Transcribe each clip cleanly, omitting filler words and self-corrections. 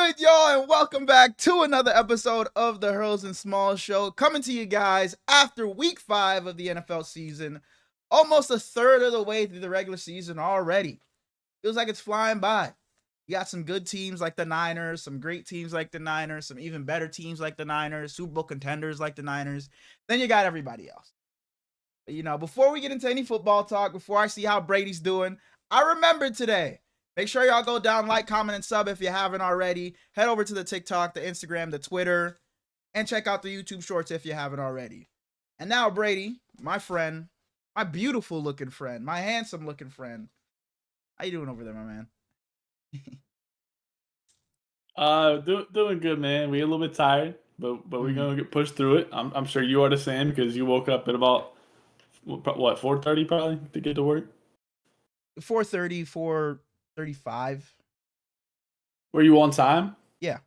good, y'all, and welcome back to another episode of the HERKS and Smallz show, coming to you guys after week 5 of the NFL season. Almost a third of the way through the regular season already. Feels like it's flying by. You got some good teams like the Niners, some great teams like the Niners, some even better teams like the Niners, Super Bowl contenders like the Niners. Then you got everybody else. But, you know, before we get into any football talk, before I see how Brady's doing, I remembered today. Make sure y'all go down, like, comment, and sub if you haven't already. Head over to the TikTok, the Instagram, the Twitter, and check out the YouTube shorts if you haven't already. And now, Brady, my friend, my beautiful looking friend, my handsome looking friend. How you doing over there, my man? Doing good, man. We're a little bit tired, but we're gonna get pushed through it. I'm sure you are the same because you woke up at about what 4:30 probably to get to work. 4:30, 4:35. Were you on time? Yeah.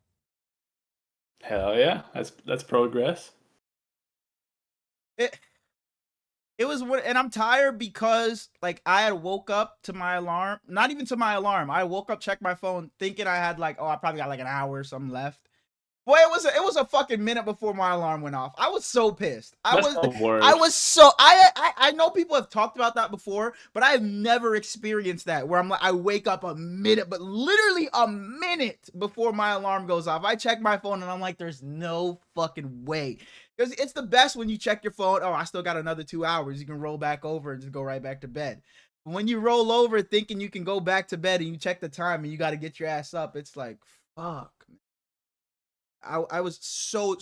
Hell yeah, that's progress. It was what, and I'm tired because like I had woke up to my alarm, not even to my alarm. I woke up, checked my phone, thinking I had like, oh, I probably got like an hour or something left. Boy, it was a fucking minute before my alarm went off. I was so pissed. I know people have talked about that before, but I've never experienced that where I'm like, I wake up a minute, but literally a minute before my alarm goes off. I check my phone and I'm like, there's no fucking way. Because it's the best when you check your phone. Oh, I still got another 2 hours. You can roll back over and just go right back to bed. When you roll over thinking you can go back to bed and you check the time and you got to get your ass up, it's like, fuck, man. I was so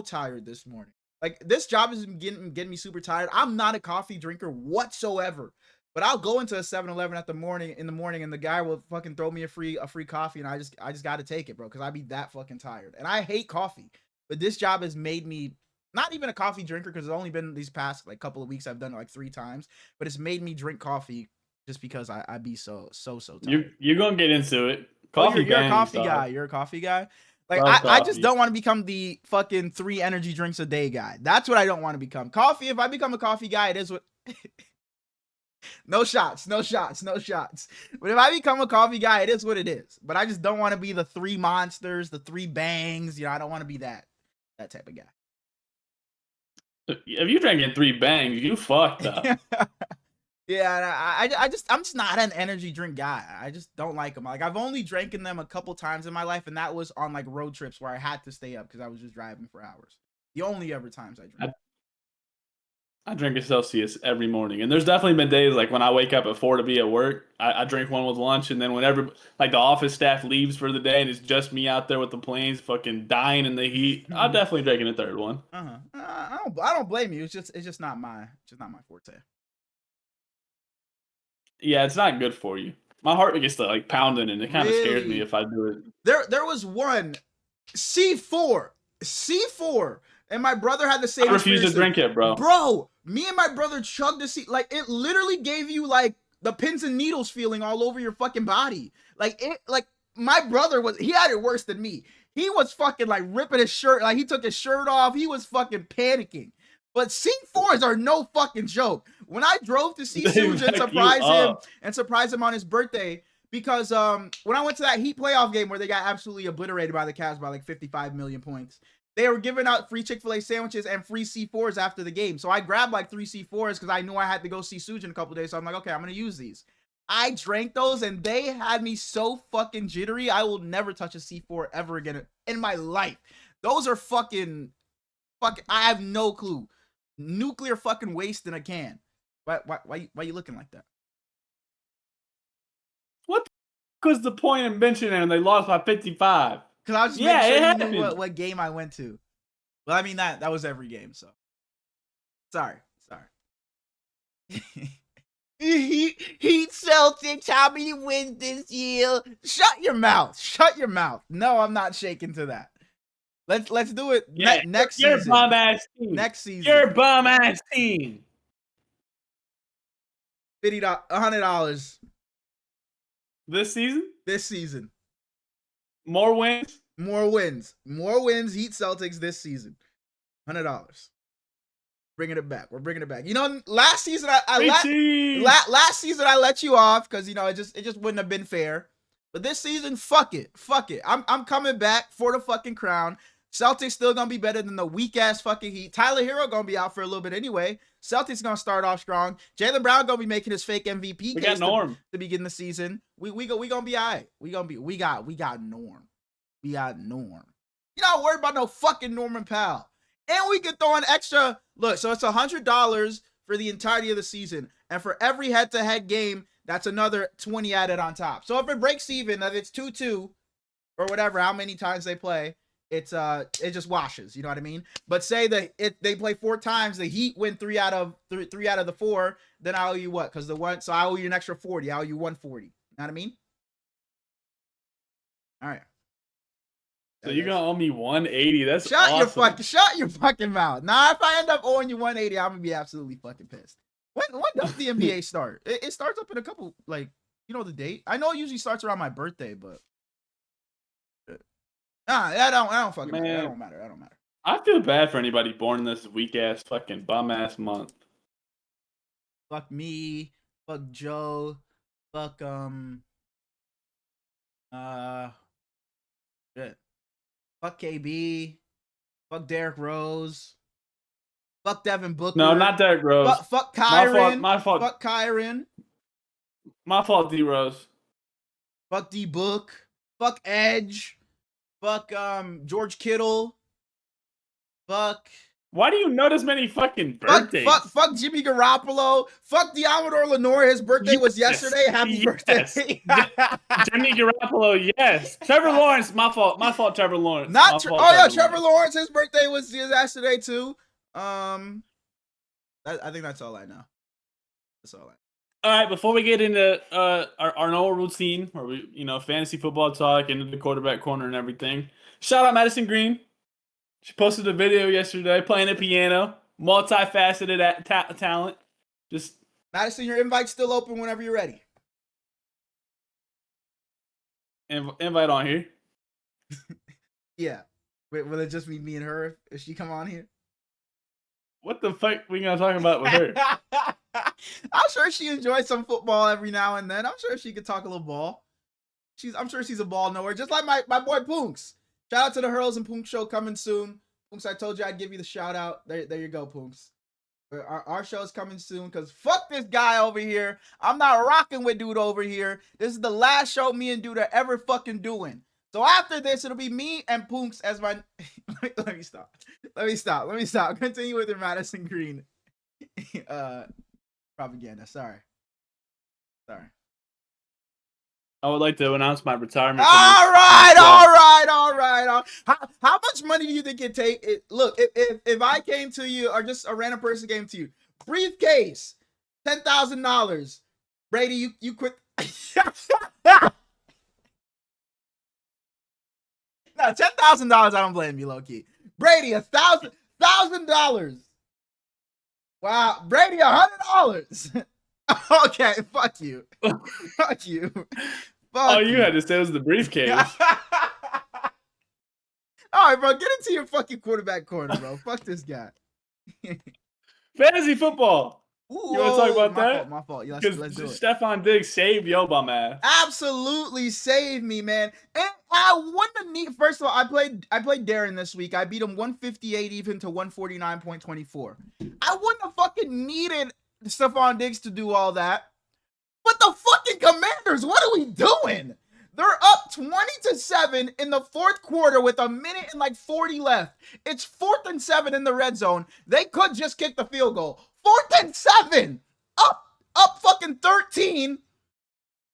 tired this morning. Like, this job is getting me super tired. I'm not a coffee drinker whatsoever, but I'll go into a 7-Eleven in the morning and the guy will fucking throw me a free coffee and I just got to take it, bro, because I be that fucking tired. And I hate coffee, but this job has made me not even a coffee drinker because it's only been these past like couple of weeks I've done it like 3 times, but it's made me drink coffee just because I be so tired. You're gonna get into it. Coffee, you're a coffee guy. You're a coffee guy. Like, I just don't want to become the fucking 3 energy drinks a day guy. That's what I don't want to become. Coffee, if I become a coffee guy, it is what... No shots. But if I become a coffee guy, it is what it is. But I just don't want to be the 3 monsters, the 3 bangs. You know, I don't want to be that type of guy. If you drinking 3 bangs, you fucked up. Yeah, I'm just not an energy drink guy. I just don't like them. Like, I've only drank them a couple times in my life, and that was on like road trips where I had to stay up because I was just driving for hours. The only ever times I drink. I drink a Celsius every morning, and there's definitely been days like when I wake up at 4 to be at work, I drink one with lunch, and then whenever like the office staff leaves for the day and it's just me out there with the planes fucking dying in the heat, I'm definitely drinking a 3rd one. I don't blame you. It's just not my forte. Yeah, it's not good for you. My heart gets to like pounding, and it kind of scares me if I do it. There was one C4, and my brother had the same. I refuse to drink it, bro. Bro, me and my brother chugged the C. Like, it literally gave you like the pins and needles feeling all over your fucking body. Like, my brother he had it worse than me. He was fucking like ripping his shirt. Like, he took his shirt off. He was fucking panicking. But C4s are no fucking joke. When I drove to see Suge and surprise him on his birthday, because when I went to that Heat playoff game where they got absolutely obliterated by the Cavs by like 55 million points, they were giving out free Chick-fil-A sandwiches and free C4s after the game. So I grabbed like 3 C4s because I knew I had to go see Suge in a couple days. So I'm like, okay, I'm going to use these. I drank those and they had me so fucking jittery. I will never touch a C4 ever again in my life. Those are fucking, I have no clue. Nuclear fucking waste in a can. Why you looking like that? What was the point in mentioning it and they lost by 55? Because I was just making sure you knew what game I went to. Well, I mean, that was every game, so. Sorry. Heat Celtics, how many wins this year? Shut your mouth. No, I'm not shaking to that. Let's do it next season. You're bum ass team. Next season. You're bum ass team. $100. This season? More wins? More wins. Heat Celtics this season. $100. Bringing it back. We're bringing it back. You know, last season last season I let you off because, you know, it just wouldn't have been fair. But this season, fuck it. Fuck it. I'm coming back for the fucking crown. Celtics still gonna be better than the weak ass fucking Heat. Tyler Hero gonna be out for a little bit anyway. Celtics gonna start off strong. Jaylen Brown gonna be making his fake MVP We case got Norm to begin the season. We gonna be alright. We got Norm. We got Norm. You're not worried about no fucking Norman Powell. And we can throw an extra look. So it's $100 for the entirety of the season, and for every head-to-head game, that's another 20 added on top. So if it breaks even, that it's 2-2 or whatever, how many times they play, it just washes. You know what I mean? But say that they play 4 times, the Heat win 3 out of the 4, then I owe you what? Because so I owe you an extra 40. I owe you 140. You know what I mean? All right. So you're gonna owe me 180. That's shut awesome. Shut your fucking mouth. Nah, if I end up owing you 180, I'm gonna be absolutely fucking pissed. When does the NBA start? It starts up in a couple, like, you know the date? I know it usually starts around my birthday, but nah, I don't fucking matter. That don't matter. That don't matter. I feel bad for anybody born in this weak ass fucking bum ass month. Fuck me. Fuck Joe. Fuck shit. Fuck KB. Fuck Derrick Rose. Fuck Devin Booker. No, not Derrick Rose. Fuck Kyron. My fault. Fuck Kyron. My fault, D Rose. Fuck D Book. Fuck Edge. Fuck George Kittle. Fuck. Why do you know this many fucking birthdays? Fuck Jimmy Garoppolo. Fuck Diamador Lenore. His birthday was yesterday. Happy birthday. Jimmy Garoppolo, yes. Trevor Lawrence, my fault. My fault, Trevor Lawrence. Trevor Lawrence. His birthday was yesterday too. I think that's all I know. That's all I know. All right, before we get into our normal routine, where we, fantasy football talk, into the quarterback corner and everything, shout out Madison Green. She posted a video yesterday playing the piano, multifaceted talent. Just Madison, your invite's still open whenever you're ready. Invite on here. Yeah. Wait, will it just be me and her if she come on here? What the fuck we gonna talk about with her? I'm sure she enjoys some football every now and then. I'm sure she could talk a little ball. I'm sure she's a ball knower, just like my boy Poonks. Shout out to the Hurls and Poonks show coming soon. Poonks, I told you I'd give you the shout out. There you go, Poonks. Our show is coming soon, because fuck this guy over here. I'm not rocking with dude over here. This is the last show me and dude are ever fucking doing. So after this, it'll be me and Poonks as my... Let me stop. Continue with your Madison Green propaganda. Sorry. I would like to announce my retirement. All right. How much money do you think it take? Look, if I came to you, or just a random person came to you, briefcase, $10,000. Brady, you quit. No, $10,000. I don't blame you, low key. Brady, $1,000. Wow, Brady, $100. Okay, fuck you. Fuck you. All you had to say was the briefcase. All right, bro, get into your fucking quarterback corner, bro. Fuck this guy. Fantasy football. Ooh, you want to talk about that? My fault. Yeah, let's do it. Stephon Diggs saved yo bum ass. Absolutely saved me, man. And I wouldn't need. First of all, I played Darren this week. I beat him 158 even to 149.24. I wouldn't have fucking needed Stephon Diggs to do all that. But the fucking Commanders, what are we doing? They're up 20-7 in the fourth quarter with a minute and like 40 left. It's 4th and 7 in the red zone. They could just kick the field goal. 4th and 7, up fucking 13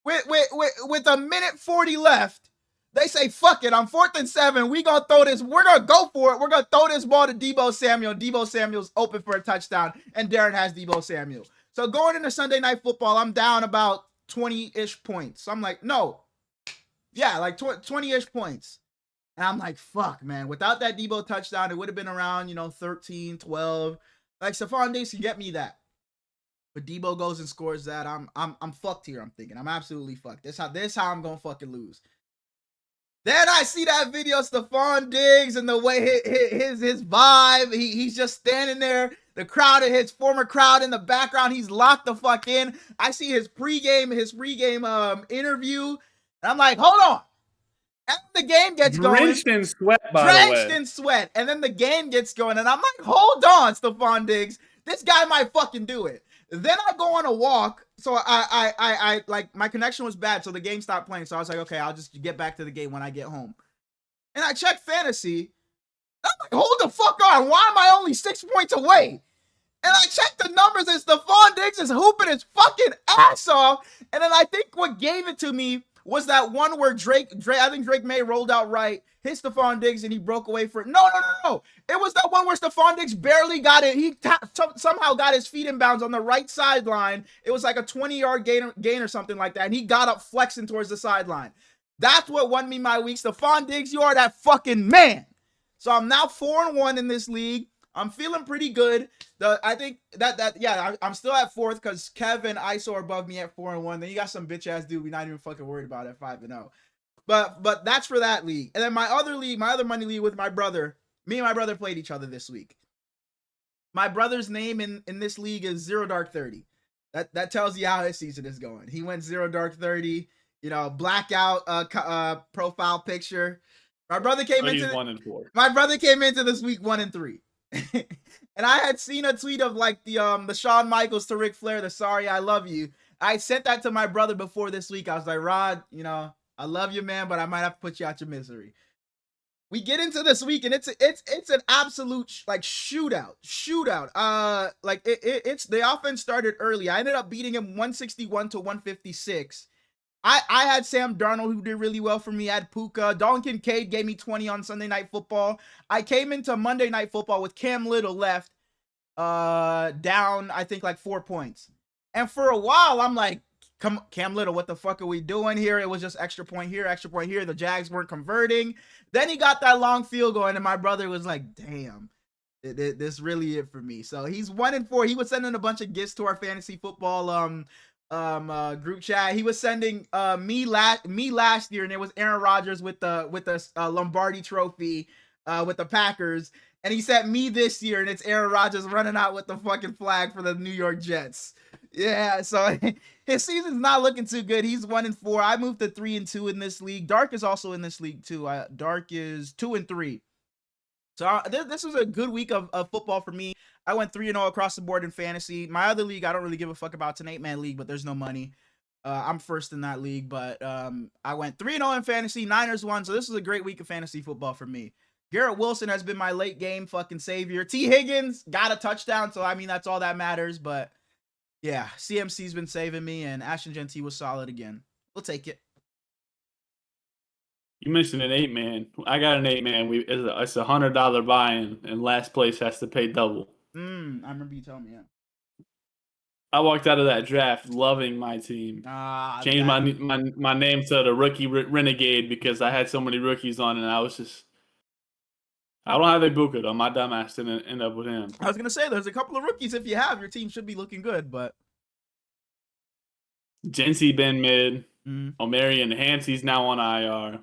with a minute 40 left. They say, fuck it, on 4th and 7, we're gonna go for it. We're gonna throw this ball to Deebo Samuel. Deebo Samuel's open for a touchdown, and Darren has Deebo Samuel. So going into Sunday Night Football, I'm down about 20-ish points. So I'm like, no. Yeah, like 20-ish points. And I'm like, fuck, man. Without that Deebo touchdown, it would have been around, 13, 12. Like, Stephon Diggs can get me that. But Deebo goes and scores that. I'm fucked here, I'm thinking. I'm absolutely fucked. This how I'm gonna fucking lose. Then I see that video of Stephon Diggs and the way his vibe. He's just standing there. The crowd, his former crowd in the background, he's locked the fuck in. I see his pregame interview. And I'm like, hold on. And the game gets going. Drenched in sweat, by the Drenched way. in sweat. And then the game gets going. And I'm like, hold on, Stephon Diggs. This guy might fucking do it. Then I go on a walk. So I like, my connection was bad. So the game stopped playing. So I was like, okay, I'll just get back to the game when I get home. And I check fantasy. I'm like, hold the fuck on. Why am I only 6 points away? And I checked the numbers and Stephon Diggs is hooping his fucking ass off. And then I think what gave it to me was that one where I think Drake Maye rolled out right, hit Stephon Diggs, and he broke away for it. No. It was that one where Stephon Diggs barely got it. He somehow got his feet in bounds on the right sideline. It was like a 20-yard gain or something like that. And he got up flexing towards the sideline. That's what won me my week. Stephon Diggs, you are that fucking man. So I'm now 4-1 in this league. I'm feeling pretty good. I think I'm still at 4th because Kev and ISO are above me at 4-1. Then you got some bitch ass dude we're not even fucking worried about at 5-0. But that's for that league. And then my other money league with my brother. Me and my brother played each other this week. My brother's name in this league is Zero Dark 30. That tells you how his season is going. He went Zero Dark 30. You know, blackout profile picture. My brother came into 1-4. My brother came into this week 1-3. And I had seen a tweet of like the Shawn Michaels to Ric Flair, the sorry I love you. I sent that to my brother before this week. I was like, Rod, you know, I love you, man, but I might have to put you out your misery. We get into this week and it's an absolute like shootout. Like it's the offense started early. I ended up beating him 161-156. I had Sam Darnold, who did really well for me. I had Puka. Dalton Kincaid gave me 20 on Sunday Night Football. I came into Monday Night Football with Cam Little left, down, I think, like 4 points. And for a while, I'm like, come, Cam Little, what the fuck are we doing here? It was just extra point here, extra point here. The Jags weren't converting. Then he got that long field goal, and my brother was like, damn, this really it for me. So he's 1-4. He was sending a bunch of gifts to our fantasy football group chat. He was sending me last year, and it was Aaron Rodgers with the Lombardi trophy with the Packers, and he sent me this year, and it's Aaron Rodgers running out with the fucking flag for the New York Jets. Yeah, so his season's not looking too good. He's 1-4. I moved to 3-2 in this league. Dark is also in this league too. Dark is 2-3. So this was a good week of football for me. I went 3-0 across the board in fantasy. My other league, I don't really give a fuck about. It's an 8-man league, but there's no money. I'm first in that league, but I went 3-0 in fantasy. Niners won, so this was a great week of fantasy football for me. Garrett Wilson has been my late game fucking savior. T. Higgins got a touchdown, so I mean that's all that matters. But yeah, CMC's been saving me, and Ashton Genty was solid again. We'll take it. You mentioned an 8-man. I got an 8-man. It's $100 buy-in, and last place has to pay double. I remember you telling me. Yeah. I walked out of that draft loving my team. Changed my name to the Rookie Renegade because I had so many rookies on, and I was just. I don't have Ibuka though. My dumbass didn't end up with him. I was gonna say there's a couple of rookies. If you have, your team should be looking good, but. Jency been mid. Omari and Hansey's now on IR.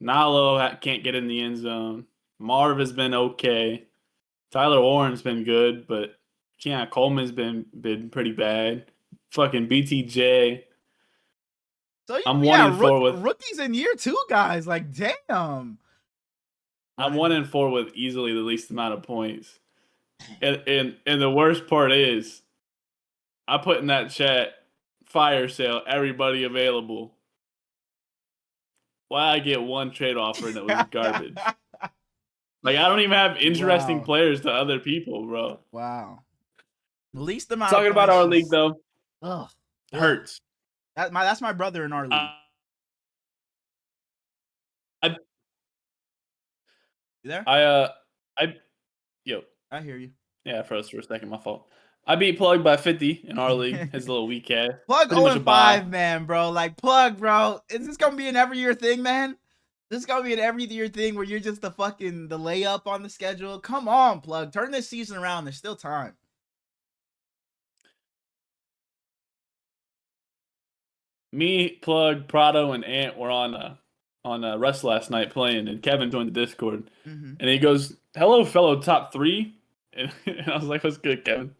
Nalo can't get in the end zone. Marv has been okay. Tyler Warren's been good, but Keon Coleman's been pretty bad. Fucking BTJ. So I'm 1-4 with rookies in year 2, guys. Like, damn. I'm 1-4 with easily the least amount of points. And the worst part is, I put in that chat, fire sale, everybody available. Why I get one trade offer and it was garbage. Like, I don't even have interesting players to other people, bro. Wow. Least amount Talking about our league, though. Ugh. Hurts. That's my brother in our league. You there? Yo. I hear you. Yeah, I froze for a second. My fault. I beat Plug by 50 in our league. His little weak ass. Plug 0-5, man, bro. Like, Plug, bro. Is this gonna be an every year thing, man? This is gonna be an every year thing where you're just the layup on the schedule. Come on, Plug. Turn this season around. There's still time. Me, Plug, Prado, and Ant were on Russ last night playing, and Kevin joined the Discord, and he goes, "Hello, fellow top 3," and I was like, "What's good, Kevin?"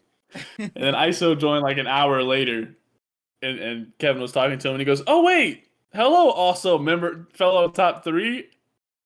And then ISO joined like an hour later, and Kevin was talking to him, and he goes, "Oh wait, hello, also member, fellow top 3.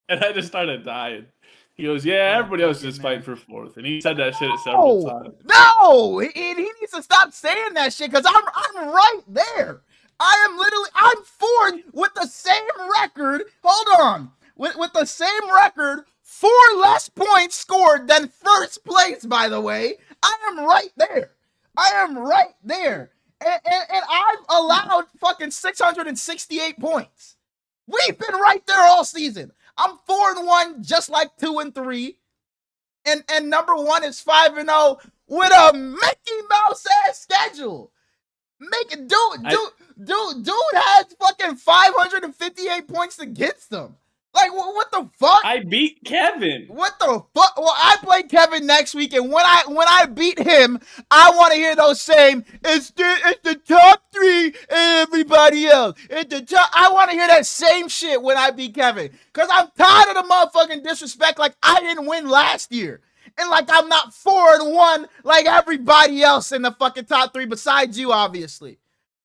And I just started dying. He goes, yeah, Oh, everybody else is just fucking fighting for 4th. And he said that shit several no, times. no, he needs to stop saying that shit because I'm right there. I'm 4th with the same record. Hold on, with the same record, 4 less points scored than first place. By the way, I am right there. I am right there, and I've allowed fucking 668 points. We've been right there all season. I'm 4-1, just like 2-3. And number 1 is 5-0 with a Mickey Mouse ass schedule. Dude has fucking 558 points against them. Like, what the fuck? I beat Kevin. What the fuck? Well, I play Kevin next week, and when I beat him, I want to hear those same. It's the top 3 and everybody else. It's the top. I want to hear that same shit when I beat Kevin, cause I'm tired of the motherfucking disrespect. Like I didn't win last year, and like I'm not 4-1 like everybody else in the fucking top 3 besides you, obviously.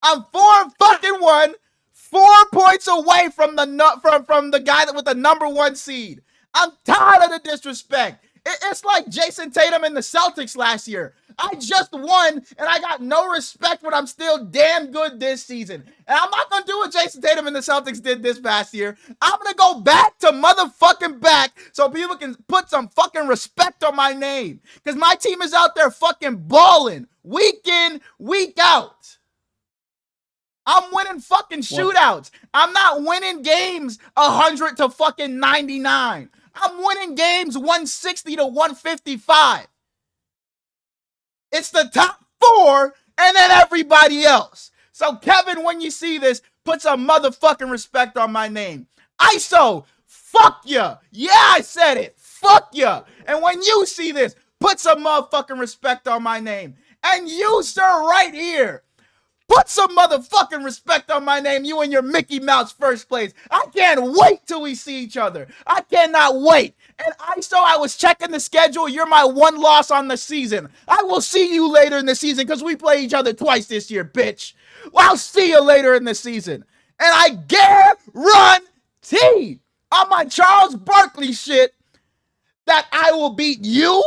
I'm 4-1. 4 points away from the guy that with the number 1 seed. I'm tired of the disrespect. It's like Jason Tatum and the Celtics last year. I just won, and I got no respect, but I'm still damn good this season. And I'm not going to do what Jason Tatum and the Celtics did this past year. I'm going to go back to motherfucking back so people can put some fucking respect on my name. Because my team is out there fucking balling week in, week out. I'm winning fucking shootouts. I'm not winning games 100 to fucking 99. I'm winning games 160 to 155. It's the top 4 and then everybody else. So Kevin, when you see this, put some motherfucking respect on my name. ISO, fuck ya. Yeah, I said it. Fuck ya. And when you see this, put some motherfucking respect on my name. And you, sir, right here, put some motherfucking respect on my name, you and your Mickey Mouse first place. I can't wait till we see each other. I cannot wait. And I was checking the schedule. You're my 1 loss on the season. I will see you later in the season because we play each other twice this year, bitch. Well, I'll see you later in the season. And I guarantee on my Charles Barkley shit that I will beat you,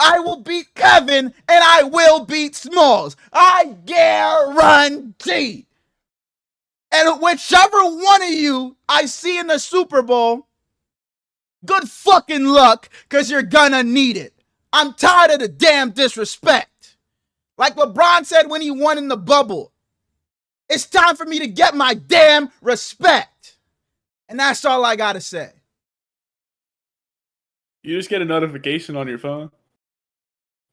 I will beat Kevin, and I will beat Smallz. I guarantee. And whichever one of you I see in the Super Bowl, good fucking luck, because you're gonna need it. I'm tired of the damn disrespect. Like LeBron said when he won in the bubble, it's time for me to get my damn respect. And that's all I gotta say. You just get a notification on your phone?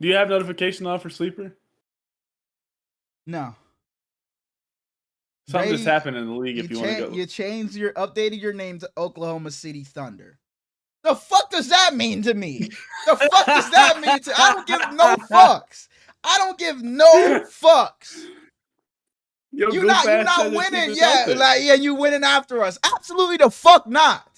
Do you have notification on for Sleeper? No. Something just happened in the league if you want to go. You updated your name to Oklahoma City Thunder. The fuck does that mean to me? The fuck does that mean to I don't give no fucks. I don't give no fucks. You're not winning yet. Like, yeah, you winning after us. Absolutely the fuck not.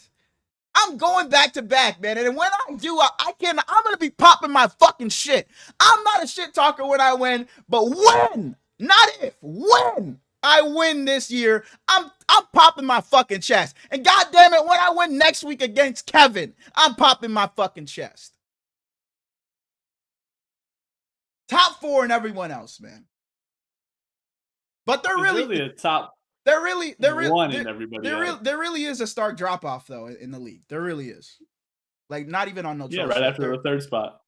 I'm going back to back, man. And when I do, I'm going to be popping my fucking shit. I'm not a shit talker when I win, but when, not if, when I win this year, I'm popping my fucking chest. And goddamn it, when I win next week against Kevin, I'm popping my fucking chest. Top 4 and everyone else, man. But they're really a top. There really is a stark drop off though in the league. There really is. Like not even on no troll right shit. After the 3rd spot.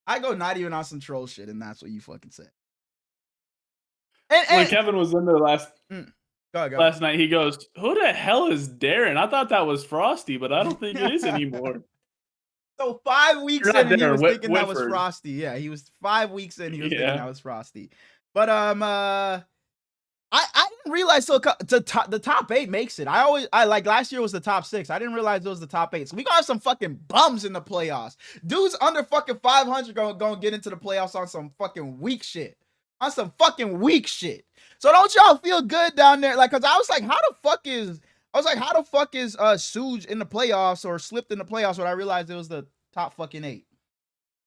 I go not even on some troll shit, and that's what you fucking said. And when Kevin was in there last night, he goes, "Who the hell is Darren? I thought that was Frosty, but I don't think it is anymore." So 5 weeks in, and he was thinking that was Frosty. Yeah, he was 5 weeks in, he was thinking that was Frosty. But I didn't realize the top 8 makes it. I like last year was the top 6. I didn't realize it was the top 8. So we got some fucking bums in the playoffs. Dudes under fucking 500 gonna get into the playoffs on some fucking weak shit. On some fucking weak shit. So don't y'all feel good down there? Like, cause I was like, how the fuck is Suge in the playoffs or slipped in the playoffs when I realized it was the top fucking 8.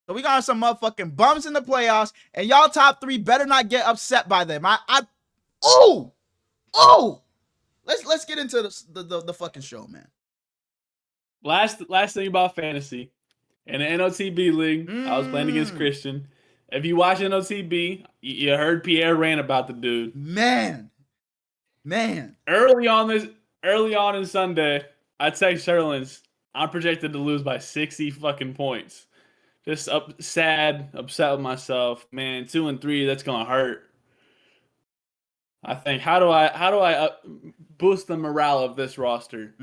So we got some motherfucking bums in the playoffs, and y'all top 3 better not get upset by them. Oh! let's get into the fucking show, man. Last thing about fantasy. In the NOTB league, I was playing against Christian. If you watch NOTB, you heard Pierre rant about the dude. Man. Early on in Sunday, I text Sherlins, I'm projected to lose by 60 fucking points. Just upset with myself. Man, 2 and 3, that's gonna hurt. I think how do I boost the morale of this roster?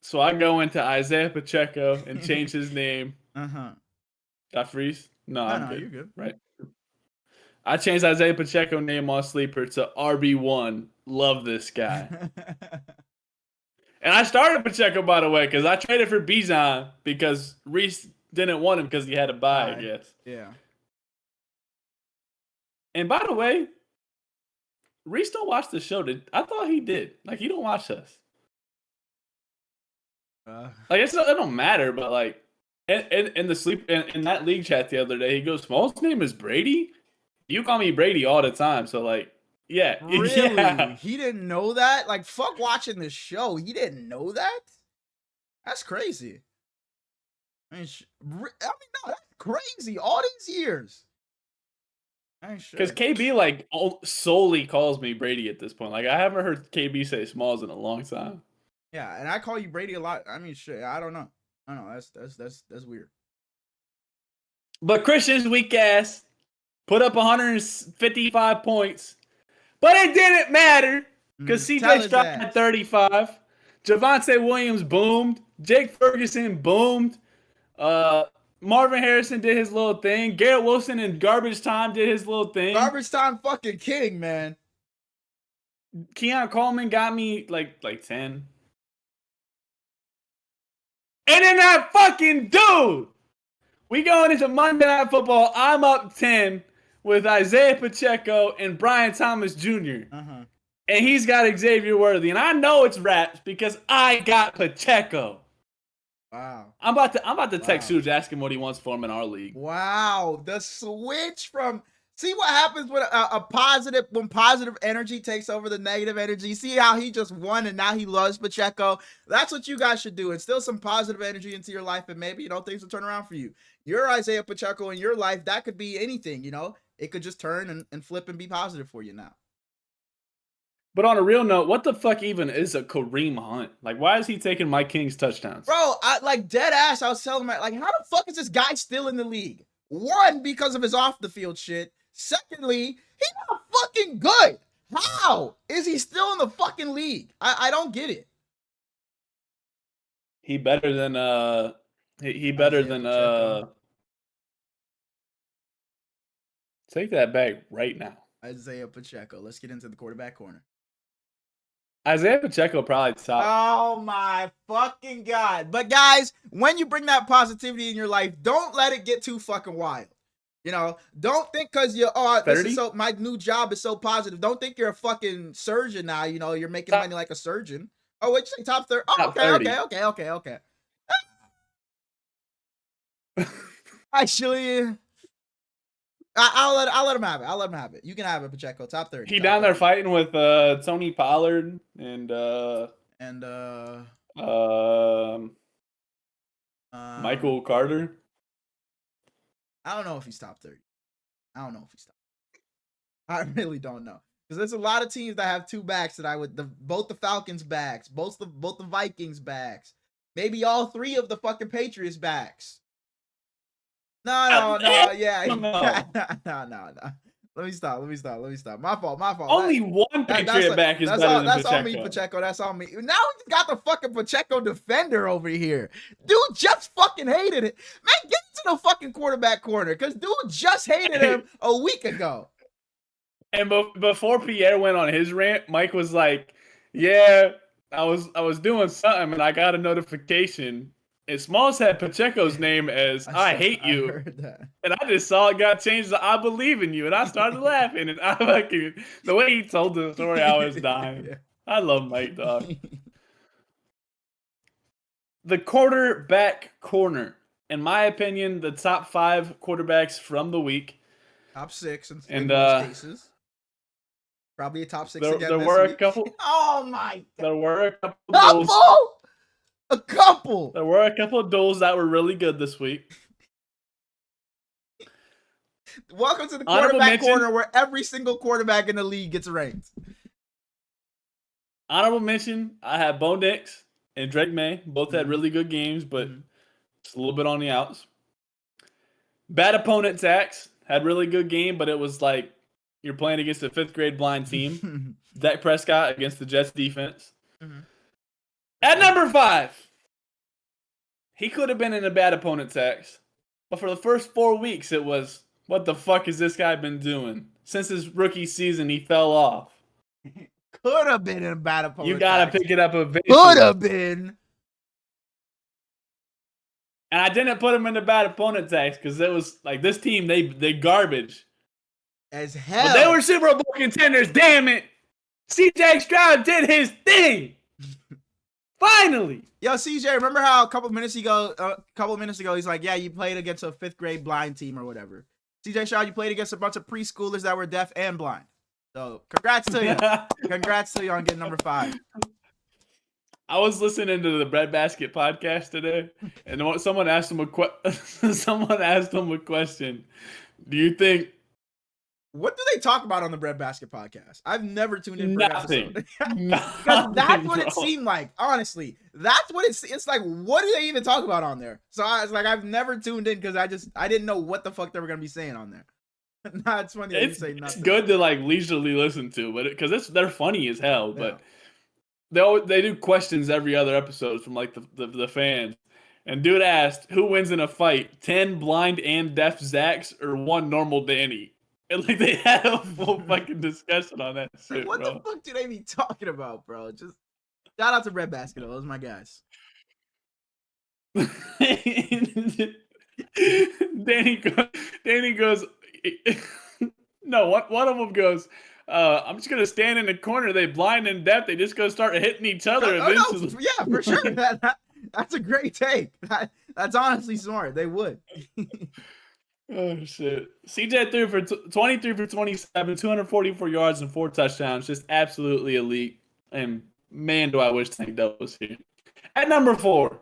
So I go into Isaiah Pacheco and change his name. Did I freeze? No, I'm good. You're good. Right. I changed Isaiah Pacheco name on Sleeper to RB1. Love this guy. And I started Pacheco, by the way, because I traded for Bijan because Reese didn't want him because he had a bye, I guess. Yeah. And by the way, Reese don't watch the show. I thought he did. Like, he don't watch us. Like, it don't matter, but like, in that league chat the other day, he goes, "Small's name is Brady. You call me Brady all the time." So like, yeah, really, yeah. He didn't know that. Like, fuck watching the show. He didn't know that. That's crazy. I mean, no, that's crazy. All these years. Because KB like solely calls me Brady at this point. Like, I haven't heard KB say Smallz in a long time. Yeah, and I call you Brady a lot. I mean, shit, I don't know. I don't know. That's weird. But Christian's weak ass put up 155 points, but it didn't matter because CJ Stroud had 35. Javonte Williams boomed. Jake Ferguson boomed. Marvin Harrison did his little thing. Garrett Wilson in garbage time did his little thing. Garbage time fucking king, man. Keon Coleman got me like 10. And then that fucking dude. We going into Monday Night Football. I'm up 10 with Isaiah Pacheco and Brian Thomas Jr. And he's got Xavier Worthy. And I know it's raps because I got Pacheco. Wow. I'm about to text Suge, ask him what he wants for him in our league. Wow. The switch from... See what happens when when positive energy takes over the negative energy. See how he just won and now he loves Pacheco. That's what you guys should do. Instill some positive energy into your life and maybe, things will turn around for you. Your Isaiah Pacheco in your life, that could be anything, It could just turn and flip and be positive for you now. But on a real note, what the fuck even is a Kareem Hunt? Like, why is he taking Mike King's touchdowns? Bro, dead ass, I was telling him, like, how the fuck is this guy still in the league? One, because of his off the field shit. Secondly, he's not fucking good. How is he still in the fucking league? I don't get it. He better than take that back right now. Isaiah Pacheco. Let's get into the quarterback corner. Isaiah Pacheco probably top. Oh my fucking God. But guys, when you bring that positivity in your life, don't let it get too fucking wild. Don't think because my new job is so positive. Don't think you're a fucking surgeon now. You're making money like a surgeon. Oh, what'd you say? Top 30? Oh, top okay. Actually, I'll let him have it. I'll let him have it. You can have it, Pacheco. Top 30. He down there fighting with Tony Pollard and Michael Carter. I don't know if he's top 30. I really don't know. Because there's a lot of teams that have two backs that both the Falcons backs, both the Vikings backs, maybe all three of the fucking Patriots backs. No. Let me stop. My fault. Only one Patriot back is better than Pacheco. That's on me, Pacheco. That's on me. Now we got the fucking Pacheco defender over here. Dude just fucking hated it. Man, get into the fucking quarterback corner because dude just hated him a week ago. And before Pierre went on his rant, Mike was like, "Yeah, I was doing something and I got a notification. And Smallz had Pacheco's name as I hate you." I heard that. And I just saw it got changed to I believe in you. And I started laughing. And the way he told the story, I was dying. Yeah. I love Mike, dog. The quarterback corner. In my opinion, the top 5 quarterbacks from the week. Top 6 in most cases. Probably a top 6 There again this were week. a couple. Oh my god. There were a couple duels. A couple. There were a couple of duels that were really good this week. Welcome to the Honorable quarterback mention. corner where every single quarterback in the league gets ranked. Honorable mention, I had Bo Nix and Drake Maye. Both had really good games, but it's a little bit on the outs. Bad opponent, Zax. Had really good game, but it was like you're playing against a 5th grade blind team. Dak Prescott against the Jets defense. At number 5, he could have been in a bad opponent, Zax. But for the first 4 weeks, it was, what the fuck has this guy been doing? Since his rookie season, he fell off. Could have been in a bad opponent. You gotta pick it up eventually. Could have been. And I didn't put him in the bad opponent tax because it was like this team, they garbage. As hell. But they were Super Bowl contenders, damn it. CJ Stroud did his thing. Finally. Yo, CJ, remember how a couple minutes ago, he's like, yeah, you played against a 5th grade blind team or whatever. CJ Stroud, you played against a bunch of preschoolers that were deaf and blind. So congrats to you. Congrats to you on getting number 5. I was listening to the Breadbasket podcast today, and someone asked him a question. Do you think? What do they talk about on the Breadbasket podcast? I've never tuned in for Nothing. an episode. Because that's what it seemed like. Honestly, that's what it's like. What do they even talk about on there? So I was like, I've never tuned in because I didn't know what the fuck they were gonna be saying on there. Nah, it's funny that you say nothing. It's good to like leisurely listen to, but because they're funny as hell, but. Yeah. They do questions every other episode from like the fans. And dude asked, who wins in a fight, 10 blind and deaf Zacks or 1 normal Danny? And like they had a full fucking discussion on that shit, What bro. the fuck do they be talking about, bro? Just shout out to Breadbasket, those are my guys. Danny goes, no, one of them goes, I'm just gonna stand in the corner. They blind and deaf. They just go start hitting each other. No, yeah, for sure. That's a great take. That's honestly smart. They would. Oh shit! CJ threw for 23 for 27, 244 yards and 4 touchdowns. Just absolutely elite. And man, do I wish Tank Dell was here. At number 4,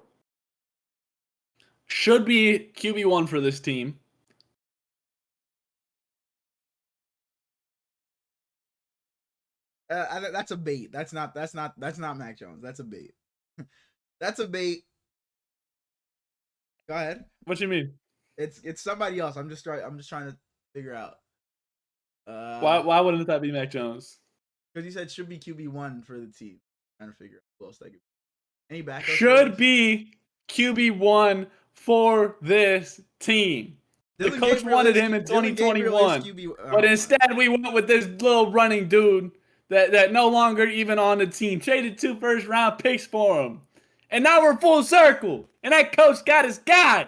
should be QB1 for this team. That's a bait. That's not Mac Jones. That's a bait. That's a bait. Go ahead. What you mean? It's somebody else. I'm just trying to figure out. Why wouldn't that be Mac Jones? Because you said should be QB1 for the team. I'm trying to figure out who else that could be. Any backups? Should be QB1 for this team. The coach wanted him in 2021, but instead we went with this little running dude that no longer even on the team. Traded 2 first-round picks for him. And now we're full circle. And that coach got his guy.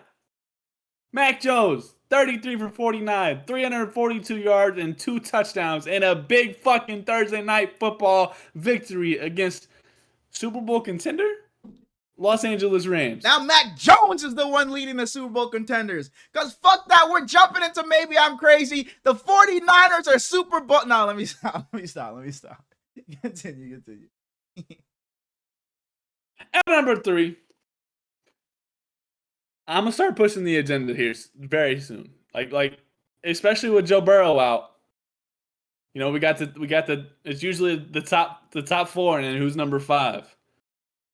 Mac Jones, 33 for 49, 342 yards and 2 touchdowns in a big fucking Thursday night football victory against Super Bowl contender? Los Angeles Rams. Now Mac Jones is the one leading the Super Bowl contenders. Because fuck that, we're jumping into maybe I'm crazy. The 49ers are Super Bowl. No, let me stop. Continue. At number 3, I'm gonna start pushing the agenda here very soon. Like especially with Joe Burrow out. You know, we got the it's usually the top 4 and then who's number 5.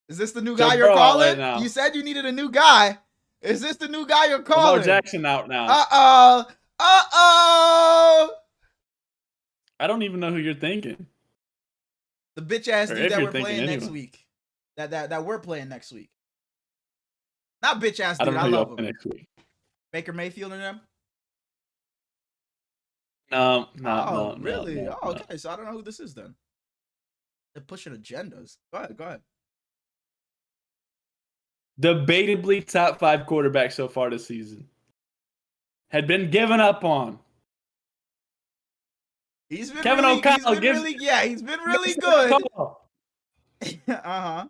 Is this the new guy you're calling? Right, you said you needed a new guy. Is this the new guy you're calling? Lamar Jackson out now. Uh-oh. I don't even know who you're thinking. The bitch ass dude that we're playing next week. That we're playing next week. Not bitch ass dude. I love him. Next week. Baker Mayfield and them? No. Really? No. Okay. So I don't know who this is then. They're pushing agendas. Go ahead. Debatably top 5 quarterback so far this season. Had been given up on. He's been Kevin really, O'Connell. He's been really good. Uh-huh.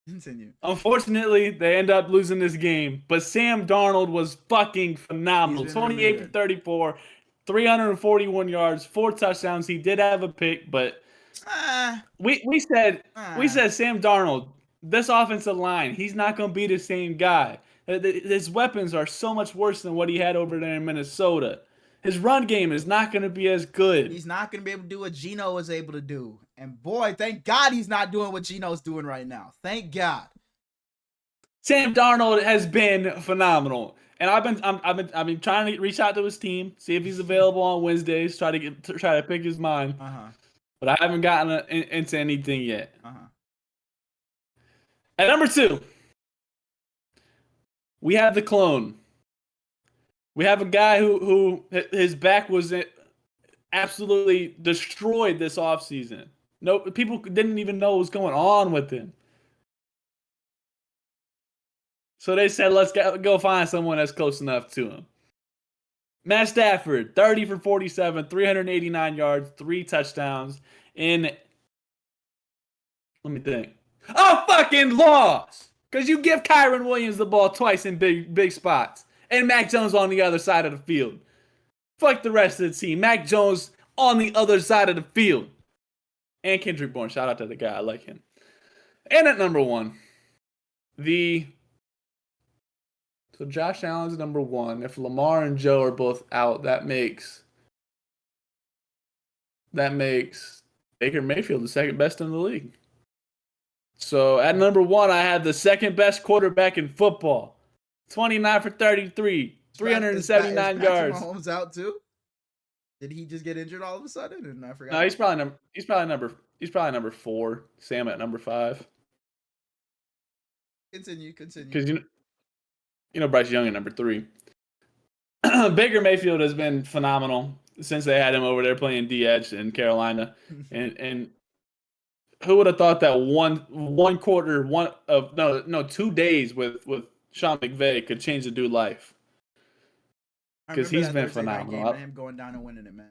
Continue. Unfortunately, they end up losing this game, but Sam Darnold was fucking phenomenal. 28 for 34, 341 yards, 4 touchdowns. He did have a pick, but we said Sam Darnold, this offensive line, he's not going to be the same guy. His weapons are so much worse than what he had over there in Minnesota. His run game is not going to be as good. He's not going to be able to do what Geno was able to do. And boy, thank God he's not doing what Geno's doing right now. Thank God. Sam Darnold has been phenomenal. And I've been trying to reach out to his team, see if he's available on Wednesdays, try to pick his mind. But I haven't gotten into anything yet. At number 2, we have the clone. We have a guy who his back was absolutely destroyed this offseason. No, people didn't even know what was going on with him. So they said, let's go find someone that's close enough to him. Matt Stafford, 30 for 47, 389 yards, 3 touchdowns in, let me think. A fucking loss! Because you give Kyron Williams the ball twice in big spots. And Mac Jones on the other side of the field. Fuck the rest of the team. Mac Jones on the other side of the field. And Kendrick Bourne. Shout out to the guy. I like him. And at number 1, so Josh Allen's number 1. If Lamar and Joe are both out, that makes Baker Mayfield the second best in the league. So at number 1, I had the second best quarterback in football. 29 for 33, 379 yards. Patrick Mahomes out too? Did he just get injured all of a sudden? And I forgot. No, he's probably number 4. Sam at number 5. Continue. Because you know Bryce Young at number 3. Baker Mayfield has been phenomenal since they had him over there playing D-edge in Carolina, and who would have thought that one quarter, 2 days with Sean McVay could change the dude's life? Because he's been phenomenal. I am going down and winning it, man.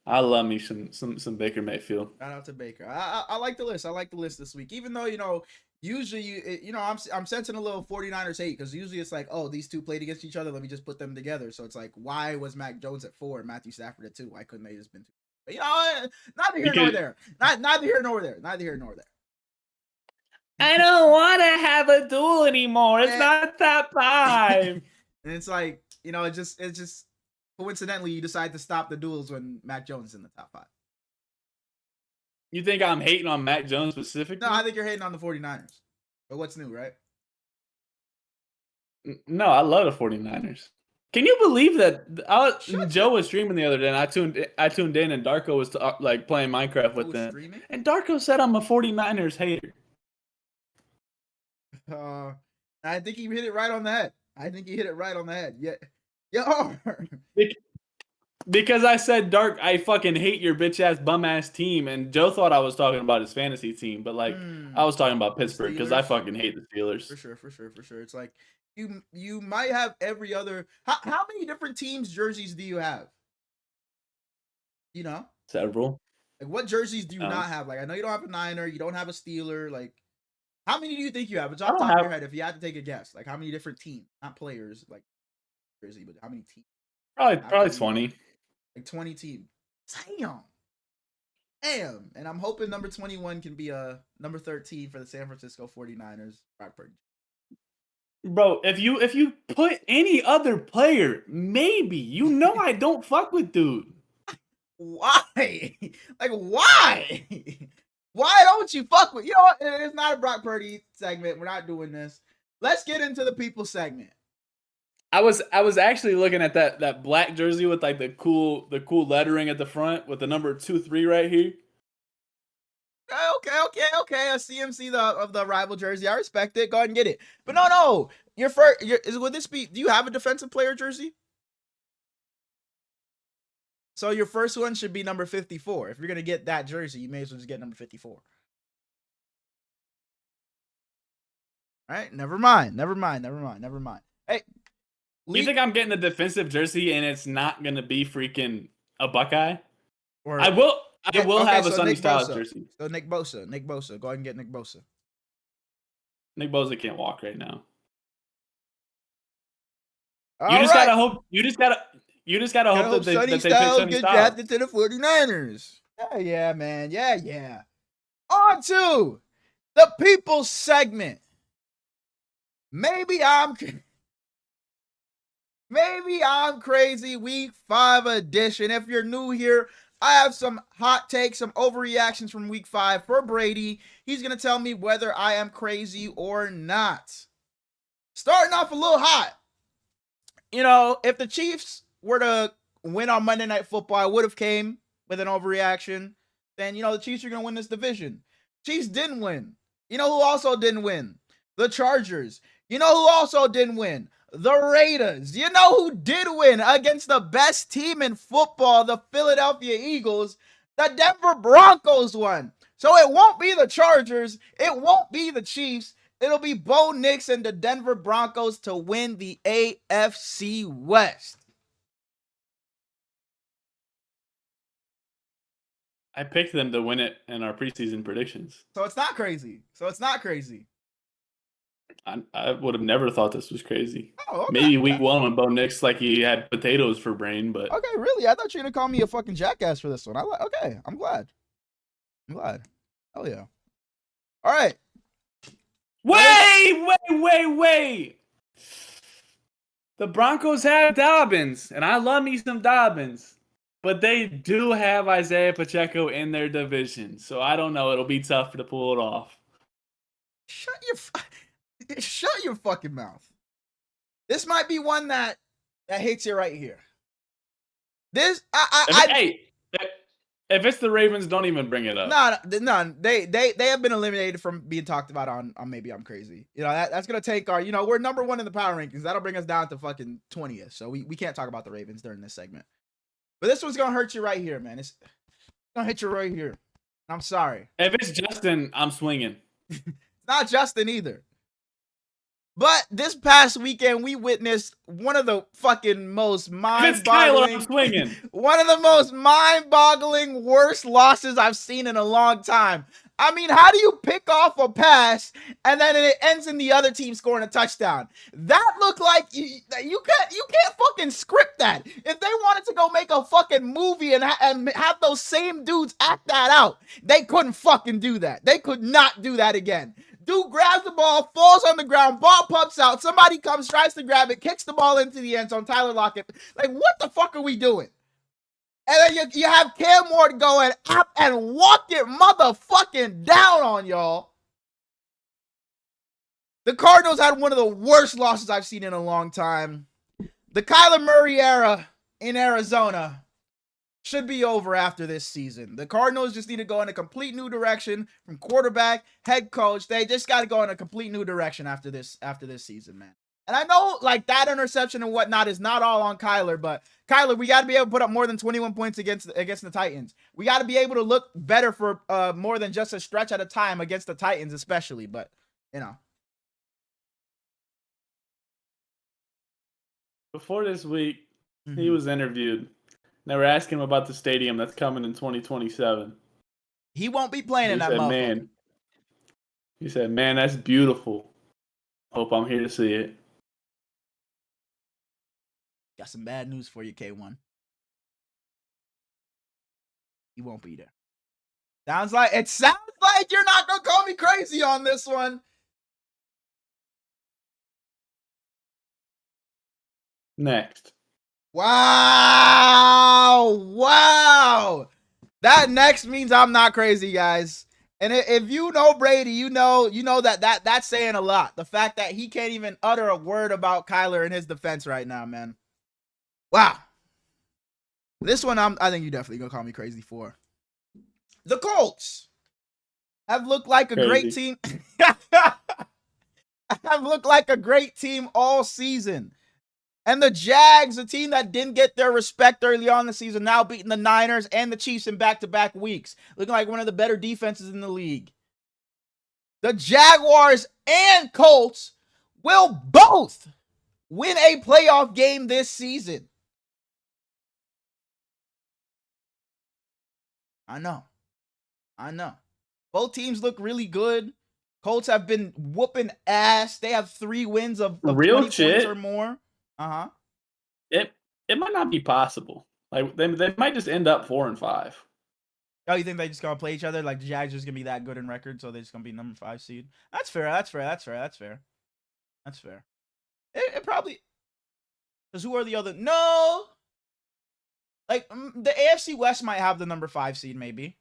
I love me some Baker Mayfield. Shout out to Baker. I like the list. I like the list this week, even though usually I'm sensing a little 49ers hate, because usually it's like, oh, these two played against each other, let me just put them together. So it's like, why was Mac Jones at 4 and Matthew Stafford at 2? Why couldn't they just been 2? But neither here nor there. Neither here nor there. Neither here nor there. I don't want to have a duel anymore. It's not top 5. And it's like, it's just coincidentally you decide to stop the duels when Mac Jones is in the top 5. You think I'm hating on Mac Jones specifically? No, I think you're hating on the 49ers. But what's new, right? No, I love the 49ers. Can you believe that Joe was streaming the other day, and I tuned in, and Darko was playing Minecraft with them. Streaming? And Darko said I'm a 49ers hater. I think he hit it right on the head. Yeah. Yeah. Because I said, Dark, I fucking hate your bitch ass bum ass team, and Joe thought I was talking about his fantasy team, but I was talking about Pittsburgh because I fucking hate the Steelers. For sure. It's like you might have every other. How many different teams jerseys do you have? Several. Like, what jerseys do you not have? Like, I know you don't have a Niner, you don't have a Steeler. Like, how many do you think you have? It's off the top of your head. If you had to take a guess, like, how many different teams, not players, like jersey, but how many teams? Probably 20. Like 20 teams. Damn. And I'm hoping number 21 can be number 13 for the San Francisco 49ers. Brock Purdy. Bro, if you put any other player, maybe. I don't fuck with dude. Why? Like, why? Why don't you fuck with? It's not a Brock Purdy segment. We're not doing this. Let's get into the people segment. I was actually looking at that black jersey with like the cool lettering at the front with the number 23 right here. Okay. A CMC of the rival jersey. I respect it. Go ahead and get it. But no. Would this be? Do you have a defensive player jersey? So your first one should be number 54. If you're gonna get that jersey, you may as well just get number 54. All right. Never mind. Hey. You think I'm getting the defensive jersey and it's not gonna be freaking a Buckeye? I will have a Sonny Styles jersey. So Nick Bosa. Go ahead and get Nick Bosa. Nick Bosa can't walk right now. You just gotta You just gotta hope that they pick Sonny get Styles. drafted to the 49ers. Yeah, man. Yeah. On to the people segment. Maybe I'm crazy. Week 5 edition. If you're new here, I have some hot takes, some overreactions from week 5 for Brady. He's going to tell me whether I am crazy or not. Starting off a little hot. You know, if the Chiefs were to win on Monday Night Football, I would have came with an overreaction. Then, you know, the Chiefs are going to win this division. Chiefs didn't win. You know who also didn't win? The Chargers. You know who also didn't win? The Raiders. You know who did win against the best team in football, the Philadelphia Eagles? The Denver Broncos won. So it won't be the Chargers. It won't be the Chiefs. It'll be Bo Nix and the Denver Broncos to win the AFC West. I picked them to win it in our preseason predictions. So it's not crazy. I would have never thought this was crazy. Oh, okay. Maybe week 1 when Bo Nix like he had potatoes for brain, but okay, really? I thought you were gonna call me a fucking jackass for this one. Okay, I'm glad. Hell yeah. All right. Wait. The Broncos have Dobbins, and I love me some Dobbins, but they do have Isaiah Pacheco in their division, so I don't know. It'll be tough to pull it off. Shut your fucking mouth. This might be one that hits you right here. This, if it's the Ravens, don't even bring it up. No. They have been eliminated from being talked about on Maybe I'm Crazy. You know, that's going to take our, you know, we're number 1 in the power rankings. That'll bring us down to fucking 20th. So we can't talk about the Ravens during this segment. But this one's going to hurt you right here, man. It's going to hit you right here. I'm sorry. If it's Justin, I'm swinging. It's not Justin either. But this past weekend, we witnessed one of the fucking most mind-boggling, one of the most mind-boggling worst losses I've seen in a long time. I mean, how do you pick off a pass and then it ends in the other team scoring a touchdown? That looked like you can't fucking script that. If they wanted to go make a fucking movie and have those same dudes act that out, they couldn't fucking do that. They could not do that again. Dude grabs the ball, falls on the ground, ball pops out. Somebody comes, tries to grab it, kicks the ball into the end zone. Tyler Lockett. Like, what the fuck are we doing? And then you have Cam Ward going up and walk it motherfucking down on y'all. The Cardinals had one of the worst losses I've seen in a long time. The Kyler Murray era in Arizona should be over after this season. The Cardinals just need to go in a complete new direction from quarterback, head coach. They just got to go in a complete new direction after this season, man. And I know like that interception and whatnot is not all on Kyler, but Kyler, we got to be able to put up more than 21 points against the Titans. We got to be able to look better for more than just a stretch at a time against the Titans, especially. But, you know. Before this week, he was interviewed. They were asking him about the stadium that's coming in 2027. He won't be playing in that motherfucker. He said, man, that's beautiful. Hope I'm here to see it. Got some bad news for you, K1. He won't be there. Sounds like you're not going to call me crazy on this one. Next. Wow. That next means I'm not crazy, guys. And if you know Brady, you know that's saying a lot. The fact that he can't even utter a word about Kyler in his defense right now, man. Wow. This one I think you definitely gonna call me crazy for. The Colts have looked like a great team. have looked like a great team all season. And the Jags, a team that didn't get their respect early on in the season, now beating the Niners and the Chiefs in back-to-back weeks. Looking like one of the better defenses in the league. The Jaguars and Colts will both win a playoff game this season. I know. Both teams look really good. Colts have been whooping ass. They have 3 wins of real 20 shit points or more. Yep. it might not be possible. Like they might just end up 4-5. Oh, you think they just gonna play each other? Like the Jags just gonna be that good in record, so they're just gonna be number 5 seed? That's fair. That's fair. That's fair. That's fair. That's fair. It probably because who are the other? No, like the AFC West might have the number 5 seed, maybe.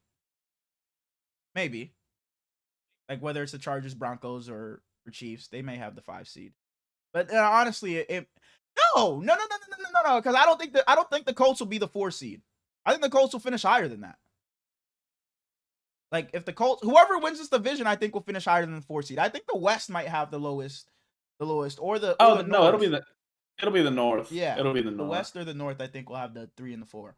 Maybe. Like whether it's the Chargers, Broncos, or Chiefs, they may have the 5 seed. But honestly, no, because I don't think the Colts will be the 4 seed. I think the Colts will finish higher than that. Like if the Colts, whoever wins this division, I think will finish higher than the 4 seed. I think the West might have the lowest, or the Oh the no, North. it'll be the North. Yeah, It'll be the the North. West or the North. I think will have the 3 and the 4.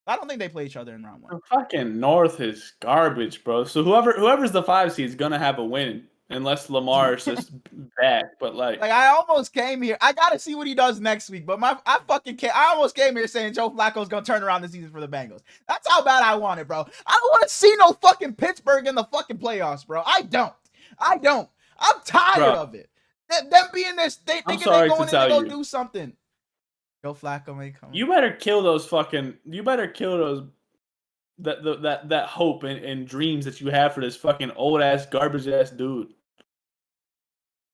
I don't think they play each other in round 1. The fucking North is garbage, bro. So whoever's the 5 seed is gonna have a win, unless Lamar is just back. But like I almost came here. I gotta see what he does next week. But I fucking can't. I almost came here saying Joe Flacco's gonna turn around the season for the Bengals. That's how bad I want it, bro. I don't want to see no fucking Pittsburgh in the fucking playoffs, bro. I don't. I'm tired of it. Them being this, they thinking they're going in to go do something. Joe Flacco may come. You better kill those fucking. You better kill those. That hope and dreams that you have for this fucking old ass garbage ass dude.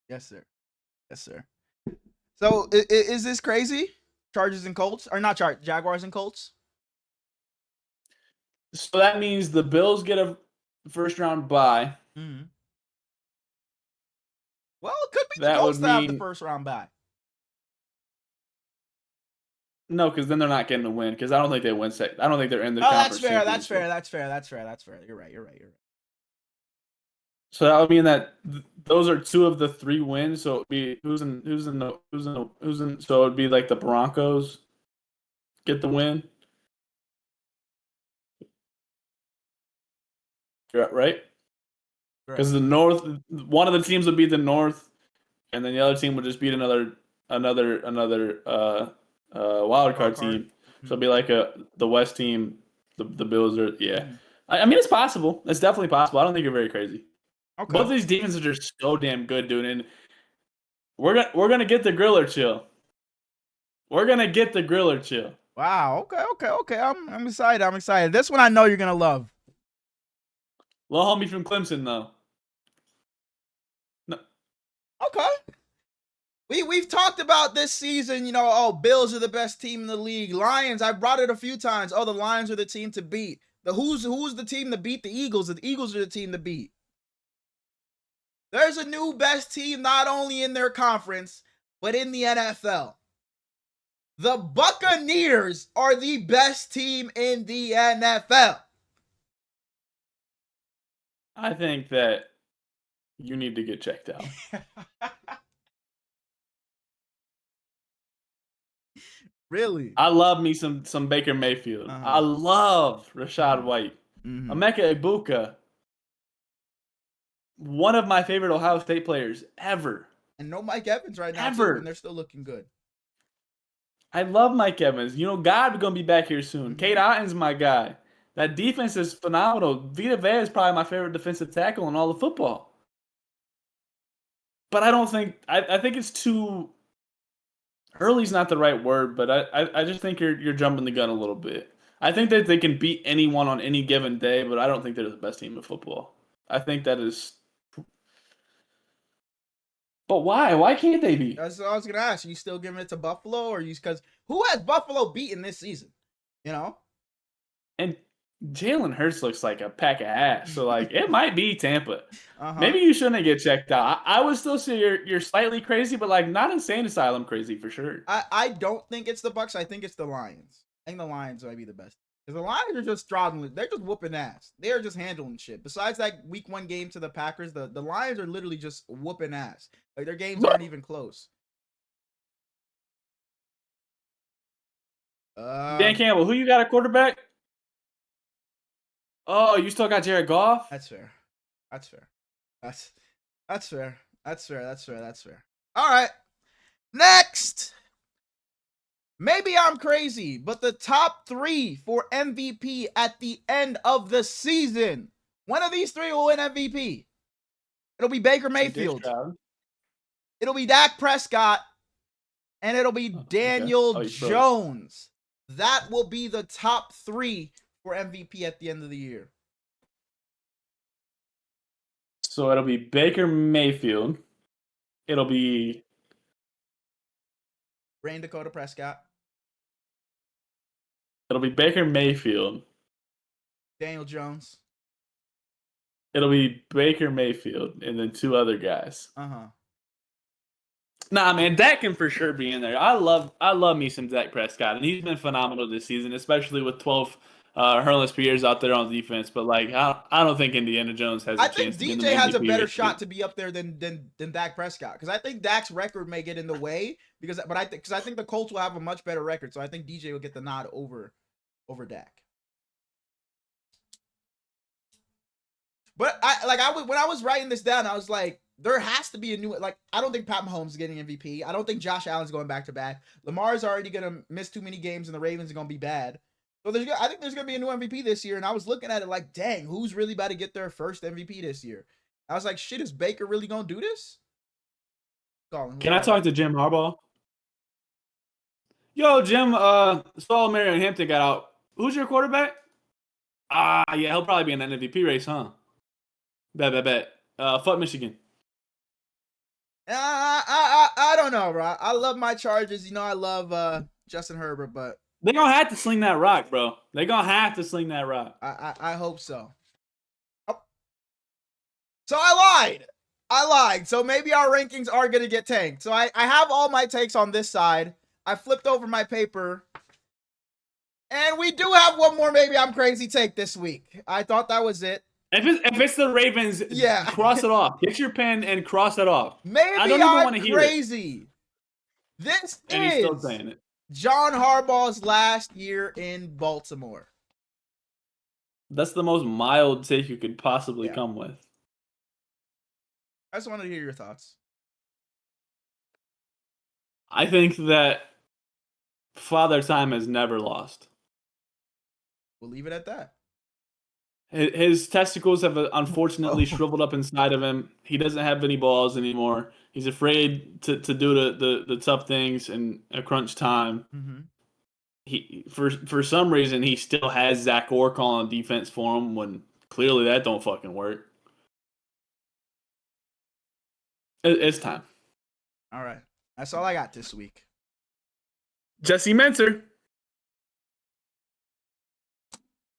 Yes, sir. Yes, sir. So is this crazy? Chargers and Colts, or not? Jaguars and Colts. So that means the Bills get a first round bye. Mm-hmm. Well, it could be the Colts that have the first round bye. No, because then they're not getting a win. Because I don't think they win. I don't think they're in the conference. That's fair. You're right. So that would mean that those are 2 of the 3 wins. So it'd be so it'd be like the Broncos get the win. Right? Because the North, one of the teams would be the North, and then the other team would just beat another wild card team. So it'd be like the West team, the Bills are I mean it's possible. It's definitely possible. I don't think you're very crazy. Okay. Both of these defenses are just so damn good, dude. And we're gonna get the Griller chill. We're gonna get the Griller chill. Wow. Okay. I'm excited. This one I know you're gonna love. Little homie from Clemson, though. No. Okay. We've talked about this season, Bills are the best team in the league. Lions, I brought it a few times. Oh, the Lions are the team to beat. Who's the team to beat? The Eagles. The Eagles are the team to beat. There's a new best team not only in their conference, but in the NFL. The Buccaneers are the best team in the NFL. I think that you need to get checked out. Really? I love me some Baker Mayfield. I love Rachaad White. Emeka Egbuka. One of my favorite Ohio State players ever. And no Mike Evans right now, too, and they're still looking good. I love Mike Evans. God's going to be back here soon. Cade Otton's my guy. That defense is phenomenal. Vita Vea is probably my favorite defensive tackle in all of football. But I don't think – I think it's too – early's not the right word, but I just think you're jumping the gun a little bit. I think that they can beat anyone on any given day, but I don't think they're the best team in football. I think that is – but why? Why can't they be? That's what I was going to ask. Are you still giving it to Buffalo, or because who has Buffalo beaten this season? And Jalen Hurts looks like a pack of ass. So, it might be Tampa. Maybe you shouldn't get checked out. I would still say you're slightly crazy, but, not insane asylum crazy for sure. I don't think it's the Bucs. I think it's the Lions. I think the Lions might be the best. Because the Lions are just throttling. They're just whooping ass. They're just handling shit. Besides that week 1 game to the Packers, the Lions are literally just whooping ass. Their games aren't even close. Dan Campbell, who you got a quarterback? Oh, you still got Jared Goff? That's fair. That's fair. All right. Next. Maybe I'm crazy, but the top 3 for MVP at the end of the season. One of these 3 will win MVP. It'll be Baker Mayfield. It'll be Dak Prescott. and it'll be Daniel Okay. Jones. That will be the top 3 for MVP at the end of the year. So it'll be Baker Mayfield. It'll be Rain Dakota Prescott. It'll be Baker Mayfield. Daniel Jones. It'll be Baker Mayfield and then 2 other guys. Nah, man, Dak can for sure be in there. I love me some Dak Prescott, and he's been phenomenal this season, especially with 12 Hurless Pierres out there on defense. But like, I don't think Indiana Jones has a chance to be in the MVP. I think DJ has a better shot to be up there than Dak Prescott, because I think Dak's record may get in the way but I think the Colts will have a much better record, so I think DJ will get the nod over Dak. But when I was writing this down, I was like, there has to be a new, like, I don't think Pat Mahomes is getting MVP. I don't think Josh Allen's going back to back. Lamar's already going to miss too many games and the Ravens are going to be bad. So I think there's going to be a new MVP this year. And I was looking at it like, dang, who's really about to get their first MVP this year? I was like, shit, is Baker really going to do this? Can I talk to Jim Harbaugh? Yo, Jim, Saul Marion Hampton got out. Who's your quarterback? Yeah, he'll probably be in an MVP race, huh? Bet. Fuck Michigan. I don't know, bro. I love my Chargers. You know, I love Justin Herbert, but they're gonna have to sling that rock, bro. They're gonna have to sling that rock. I hope so. Oh. So I lied. So maybe our rankings are gonna get tanked. So I have all my takes on this side. I flipped over my paper. And we do have one more maybe I'm crazy take this week. I thought that was it. If it's the Ravens, yeah, cross it off. Get your pen and cross it off. Maybe I don't even want to hear crazy. This and is he's still saying it. John Harbaugh's last year in Baltimore. That's the most mild take you could possibly come with. I just wanted to hear your thoughts. I think that Father Time has never lost. We'll leave it at that. His testicles have unfortunately shriveled up inside of him. He doesn't have any balls anymore. He's afraid to do the tough things in a crunch time. Mm-hmm. He for some reason he still has Zach Orr calling defense for him when clearly that don't fucking work. It's time. All right, that's all I got this week. Jesse Mentor.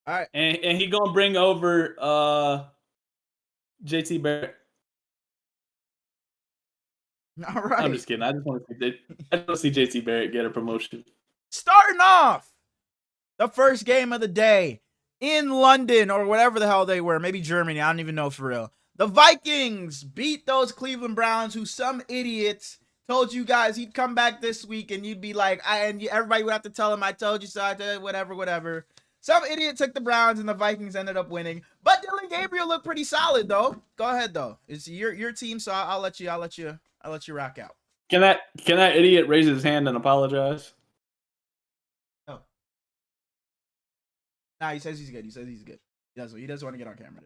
All right. And he gonna bring over JT Barrett. All right. I'm just kidding. I just want to see JT Barrett get a promotion. Starting off the first game of the day in London or whatever the hell they were, maybe Germany. I don't even know for real. The Vikings beat those Cleveland Browns, who some idiots told you guys he'd come back this week, and you'd be like, everybody would have to tell him, I told you so, whatever. Some idiot took the Browns, and the Vikings ended up winning. But Dylan Gabriel looked pretty solid, though. Go ahead, though. It's your team, so I'll let you rock out. Can that idiot raise his hand and apologize? No. Nah, he says he's good. He doesn't want to get on camera.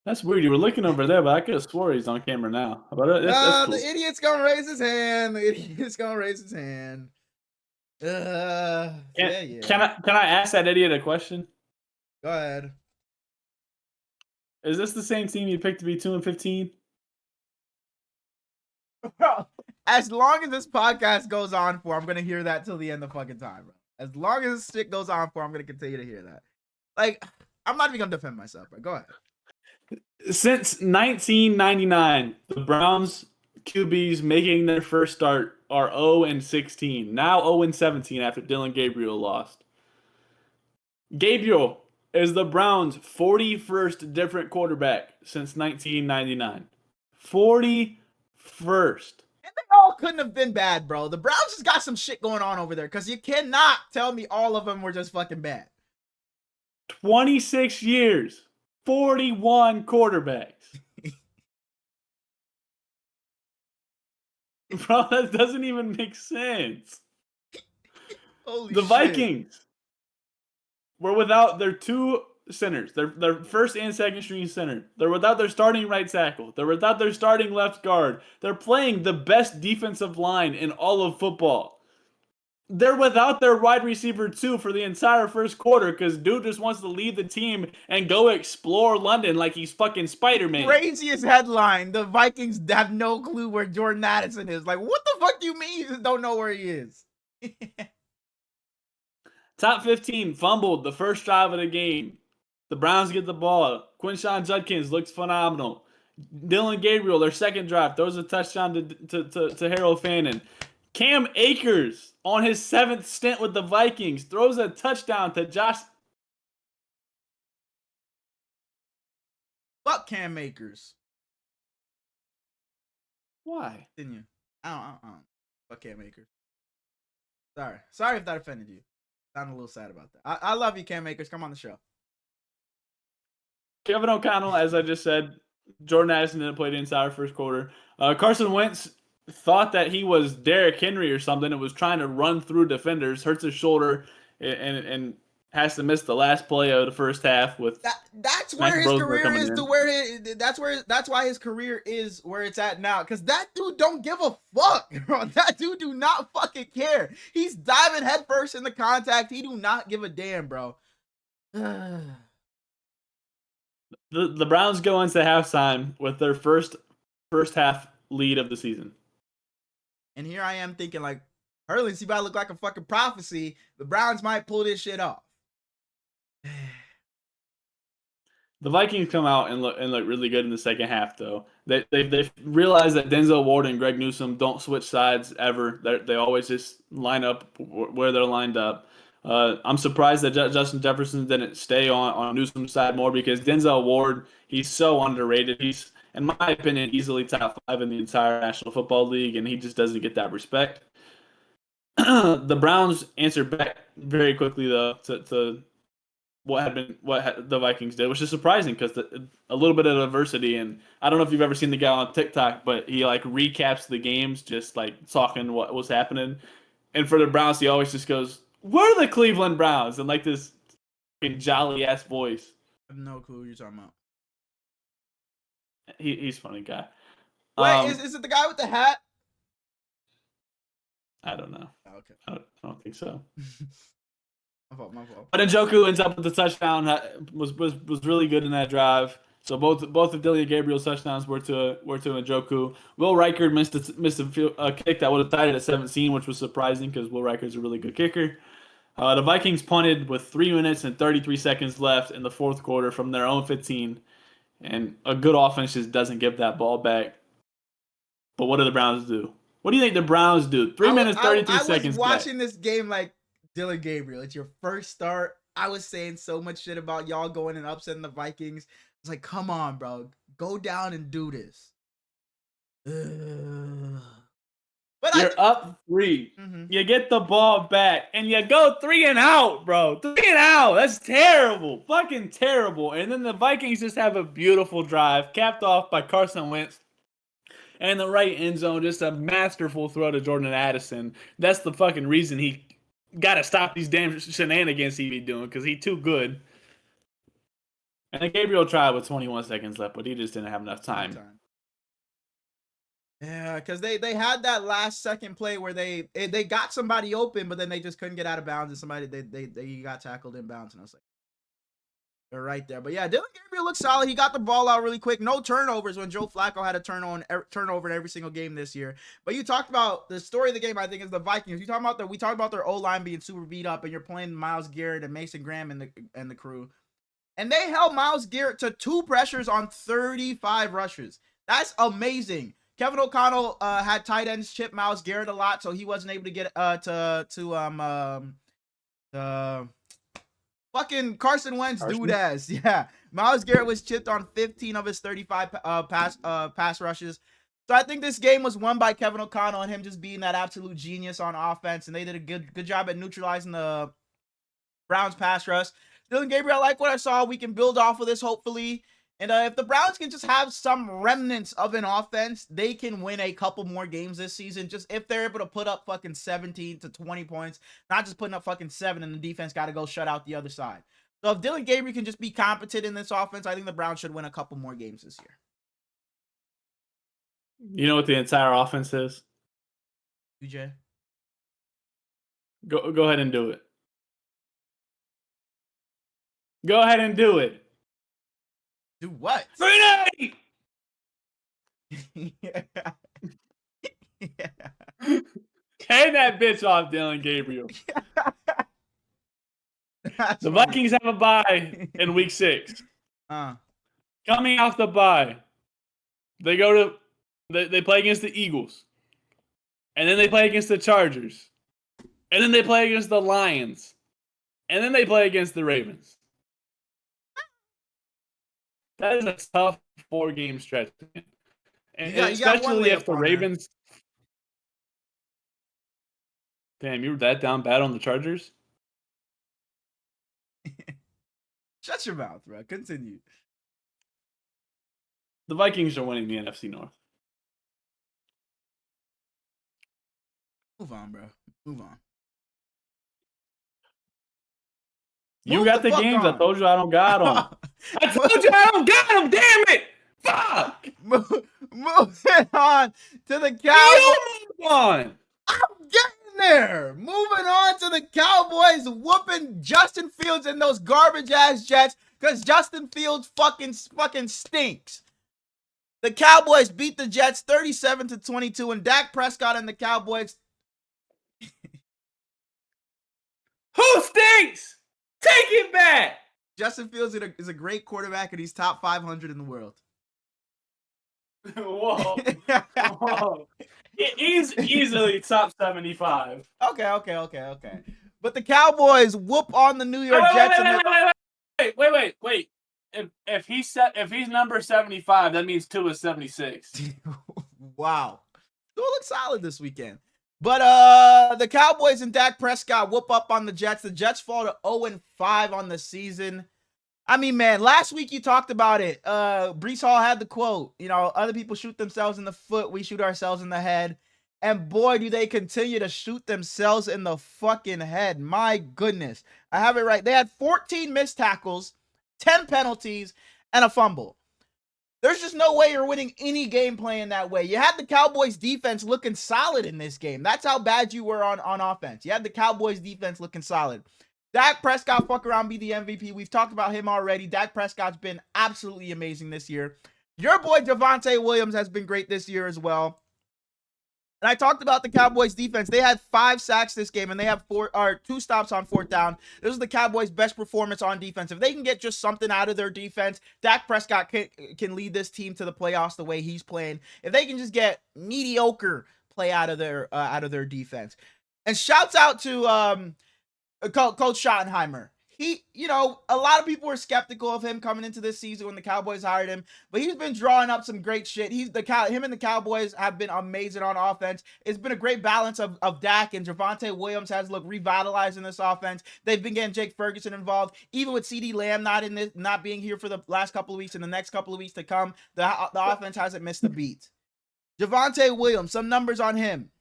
That's weird. You were looking over there, but I could have swore he's on camera now. But that's cool. The idiot's gonna raise his hand. Can I ask that idiot a question? Go ahead. Is this the same team you picked to be 2-15? Bro, as long as this podcast goes on for, I'm gonna hear that till the end of fucking time, bro. As long as this shit goes on for, I'm gonna continue to hear that. Like, I'm not even gonna defend myself, bro. Go ahead. Since 1999, the Browns QBs making their first start are 0-16. Now 0-17 after Dylan Gabriel lost. Gabriel is the Browns' 41st different quarterback since 1999. 41st. And they all couldn't have been bad, bro. The Browns just got some shit going on over there, because you cannot tell me all of them were just fucking bad. 26 years. 41 quarterbacks. Bro, that doesn't even make sense. Holy the shit. Vikings were without their two centers. They're first and second string center. They're without their starting right tackle. They're without their starting left guard. They're playing the best defensive line in all of football. They're without their wide receiver too for the entire first quarter because dude just wants to leave the team and go explore London like he's fucking Spider-Man. Craziest headline. The Vikings have no clue where Jordan Addison is. Like, what the fuck do you mean you just don't know where he is? Top 15 fumbled the first drive of the game. The Browns get the ball. Quinshon Judkins looks phenomenal. Dylan Gabriel, their second drive, throws a touchdown to Harold Fannin. Cam Akers, on his 7th stint with the Vikings, throws a touchdown to Josh. Fuck Cam Akers. Why? Didn't you? I don't. Fuck Cam Akers. Sorry if that offended you. I'm a little sad about that. I love you, Cam Akers. Come on the show. Kevin O'Connell, as I just said, Jordan Addison didn't play the entire first quarter. Carson Wentz thought that he was Derrick Henry or something and was trying to run through defenders, hurts his shoulder, and has to miss the last play of the first half. With that's where his career is to where that's why his career is where it's at now. Because that dude don't give a fuck, bro. That dude do not fucking care. He's diving headfirst in the contact. He do not give a damn, bro. The Browns go into halftime with their first half lead of the season. And here I am thinking, like, Hurley's about to look like a fucking prophecy. The Browns might pull this shit off. The Vikings come out and look really good in the second half, though. They realize that Denzel Ward and Greg Newsome don't switch sides ever. They always just line up where they're lined up. I'm surprised that Justin Jefferson didn't stay on Newsome's side more because Denzel Ward, he's so underrated. He's, in my opinion, easily top 5 in the entire National Football League, and he just doesn't get that respect. The Browns answered back very quickly, though, to what the Vikings did, which is surprising because a little bit of adversity. And I don't know if you've ever seen the guy on TikTok, but he like recaps the games, just like talking what was happening. And for the Browns, he always just goes, "We're the Cleveland Browns," and like this fucking jolly ass voice. I have no clue what you're talking about. He's a funny guy. Wait, is it the guy with the hat? I don't know. Oh, okay. I don't think so. My fault. But Njoku ends up with the touchdown. Was really good in that drive. So both of Dylan Gabriel's touchdowns were to Njoku. Will Reichard missed a kick that would have tied it at 17, which was surprising because Will Reichard's a really good kicker. The Vikings punted with 3 minutes and 33 seconds left in the fourth quarter from their own 15, and a good offense just doesn't give that ball back. But what do the Browns do? What do you think the Browns do? 3 minutes, 33 seconds. I was watching this game like, Dylan Gabriel, it's your first start. I was saying so much shit about y'all going and upsetting the Vikings. It's like, come on, bro. Go down and do this. But you're up 3. Mm-hmm. You get the ball back, and you go 3 and out, bro. 3 and out. That's terrible. Fucking terrible. And then the Vikings just have a beautiful drive, capped off by Carson Wentz. And the right end zone, just a masterful throw to Jordan Addison. That's the fucking reason he got to stop these damn shenanigans he be doing because he too good. And then Gabriel tried with 21 seconds left, but he just didn't have enough time. Yeah, because they had that last second play where they got somebody open, but then they just couldn't get out of bounds, and somebody they got tackled in bounds, and I was like, they're right there. But yeah, Dylan Gabriel looks solid. He got the ball out really quick. No turnovers when Joe Flacco had a turnover in every single game this year. But you talked about the story of the game, I think, is the Vikings. We talked about their O-line being super beat up, and you're playing Myles Garrett and Mason Graham and the crew. And they held Myles Garrett to 2 pressures on 35 rushes. That's amazing. Kevin O'Connell had tight ends chip Myles Garrett a lot, so he wasn't able to get fucking Carson Wentz dude ass. Yeah. Myles Garrett was chipped on 15 of his 35 pass rushes. So I think this game was won by Kevin O'Connell and him just being that absolute genius on offense. And they did a good job at neutralizing the Browns pass rush. Dylan Gabriel, I like what I saw. We can build off of this, hopefully. And if the Browns can just have some remnants of an offense, they can win a couple more games this season. Just if they're able to put up fucking 17 to 20 points, not just putting up fucking 7 and the defense got to go shut out the other side. So if Dylan Gabriel can just be competent in this offense, I think the Browns should win a couple more games this year. You know what the entire offense is? UJ? Go ahead and do it. Go ahead and do it. Do what? 3-9! Yeah. Hand that bitch off, Dylan Gabriel. The Vikings have a bye in week 6. Coming off the bye, they play against the Eagles. And then they play against the Chargers. And then they play against the Lions. And then they play against the Ravens. That is a tough 4-game stretch. And especially if the Ravens... Damn, you were that down bad on the Chargers? Shut your mouth, bro. Continue. The Vikings are winning the NFC North. Move on, bro. Move on. You got the games. I told you I don't got them. I told you I don't got them. Damn it. Fuck. Moving on to the Cowboys. Move on. I'm getting there. Moving on to the Cowboys whooping Justin Fields and those garbage ass Jets because Justin Fields fucking stinks. The Cowboys beat the Jets 37-22, and Dak Prescott and the Cowboys. Who stinks? Take it back. Justin Fields is a great quarterback, and he's top 500 in the world. Whoa. Whoa. He's easily top 75. Okay. But the Cowboys whoop on the New York Jets. Wait. If he's number 75, that means 2 is 76. Wow. Still looks solid this weekend. But the Cowboys and Dak Prescott whoop up on the Jets. The Jets fall to 0-5 on the season. I mean, man, last week you talked about it. Breece Hall had the quote, you know, other people shoot themselves in the foot, we shoot ourselves in the head. And boy, do they continue to shoot themselves in the fucking head. My goodness. I have it right. They had 14 missed tackles, 10 penalties, and a fumble. There's just no way you're winning any game playing that way. You had the Cowboys defense looking solid in this game. That's how bad you were on offense. You had the Cowboys defense looking solid. Dak Prescott fuck around, be the MVP. We've talked about him already. Dak Prescott's been absolutely amazing this year. Your boy Javonte Williams has been great this year as well. And I talked about the Cowboys defense. They had 5 sacks this game, and they have 2 stops on 4th down. This is the Cowboys' best performance on defense. If they can get just something out of their defense, Dak Prescott can lead this team to the playoffs the way he's playing. If they can just get mediocre play out of their defense. And shouts out to Coach Schottenheimer. He, you know, a lot of people were skeptical of him coming into this season when the Cowboys hired him, but he's been drawing up some great shit. Him and the Cowboys have been amazing on offense. It's been a great balance of Dak, and Javonte Williams has looked revitalized in this offense. They've been getting Jake Ferguson involved, even with CeeDee Lamb not being here for the last couple of weeks and the next couple of weeks to come. The offense hasn't missed a beat. Javonte Williams, some numbers on him.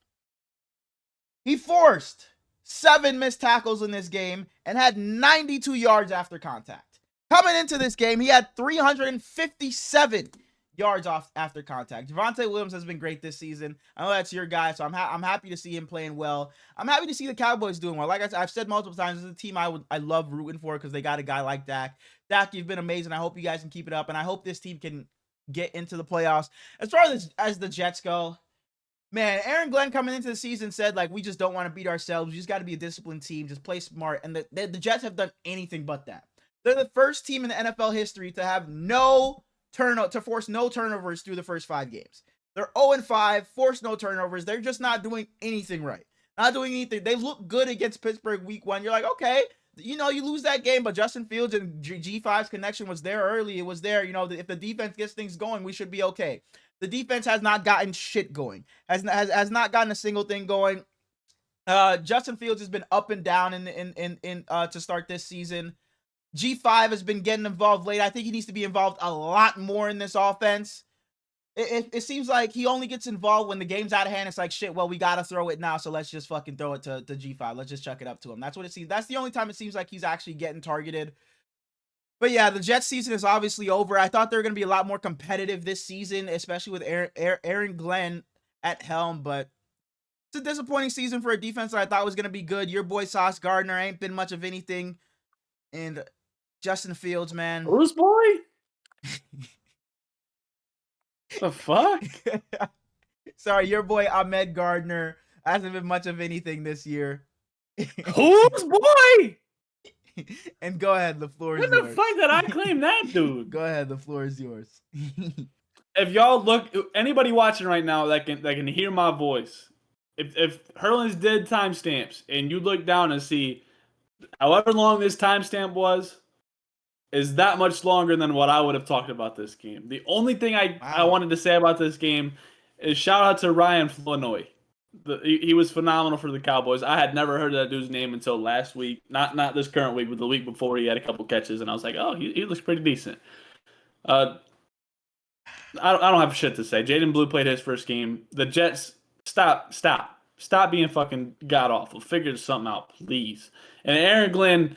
He forced 7 missed tackles in this game and had 92 yards after contact. Coming into this game, he had 357 yards after contact. Javonte Williams has been great this season. I know that's your guy, so I'm happy to see him playing well. I'm happy to see the Cowboys doing well. Like I've said multiple times, this is a team I love rooting for because they got a guy like Dak. Dak, you've been amazing. I hope you guys can keep it up, and I hope this team can get into the playoffs. As far as the Jets go, man, Aaron Glenn coming into the season said, like, we just don't want to beat ourselves. We just got to be a disciplined team. Just play smart. And the Jets have done anything but that. They're the first team in the NFL history to have to force no turnovers through the first 5 games. They're 0-5, force no turnovers. They're just not doing anything right. Not doing anything. They look good against Pittsburgh week 1. You're like, okay, you know, you lose that game, but Justin Fields and G5's connection was there early. It was there. You know, if the defense gets things going, we should be okay. The defense has not gotten shit going. Has not gotten a single thing going. Justin Fields has been up and down to start this season. G5 has been getting involved late. I think he needs to be involved a lot more in this offense. It seems like he only gets involved when the game's out of hand. It's like, shit, well, we got to throw it now, so let's just fucking throw it to G5. Let's just chuck it up to him. That's what it seems. That's the only time it seems like he's actually getting targeted. But yeah, the Jets season is obviously over. I thought they were going to be a lot more competitive this season, especially with Aaron Glenn at helm. But it's a disappointing season for a defense that I thought was going to be good. Your boy Sauce Gardner ain't been much of anything. And Justin Fields, man. Who's boy? The fuck? Sorry, your boy Ahmed Gardner hasn't been much of anything this year. Who's boy? And go ahead, the floor is When yours. the fuck did I claim that dude? Go ahead, the floor is yours. If y'all look, anybody watching right now that can hear my voice, if Herlin's did timestamps and you look down and see however long this timestamp was, is that much longer than what I would have talked about this game. The only thing I wanted to say about this game is shout out to Ryan Flournoy. He was phenomenal for the Cowboys. I had never heard that dude's name until last week. Not this current week, but the week before he had a couple catches, and I was like, oh, he looks pretty decent. I don't have shit to say. Jaden Blue played his first game. The Jets, stop being fucking god awful. Figure something out, please. And Aaron Glenn,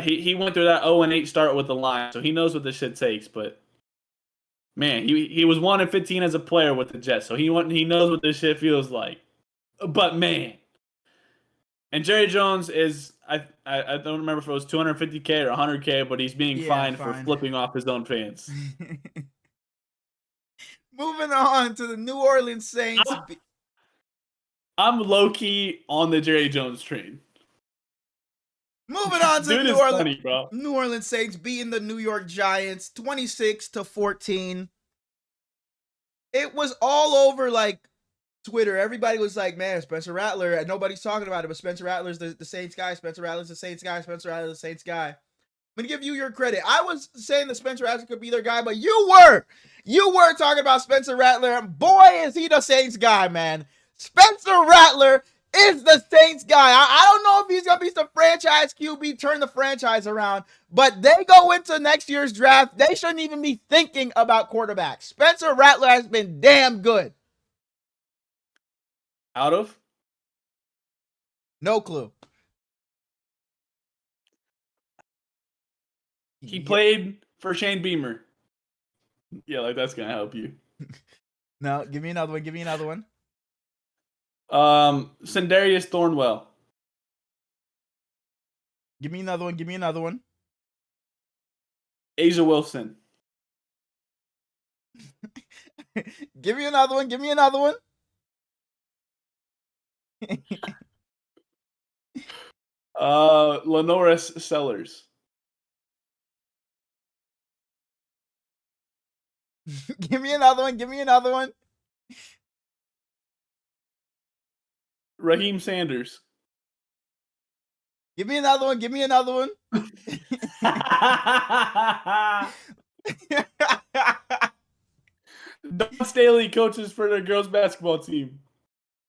he went through that 0-8 start with the line, so he knows what this shit takes. But man, he was 1-15 as a player with the Jets, so he knows what this shit feels like. But man, and Jerry Jones is I don't remember if it was 250K or 100K, but he's being fined for flipping off his own fans. Moving on to the New Orleans Saints. I'm low-key on the Jerry Jones train. Moving on to the New Orleans Saints beating the New York Giants 26-14. It was all over like Twitter. Everybody was like, man, Spencer Rattler, and nobody's talking about it, but Spencer Rattler's the Saints guy. Spencer Rattler's the Saints guy. Spencer Rattler's the Saints guy. I'm going to give you your credit. I was saying that Spencer Rattler could be their guy, but you were talking about Spencer Rattler. Boy, is he the Saints guy, man. Spencer Rattler is the Saints guy. I don't know if he's going to be some franchise QB, turn the franchise around, but they go into next year's draft. They shouldn't even be thinking about quarterbacks. Spencer Rattler has been damn good. Out of? No clue. He played for Shane Beamer. Yeah, like that's going to help you. No, give me another one. Give me another one. Sendarius Thornwell. Give me another one. Give me another one. Asia Wilson. Give me another one. Give me another one. Lenoris Sellers. Give me another one. Give me another one. Raheem Sanders. Give me another one. Give me another one. Don Staley coaches for their girls basketball team.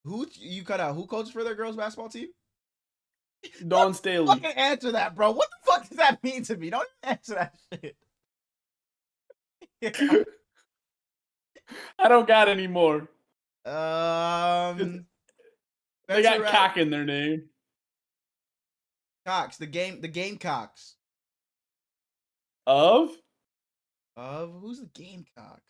Who you cut out? Who coaches for their girls basketball team? Don Staley. Fucking answer that, bro. What the fuck does that mean to me? Don't answer that shit. I don't got any more. They got cock in their name. Cox, the Gamecocks. Of who's the Gamecocks?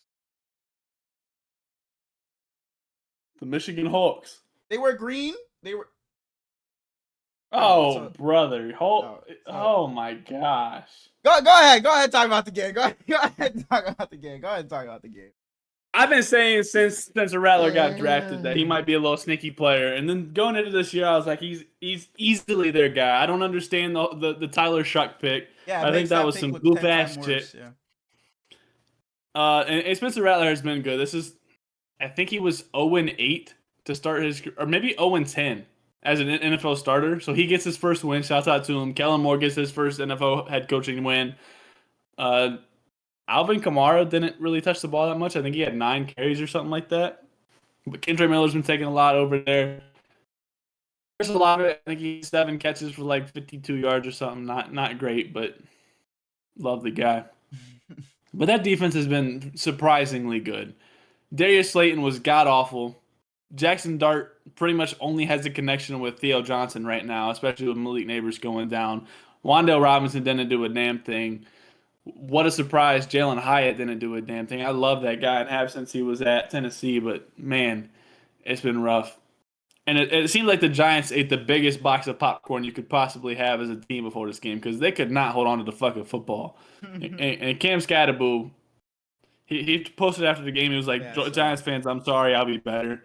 The Michigan Hawks. They were green. They were. Oh, brother. Oh my gosh. Go ahead. Go ahead. Talk about the game. Go ahead. Talk about the game. Go ahead. Talk about the game. I've been saying since Spencer Rattler got drafted that he might be a little sneaky player, and then going into this year, I was like, he's easily their guy. I don't understand the Tyler Shuck pick. Yeah, I think that was some goof ass shit. Yeah. And Spencer Rattler has been good. I think he was 0-8 to start his, or maybe 0-10 as an NFL starter. So he gets his first win. Shouts out to him. Kellen Moore gets his first NFL head coaching win. Alvin Kamara didn't really touch the ball that much. I think he had 9 carries or something like that. But Kendra Miller's been taking a lot over there. There's a lot of it. I think he had 7 catches for like 52 yards or something. Not great, but love the guy. But that defense has been surprisingly good. Darius Slayton was god-awful. Jackson Dart pretty much only has a connection with Theo Johnson right now, especially with Malik Neighbors going down. Wan'Dale Robinson didn't do a damn thing. what a surprise Jalen Hyatt didn't do a damn thing. I love that guy and have since he was at Tennessee, but man, it's been rough. And it seemed like the Giants ate the biggest box of popcorn you could possibly have as a team before this game because they could not hold on to the fucking football. And Cam Scatterbo, he posted after the game, he was like, Yeah, Giants fans, I'm sorry, I'll be better.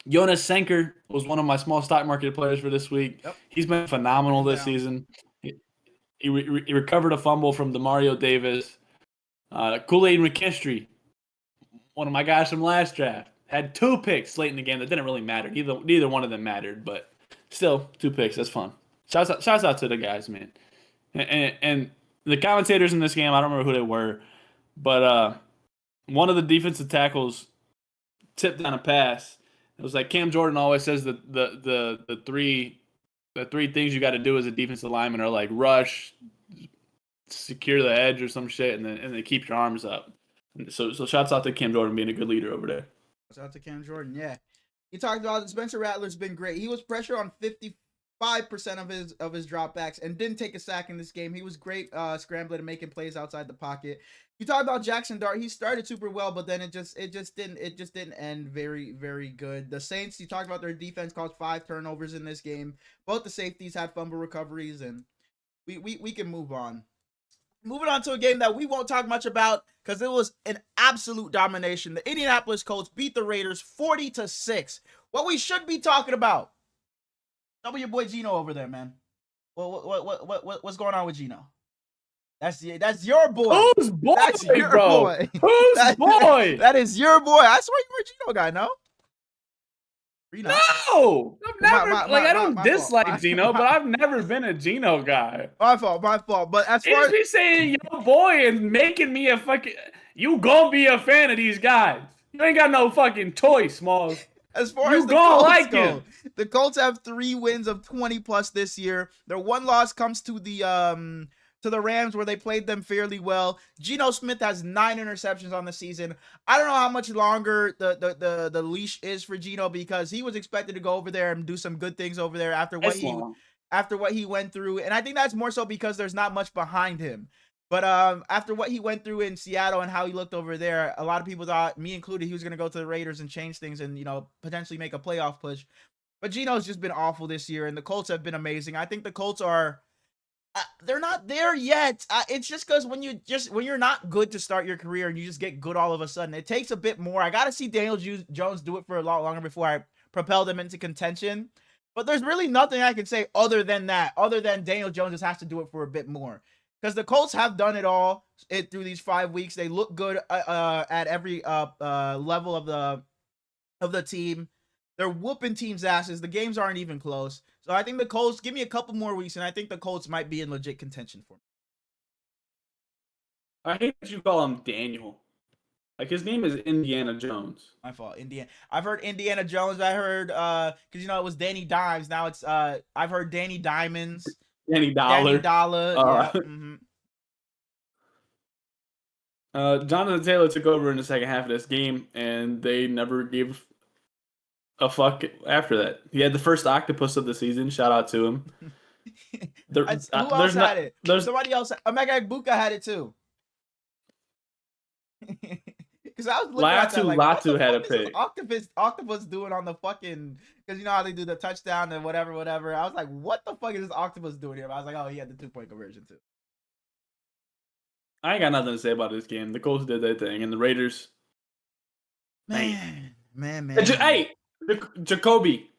Jonas Senker was one of my small stock market players for this week. Yep. He's been phenomenal this Down. season. He recovered a fumble from Demario Davis. Kool-Aid McKinstry, one of my guys from last draft, had 2 picks late in the game that didn't really matter. Neither one of them mattered, but still 2 picks. That's fun. Shouts out to the guys, man. And the commentators in this game, I don't remember who they were, but one of the defensive tackles tipped down a pass. It was like Cam Jordan always says that the three things you got to do as a defensive lineman are like rush, secure the edge or some shit, and then keep your arms up. So shouts out to Cam Jordan being a good leader over there. Shout out to Cam Jordan. Yeah, he talked about Spencer Rattler's been great. He was pressure on 55% of his dropbacks and didn't take a sack in this game. He was great scrambling and making plays outside the pocket. You talk about Jackson Dart. He started super well, but then it just didn't end very, very good. The Saints, you talked about their defense caused 5 turnovers in this game. Both the safeties had fumble recoveries, and we can move on. Moving on to a game that we won't talk much about because it was an absolute domination. The Indianapolis Colts beat the Raiders 40-6. What we should be talking about. Double your boy Gino over there, man. What's going on with Gino? That's your boy. Whose boy, that's your bro? Boy. Whose boy? That is your boy. I swear you were a Gino guy, no? No, I've never I don't dislike Gino, but I've never been a Gino guy. My fault. But as far as me saying your boy and making me a fucking, you gonna be a fan of these guys. You ain't got no fucking toy, Smallz. As far as the Colts go, the Colts have 3 wins of 20+ this year. Their one loss comes to the Rams, where they played them fairly well. Geno Smith has 9 interceptions on the season. I don't know how much longer the leash is for Geno, because he was expected to go over there and do some good things over there after what he went through. And I think that's more so because there's not much behind him. But after what he went through in Seattle and how he looked over there, a lot of people thought, me included, he was going to go to the Raiders and change things and, potentially make a playoff push. But Geno's just been awful this year, and the Colts have been amazing. I think the Colts are they're not there yet. It's just because when you're not good to start your career and you just get good all of a sudden, it takes a bit more. I got to see Daniel Jones do it for a lot longer before I propel them into contention. But there's really nothing I can say other than Daniel Jones just has to do it for a bit more. Because the Colts have done it all through these 5 weeks. They look good at every level of the team. They're whooping teams' asses. The games aren't even close. So I think the Colts, give me a couple more weeks, and I think the Colts might be in legit contention for me. I hate that you call him Daniel. Like, his name is Indiana Jones. My fault. I've heard Indiana Jones. I heard, because, it was Danny Dimes. Now it's, I've heard Danny Diamonds. Danny Dollar. Yeah. Jonathan Taylor took over in the second half of this game, and they never gave a fuck after that. He had the first octopus of the season. Shout out to him. Who else had it? Somebody else. Omega Ibuka had it too. Because I was looking at that like, Latu had a pick. Octopus doing on the fucking, because you know how they do the touchdown and whatever. I was like, what the fuck is this octopus doing here? But I was like, oh, he had the 2-point conversion too. I ain't got nothing to say about this game. The Colts did their thing, and the Raiders. Man. Hey, Jacoby.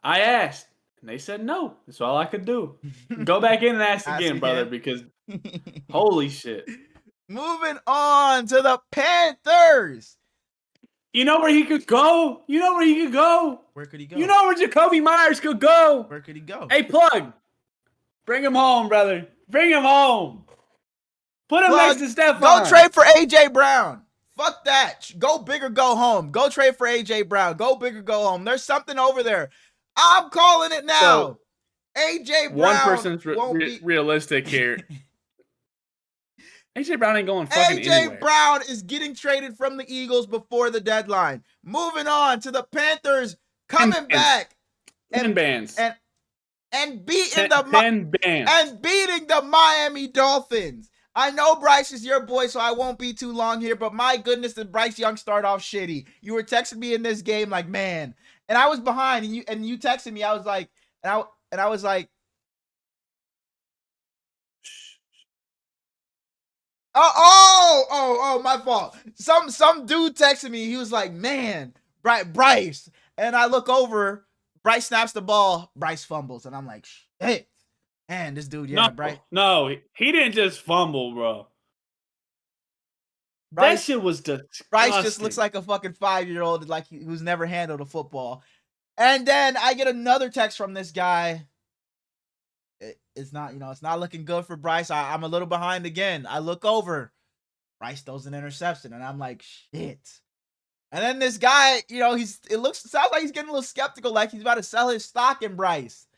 I asked, and they said no. That's all I could do. Go back in and ask again, brother, because holy shit. Moving on to the Panthers. You know where he could go? Where could he go? You know where Jacoby Myers could go? Where could he go? Hey, Plug. Bring him home, brother. Bring him home. Put him next to Stephon. Go trade for A.J. Brown. Fuck that. Go big or go home. Go trade for A.J. Brown. Go big or go home. There's something over there. I'm calling it now. So, A.J. Brown. One person's realistic here. A.J. Brown ain't going fucking anywhere. A.J. Brown is getting traded from the Eagles before the deadline. Moving on to the Panthers coming back. And bands. And and beating 10 bands. the Miami Dolphins. I know Bryce is your boy, so I won't be too long here, but my goodness, did Bryce Young start off shitty. You were texting me in this game like, man. And I was behind, and you texted me. I was like, and I was like, oh, my fault. Some dude texted me. He was like, man, Bryce. And I look over, Bryce snaps the ball, Bryce fumbles, and I'm like, shit. Man, this dude, yeah, Bryce. No, he didn't just fumble, bro. That shit was disgusting. Bryce just looks like a fucking 5-year-old, like who's never handled a football. And then I get another text from this guy. It's not, it's not looking good for Bryce. I'm a little behind again. I look over, Bryce throws an interception, and I'm like, shit. And then this guy, sounds like he's getting a little skeptical, like he's about to sell his stock in Bryce.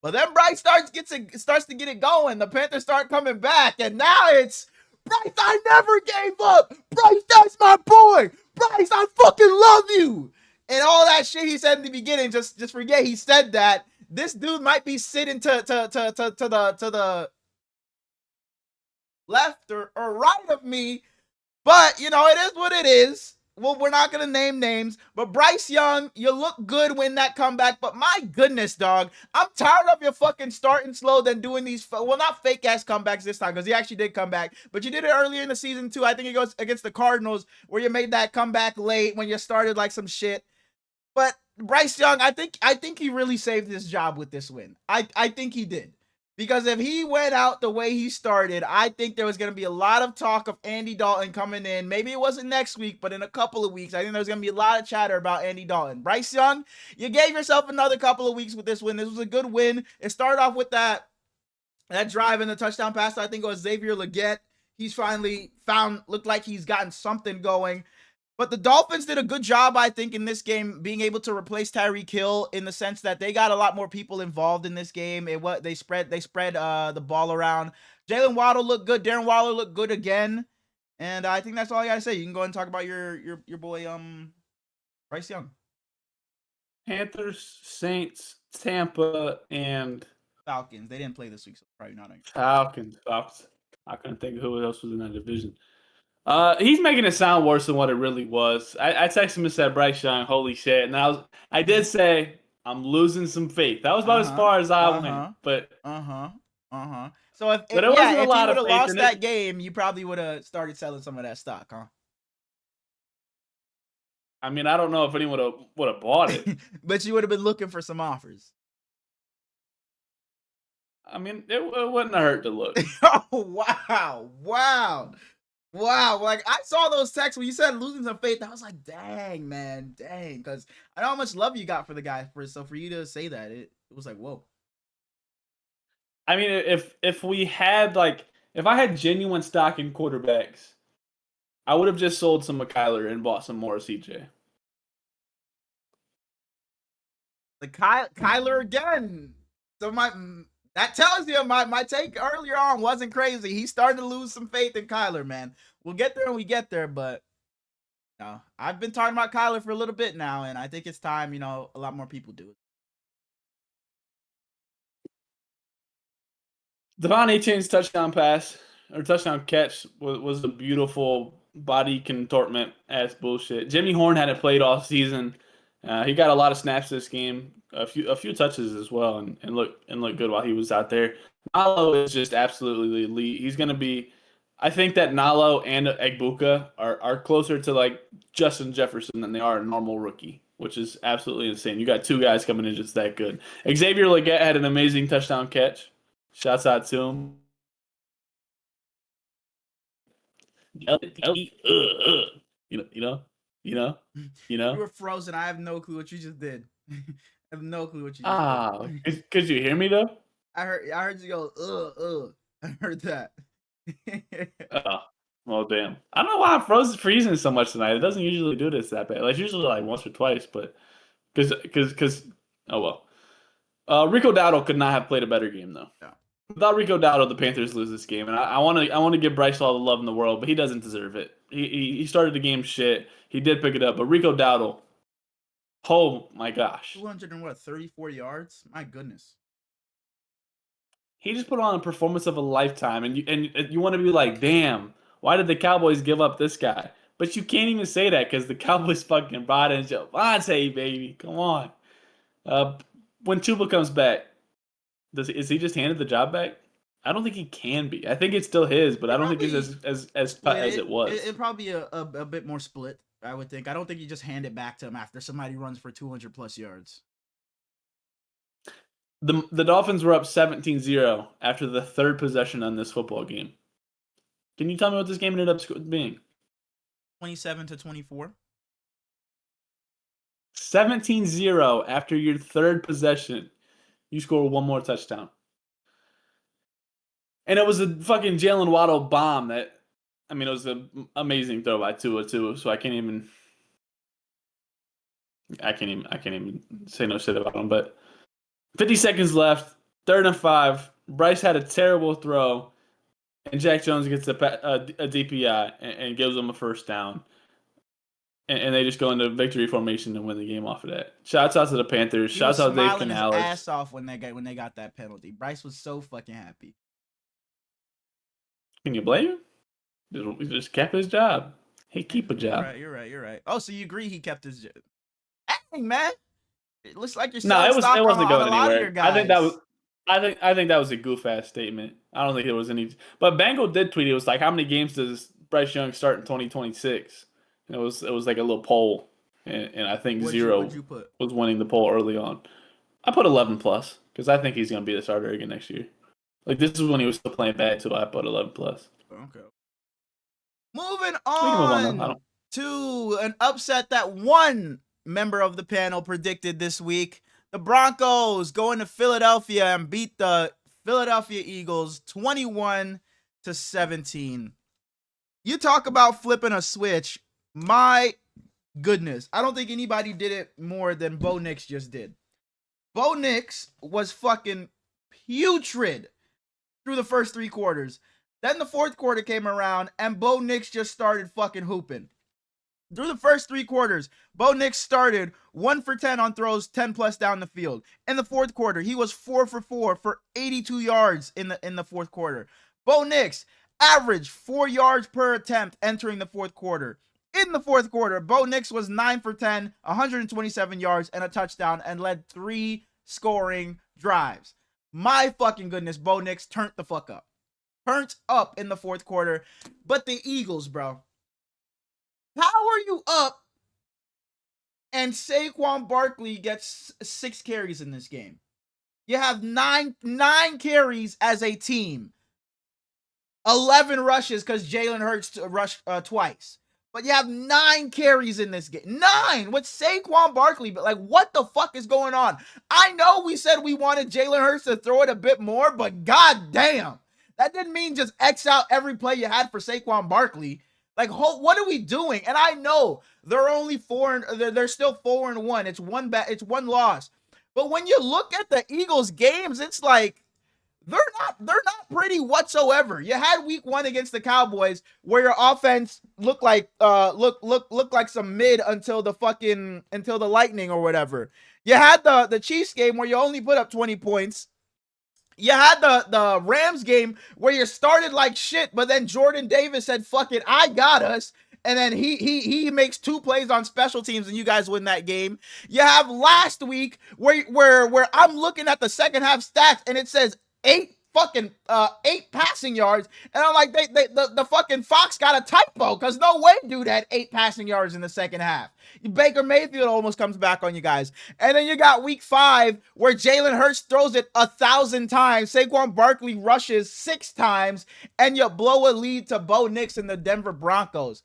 But then Bryce starts to get it going. The Panthers start coming back, and now it's Bryce. I never gave up. Bryce, that's my boy. Bryce, I fucking love you. And all that shit he said in the beginning, just forget he said that. This dude might be sitting to the left or right of me, but it is what it is. Well, we're not going to name names, but Bryce Young, you look good when that comeback, but my goodness, dog, I'm tired of your fucking starting slow than doing these, not fake-ass comebacks this time, because he actually did come back, but you did it earlier in the season, too. I think it goes against the Cardinals, where you made that comeback late when you started like some shit. But Bryce Young, I think he really saved his job with this win. I think he did. Because if he went out the way he started, I think there was going to be a lot of talk of Andy Dalton coming in. Maybe it wasn't next week, but in a couple of weeks, I think there's going to be a lot of chatter about Andy Dalton. Bryce Young, you gave yourself another couple of weeks with this win. This was a good win. It started off with that drive and the touchdown pass. I think it was Xavier Legette. He's finally looked like he's gotten something going. But the Dolphins did a good job, I think, in this game, being able to replace Tyreek Hill in the sense that they got a lot more people involved in this game. They spread the ball around. Jalen Waddle looked good. Darren Waller looked good again. And I think that's all I gotta say. You can go ahead and talk about your boy Bryce Young. Panthers, Saints, Tampa, and Falcons. They didn't play this week, so probably not. Falcons. I couldn't think of who else was in that division. He's making it sound worse than what it really was. I texted him and said, Bryce Young, holy shit. And I did say, I'm losing some faith. That was about as far as I went. But So if you would have lost that game, you probably would have started selling some of that stock, huh? I mean, I don't know if anyone would have bought it. But you would have been looking for some offers. I mean, it wouldn't have hurt to look. Oh, wow. Like, I saw those texts when you said losing some faith. I was like, dang, man. Dang. Because I know how much love you got for the guy. So for you to say that, it was like, whoa. I mean, if we had, if I had genuine stock in quarterbacks, I would have just sold some of Kyler and bought some more of CJ. The Kyler again. So that tells you my take earlier on wasn't crazy. He's starting to lose some faith in Kyler, man. We'll get there when we get there, but no, I've been talking about Kyler for a little bit now, and I think it's time, a lot more people do it. Devon Achane's touchdown catch was a beautiful body contortment ass bullshit. Jimmy Horn hadn't played all season. He got a lot of snaps this game, a few touches as well, and looked good while he was out there. Nalo is just absolutely elite. He's gonna be. I think that Nalo and Egbuka are closer to Justin Jefferson than they are a normal rookie, which is absolutely insane. You got two guys coming in just that good. Xavier Legette had an amazing touchdown catch. Shouts out to him. You were frozen. I have no clue what you just did. I have no clue what you just did. Could you hear me though? I heard you go, I heard that. Well, damn. I don't know why I'm freezing so much tonight. It doesn't usually do this that bad. It's usually once or twice, but because oh well. Rico Dowdle could not have played a better game though. Yeah. Without Rico Dowdle, the Panthers lose this game, and I want to give Bryce all the love in the world, but he doesn't deserve it. He started the game shit. He did pick it up, but Rico Dowdle, oh my gosh, 234 yards. My goodness. he just put on a performance of a lifetime, and you want to be like, damn, why did the Cowboys give up this guy? But you can't even say that because the Cowboys fucking brought in Javonte, baby. Come on. When Chuba comes back, is he just handed the job back? I don't think he can be. I think it's still his, but I don't think it's as tight as it was. It'd probably be a bit more split, I would think. I don't think you just hand it back to him after somebody runs for 200 plus yards. The Dolphins were up 17-0 after the third possession on this football game. Can you tell me what this game ended up being? 27-24. 17-0 after your third possession. You score one more touchdown. And it was a fucking Jalen Waddle bomb that, I mean, it was an amazing throw by Tua too, so I can't even say no shit about him, but 50 seconds left, 3rd and 5. Bryce had a terrible throw, and Jack Jones gets a DPI and gives them a first down. And they just go into victory formation and win the game off of that. Shouts out to the Panthers. Shouts out Dave Canales. His ass off when they got that penalty. Bryce was so fucking happy. Can you blame him? He just kept his job. He keep a job. You're right. Oh, so you agree he kept his job? Hey, man. It looks like you're no, it wasn't going anywhere. I think that was a goof ass statement. I don't think there was any. But Bengal did tweet. It was like, how many games does Bryce Young start in 2026? And it was like a little poll, and I think Zero was winning the poll early on. I put 11 plus because I think he's gonna be the starter again next year. Like this is when he was still playing bad, so I put 11 plus. Okay. Moving on to an upset that one member of the panel predicted this week. The Broncos going to Philadelphia and beat the Philadelphia Eagles 21-17. You talk about flipping a switch. My goodness. I don't think anybody did it more than Bo Nix just did. Bo Nix was fucking putrid through the first 3 quarters. Then the 4th quarter came around and Bo Nix just started fucking hooping. Through the first 3 quarters, Bo Nix started 1 for 10 on throws, 10 plus down the field. In the 4th quarter, he was 4 for 4 for 82 yards in the 4th quarter. Bo Nix averaged 4 yards per attempt entering the 4th quarter. In the 4th quarter, Bo Nix was 9 for 10, 127 yards and a touchdown and led 3 scoring drives. My fucking goodness, Bo Nix turned the fuck up. Turned up in the 4th quarter. But the Eagles, bro. How are you up and Saquon Barkley gets 6 carries in this game? You have 9 carries as a team. 11 rushes because Jalen Hurts rushed twice. But you have 9 carries in this game. 9 with Saquon Barkley. But like, what the fuck is going on? I know we said we wanted Jalen Hurts to throw it a bit more, but goddamn, that didn't mean just X out every play you had for Saquon Barkley. Like, what are we doing? And I know they're only they're still 4-1. It's one loss. But when you look at the Eagles games, it's like they're not pretty whatsoever. You had week 1 against the Cowboys where your offense looked like like some mid until the Lightning or whatever. You had the Chiefs game where you only put up 20 points. You had the Rams game where you started like shit, but then Jordan Davis said, fuck it, I got us. And then he makes 2 plays on special teams and you guys win that game. You have last week where I'm looking at the second half stats and it says 8 passing yards. And I'm like, the fucking Fox got a typo because no way dude had 8 passing yards in the second half. Baker Mayfield almost comes back on you guys. And then you got week 5 where Jalen Hurts throws it 1,000 times. Saquon Barkley rushes 6 times and you blow a lead to Bo Nix and the Denver Broncos.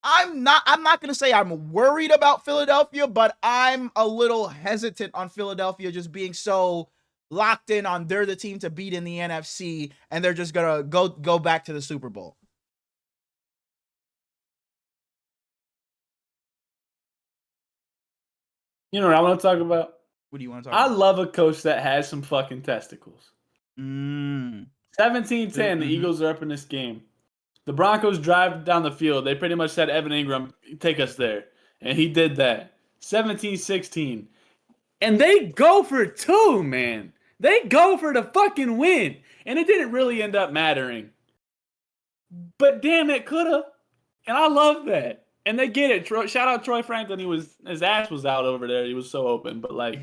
I'm not going to say I'm worried about Philadelphia, but I'm a little hesitant on Philadelphia just being so locked in on they're the team to beat in the NFC and they're just going to go back to the Super Bowl. You know what I want to talk about? What do you want to talk about? I love a coach that has some fucking testicles. 17-10, the Eagles are up in this game. The Broncos drive down the field. They pretty much said, Evan Ingram, take us there. And he did that. 17-16. And they go for 2, man. They go for the fucking win. And it didn't really end up mattering. But damn, it could have. And I love that. And they get it. Shout out Troy Franklin. His ass was out over there. He was so open. But like,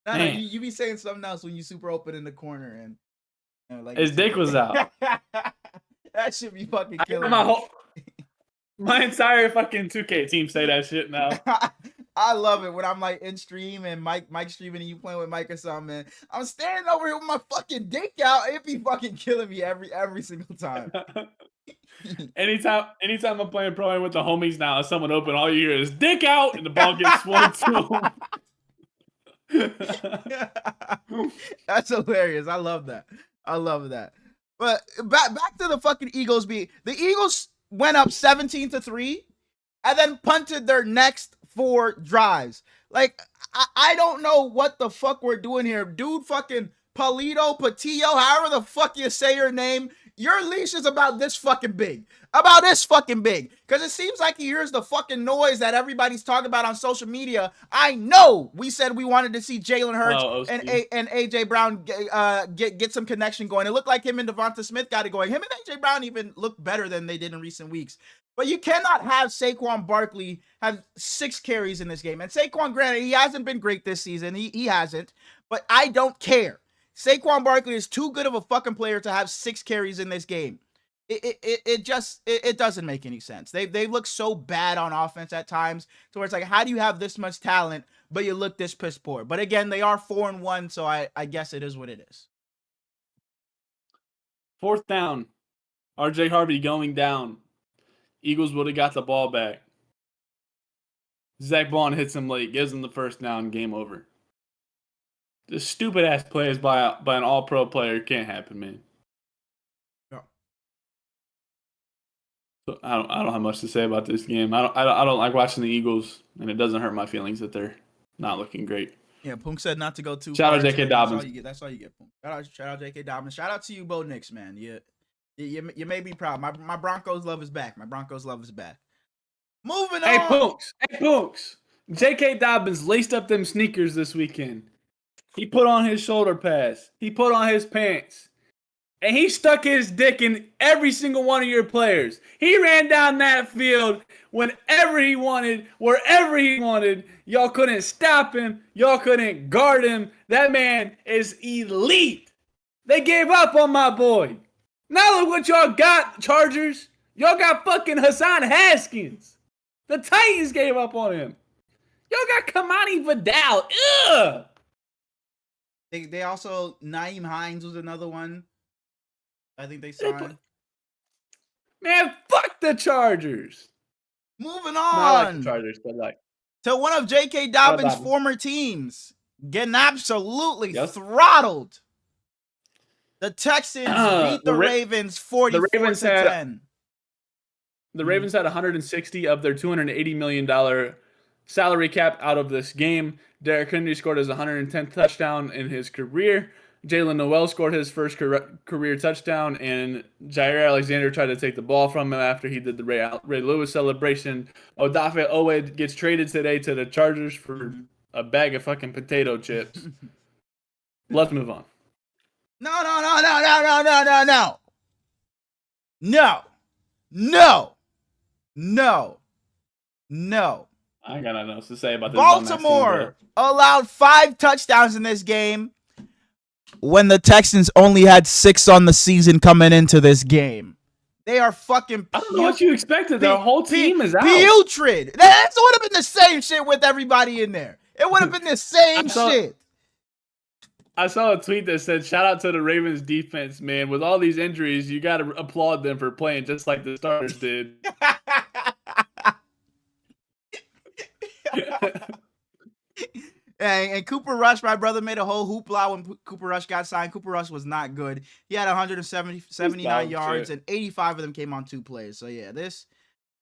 no, you be saying something else when you super open in the corner and like his dick was out. That should be fucking killing my entire fucking 2K team say that shit now. I love it when I'm like in stream and Mike streaming and you playing with Mike or something, man. I'm standing over here with my fucking dick out. It be fucking killing me every single time. anytime I'm playing pro with the homies now, if someone open, all you hear is dick out and the ball gets swung to him. That's hilarious. I love that. I love that. But back to the fucking Eagles. The Eagles went up 17-3 and then punted their next 4 drives. Like, I don't know what the fuck we're doing here. Dude, fucking Patillo, however the fuck you say your name, your leash is about this fucking big. About this fucking big. Because it seems like he hears the fucking noise that everybody's talking about on social media. I know we said we wanted to see Jalen Hurts and AJ Brown get some connection going. It looked like him and Devonta Smith got it going. Him and AJ Brown even look better than they did in recent weeks. But you cannot have Saquon Barkley have 6 carries in this game. And Saquon, granted, he hasn't been great this season. He hasn't. But I don't care. Saquon Barkley is too good of a fucking player to have 6 carries in this game. It just doesn't make any sense. They look so bad on offense at times to where it's like, how do you have this much talent, but you look this piss poor? But again, they are 4-1, so I guess it is what it is. 4th down. RJ Harvey going down. Eagles would have got the ball back. Zach Bond hits him late, gives him the 1st down, game over. This stupid ass plays by an all-pro player can't happen, man. No. So I don't have much to say about this game. I don't like watching the Eagles, and it doesn't hurt my feelings that they're not looking great. Yeah, Punk said not to go too far. Shout out J.K. Dobbins. That's all you get, Punk. Shout out J.K. Dobbins. Shout out to you, Bo Nix, man. You may be proud. My Broncos love is back. My Broncos love is back. Moving on. Hey, Punks. J.K. Dobbins laced up them sneakers this weekend. He put on his shoulder pads. He put on his pants. And he stuck his dick in every single one of your players. He ran down that field whenever he wanted, wherever he wanted. Y'all couldn't stop him. Y'all couldn't guard him. That man is elite. They gave up on my boy. Now look what y'all got, Chargers. Y'all got fucking Hassan Haskins. The Titans gave up on him. Y'all got Kamani Vidal. Ugh. They also, Nyheim Hines was another one. I think they signed. Man, fuck the Chargers. Moving on. I like the Chargers, but like to one of J.K. Dobbins' former teams getting absolutely throttled. The Texans beat the Ravens 44-10. The Ravens had 160 of their $280 million salary cap out of this game. Derrick Henry scored his 110th touchdown in his career. Jalen Noel scored his first career touchdown, and Jair Alexander tried to take the ball from him after he did the Ray Lewis celebration. Odafe Oweh gets traded today to the Chargers for a bag of fucking potato chips. Let's move on. No. I ain't got nothing else to say about this. Baltimore allowed 5 touchdowns in this game when the Texans only had 6 on the season coming into this game. They are fucking I don't know what you expected. Their whole team is out. Putrid. That would have been the same shit with everybody in there. It would have been the same shit. I saw a tweet that said, shout out to the Ravens defense, man. With all these injuries, you got to applaud them for playing just like the starters did. And Cooper Rush, my brother, made a whole hoopla when Cooper Rush got signed. Cooper Rush was not good. He had 179 yards, and 85 of them came on 2 plays. So, yeah, this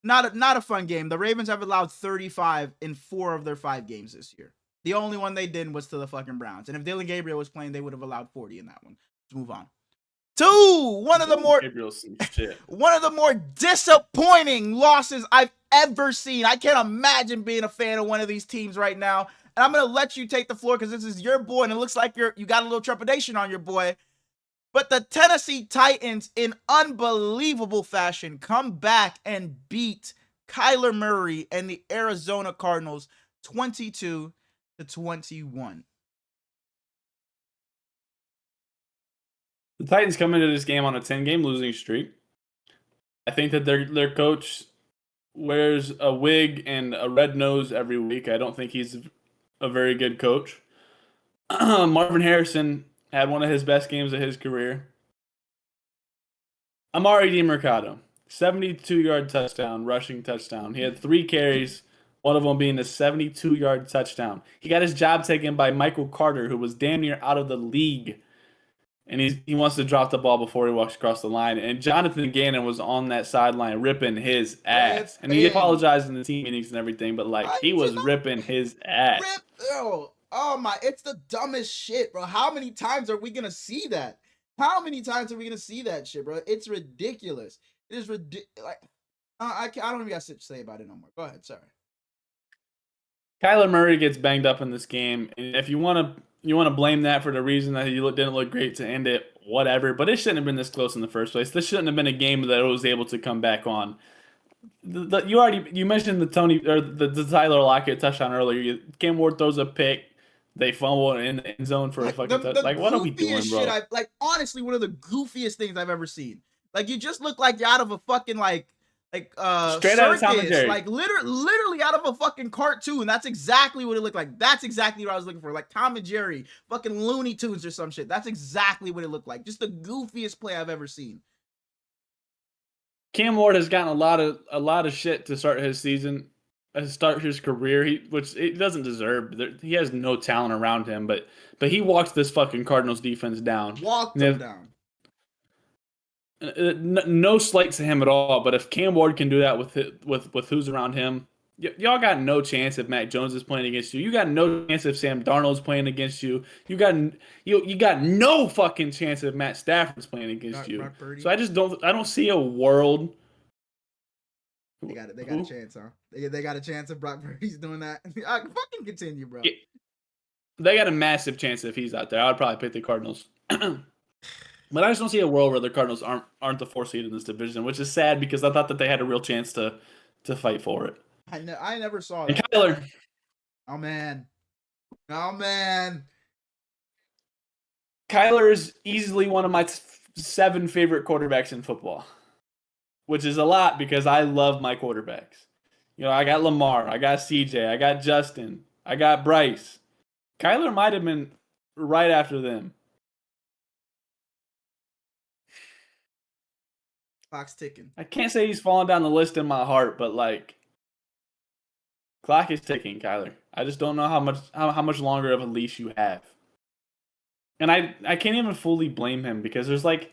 not a fun game. The Ravens have allowed 35 in 4 of their 5 games this year. The only one they didn't was to the fucking Browns. And if Dylan Gabriel was playing, they would have allowed 40 in that one. Let's move on. One of the more disappointing losses I've ever seen. I can't imagine being a fan of one of these teams right now. and I'm gonna let you take the floor because this is your boy, and it looks like you got a little trepidation on your boy. But the Tennessee Titans, in unbelievable fashion, come back and beat Kyler Murray and the Arizona Cardinals 22-21. The Titans come into this game on a 10-game losing streak. I think that their coach wears a wig and a red nose every week. I don't think he's a very good coach. Marvin Harrison had one of his best games of his career. Amari DiMercado, 72-yard touchdown, rushing touchdown. He had 3 carries, one of them being a 72-yard touchdown. He got his job taken by Michael Carter, who was damn near out of the league. And he wants to drop the ball before he walks across the line. And Jonathan Gannon was on that sideline ripping his ass. And he apologized in the team meetings and everything, but like he was ripping his ass. Oh my, it's the dumbest shit, bro. How many times are we gonna see that? How many times are we gonna see that shit, bro? It's ridiculous. It is ridiculous. Like, I don't even got shit to say about it no more. Go ahead, sorry. Kyler Murray gets banged up in this game, and if you want to blame that for the reason that he didn't look great to end it, whatever. But it shouldn't have been this close in the first place. This shouldn't have been a game that it was able to come back on. You mentioned the Tyler Lockett touchdown earlier. Cam Ward throws a pick. They fumble in the end zone for a fucking touchdown. Like, what are we doing, bro? Like, honestly, one of the goofiest things I've ever seen. Like, you just look like you're out of a fucking like straight out of Tom and Jerry. Like literally out of a fucking cartoon. That's exactly what it looked like. That's exactly what I was looking for. Like Tom and Jerry, fucking Looney Tunes or some shit. That's exactly what it looked like. Just the goofiest play I've ever seen. Cam Ward has gotten a lot of shit to start his season, start his career, which he doesn't deserve. He has no talent around him, but he walked this fucking Cardinals defense down. Walked them down. No slight to him at all, but if Cam Ward can do that with who's around him, y'all got no chance if Mac Jones is playing against you. You got no chance if Sam Darnold's playing against you. You got no fucking chance if Matt Stafford's playing against you. So I don't see a world. They got a chance, huh? They got a chance if Brock Purdy's doing that. Fucking continue, bro. Yeah, they got a massive chance if he's out there. I would probably pick the Cardinals. But I just don't see a world where the Cardinals aren't the 4th seed in this division, which is sad because I thought that they had a real chance to fight for it. I never saw that. And Kyler. Oh man. Kyler is easily one of my 7 favorite quarterbacks in football, which is a lot because I love my quarterbacks. You know, I got Lamar, I got CJ, I got Justin, I got Bryce. Kyler might have been right after them. Clock's ticking. I can't say he's falling down the list in my heart, but like, clock is ticking, Kyler. I just don't know how much longer of a leash you have, and I can't even fully blame him because there's like,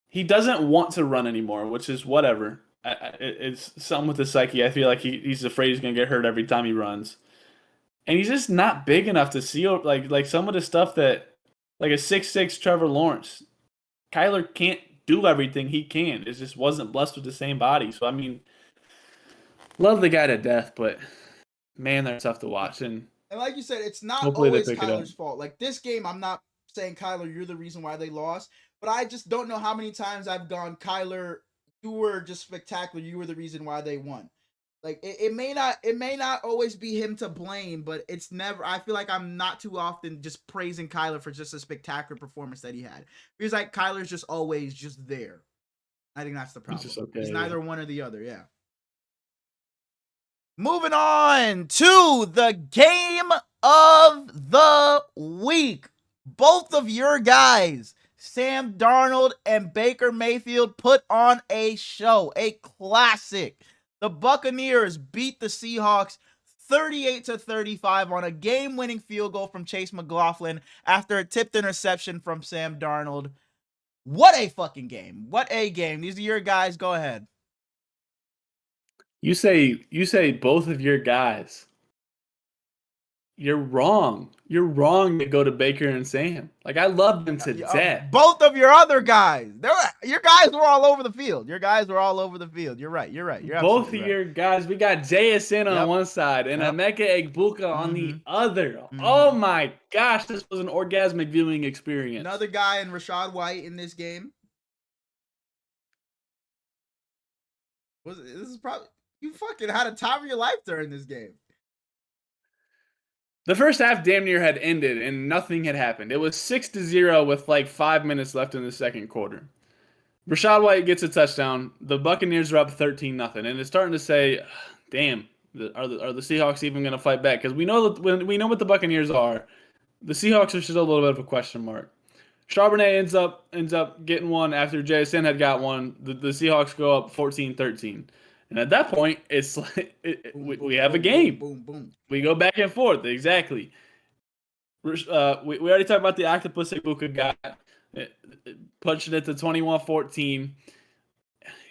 he doesn't want to run anymore, which is whatever. It's something with the psyche. I feel like he's afraid he's gonna get hurt every time he runs, and he's just not big enough to see like some of the stuff that like a 6'6" Trevor Lawrence. Kyler can't do everything he can. It just wasn't blessed with the same body. So I mean, love the guy to death, but man, they're tough to watch. And like you said, it's not always Kyler's fault. Like this game, I'm not saying Kyler, you're the reason why they lost, but I just don't know how many times I've gone, Kyler, you were just spectacular. You were the reason why they won. Like it may not always be him to blame, but it's never. I feel like I'm not too often just praising Kyler for just a spectacular performance that he had. Because like Kyler's just always just there. I think that's the problem. He's neither one or the other. Yeah. Moving on to the game of the week. Both of your guys, Sam Darnold and Baker Mayfield, put on a show, a classic. The Buccaneers beat the Seahawks 38-35 on a game-winning field goal from Chase McLaughlin after a tipped interception from Sam Darnold. What a fucking game. What a game. These are your guys. Go ahead. You say both of your guys. You're wrong. You're wrong to go to Baker and Sam. Like, I love them to death. Both of your other guys, your guys were all over the field. Your guys were all over the field. You're right. You're Both absolutely of right. your guys, we got JSN on Yep. one side and Yep. Emeka Egbuka on the other. Oh my gosh, this was an orgasmic viewing experience. Another guy in Rachaad White in this game. This is probably, you fucking had a time of your life during this game. The first half damn near had ended and nothing had happened. It was 6-0 with like 5 minutes left in the second quarter. Rachaad White gets a touchdown. The Buccaneers are up 13-0, and it's starting to say, damn, are the Seahawks even going to fight back? Because we know what the Buccaneers are. The Seahawks are still a little bit of a question mark. Charbonnet ends up getting one after JSN had got one. The Seahawks go up 14-13. And at that point, it's like we have a game. Boom, boom. We go back and forth. Exactly. We already talked about the octopus Ibuka guy. Punching it to 21-14.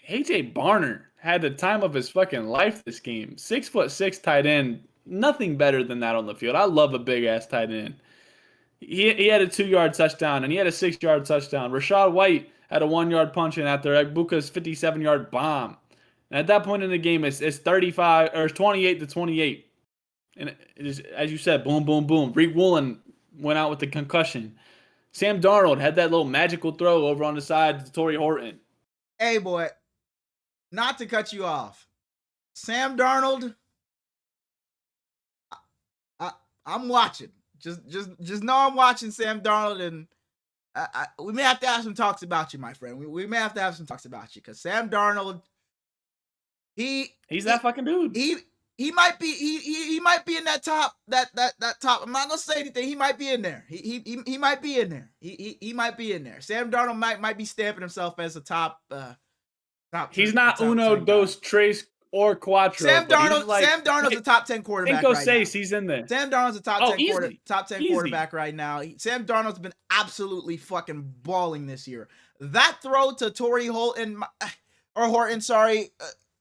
AJ Barner had the time of his fucking life this game. 6'6" tight end. Nothing better than that on the field. I love a big ass tight end. He had a 2-yard touchdown and he had a 6-yard touchdown. Rachaad White had a 1-yard punch in after Ibuka's 57-yard bomb. And at that point in the game, it's 28-28. And it is, as you said, boom, boom, boom. Reek Woolen went out with the concussion. Sam Darnold had that little magical throw over on the side to Torrey Horton. Hey, boy, not to cut you off. Sam Darnold, I'm watching. Just know I'm watching Sam Darnold, and we may have to have some talks about you, my friend. We may have to have some talks about you, because Sam Darnold, he's that fucking dude. He might be in that top top. I'm not gonna say anything. He might be in there. He might be in there. He might be in there. Sam Darnold might be stamping himself as a top. He's not uno, dos, tres, or cuatro. Sam Darnold's a top 10 quarterback. Cinco seis, he's in there. Sam Darnold's a top 10 quarterback right now. Sam Darnold's been absolutely fucking balling this year. That throw to Torrey Horton, sorry.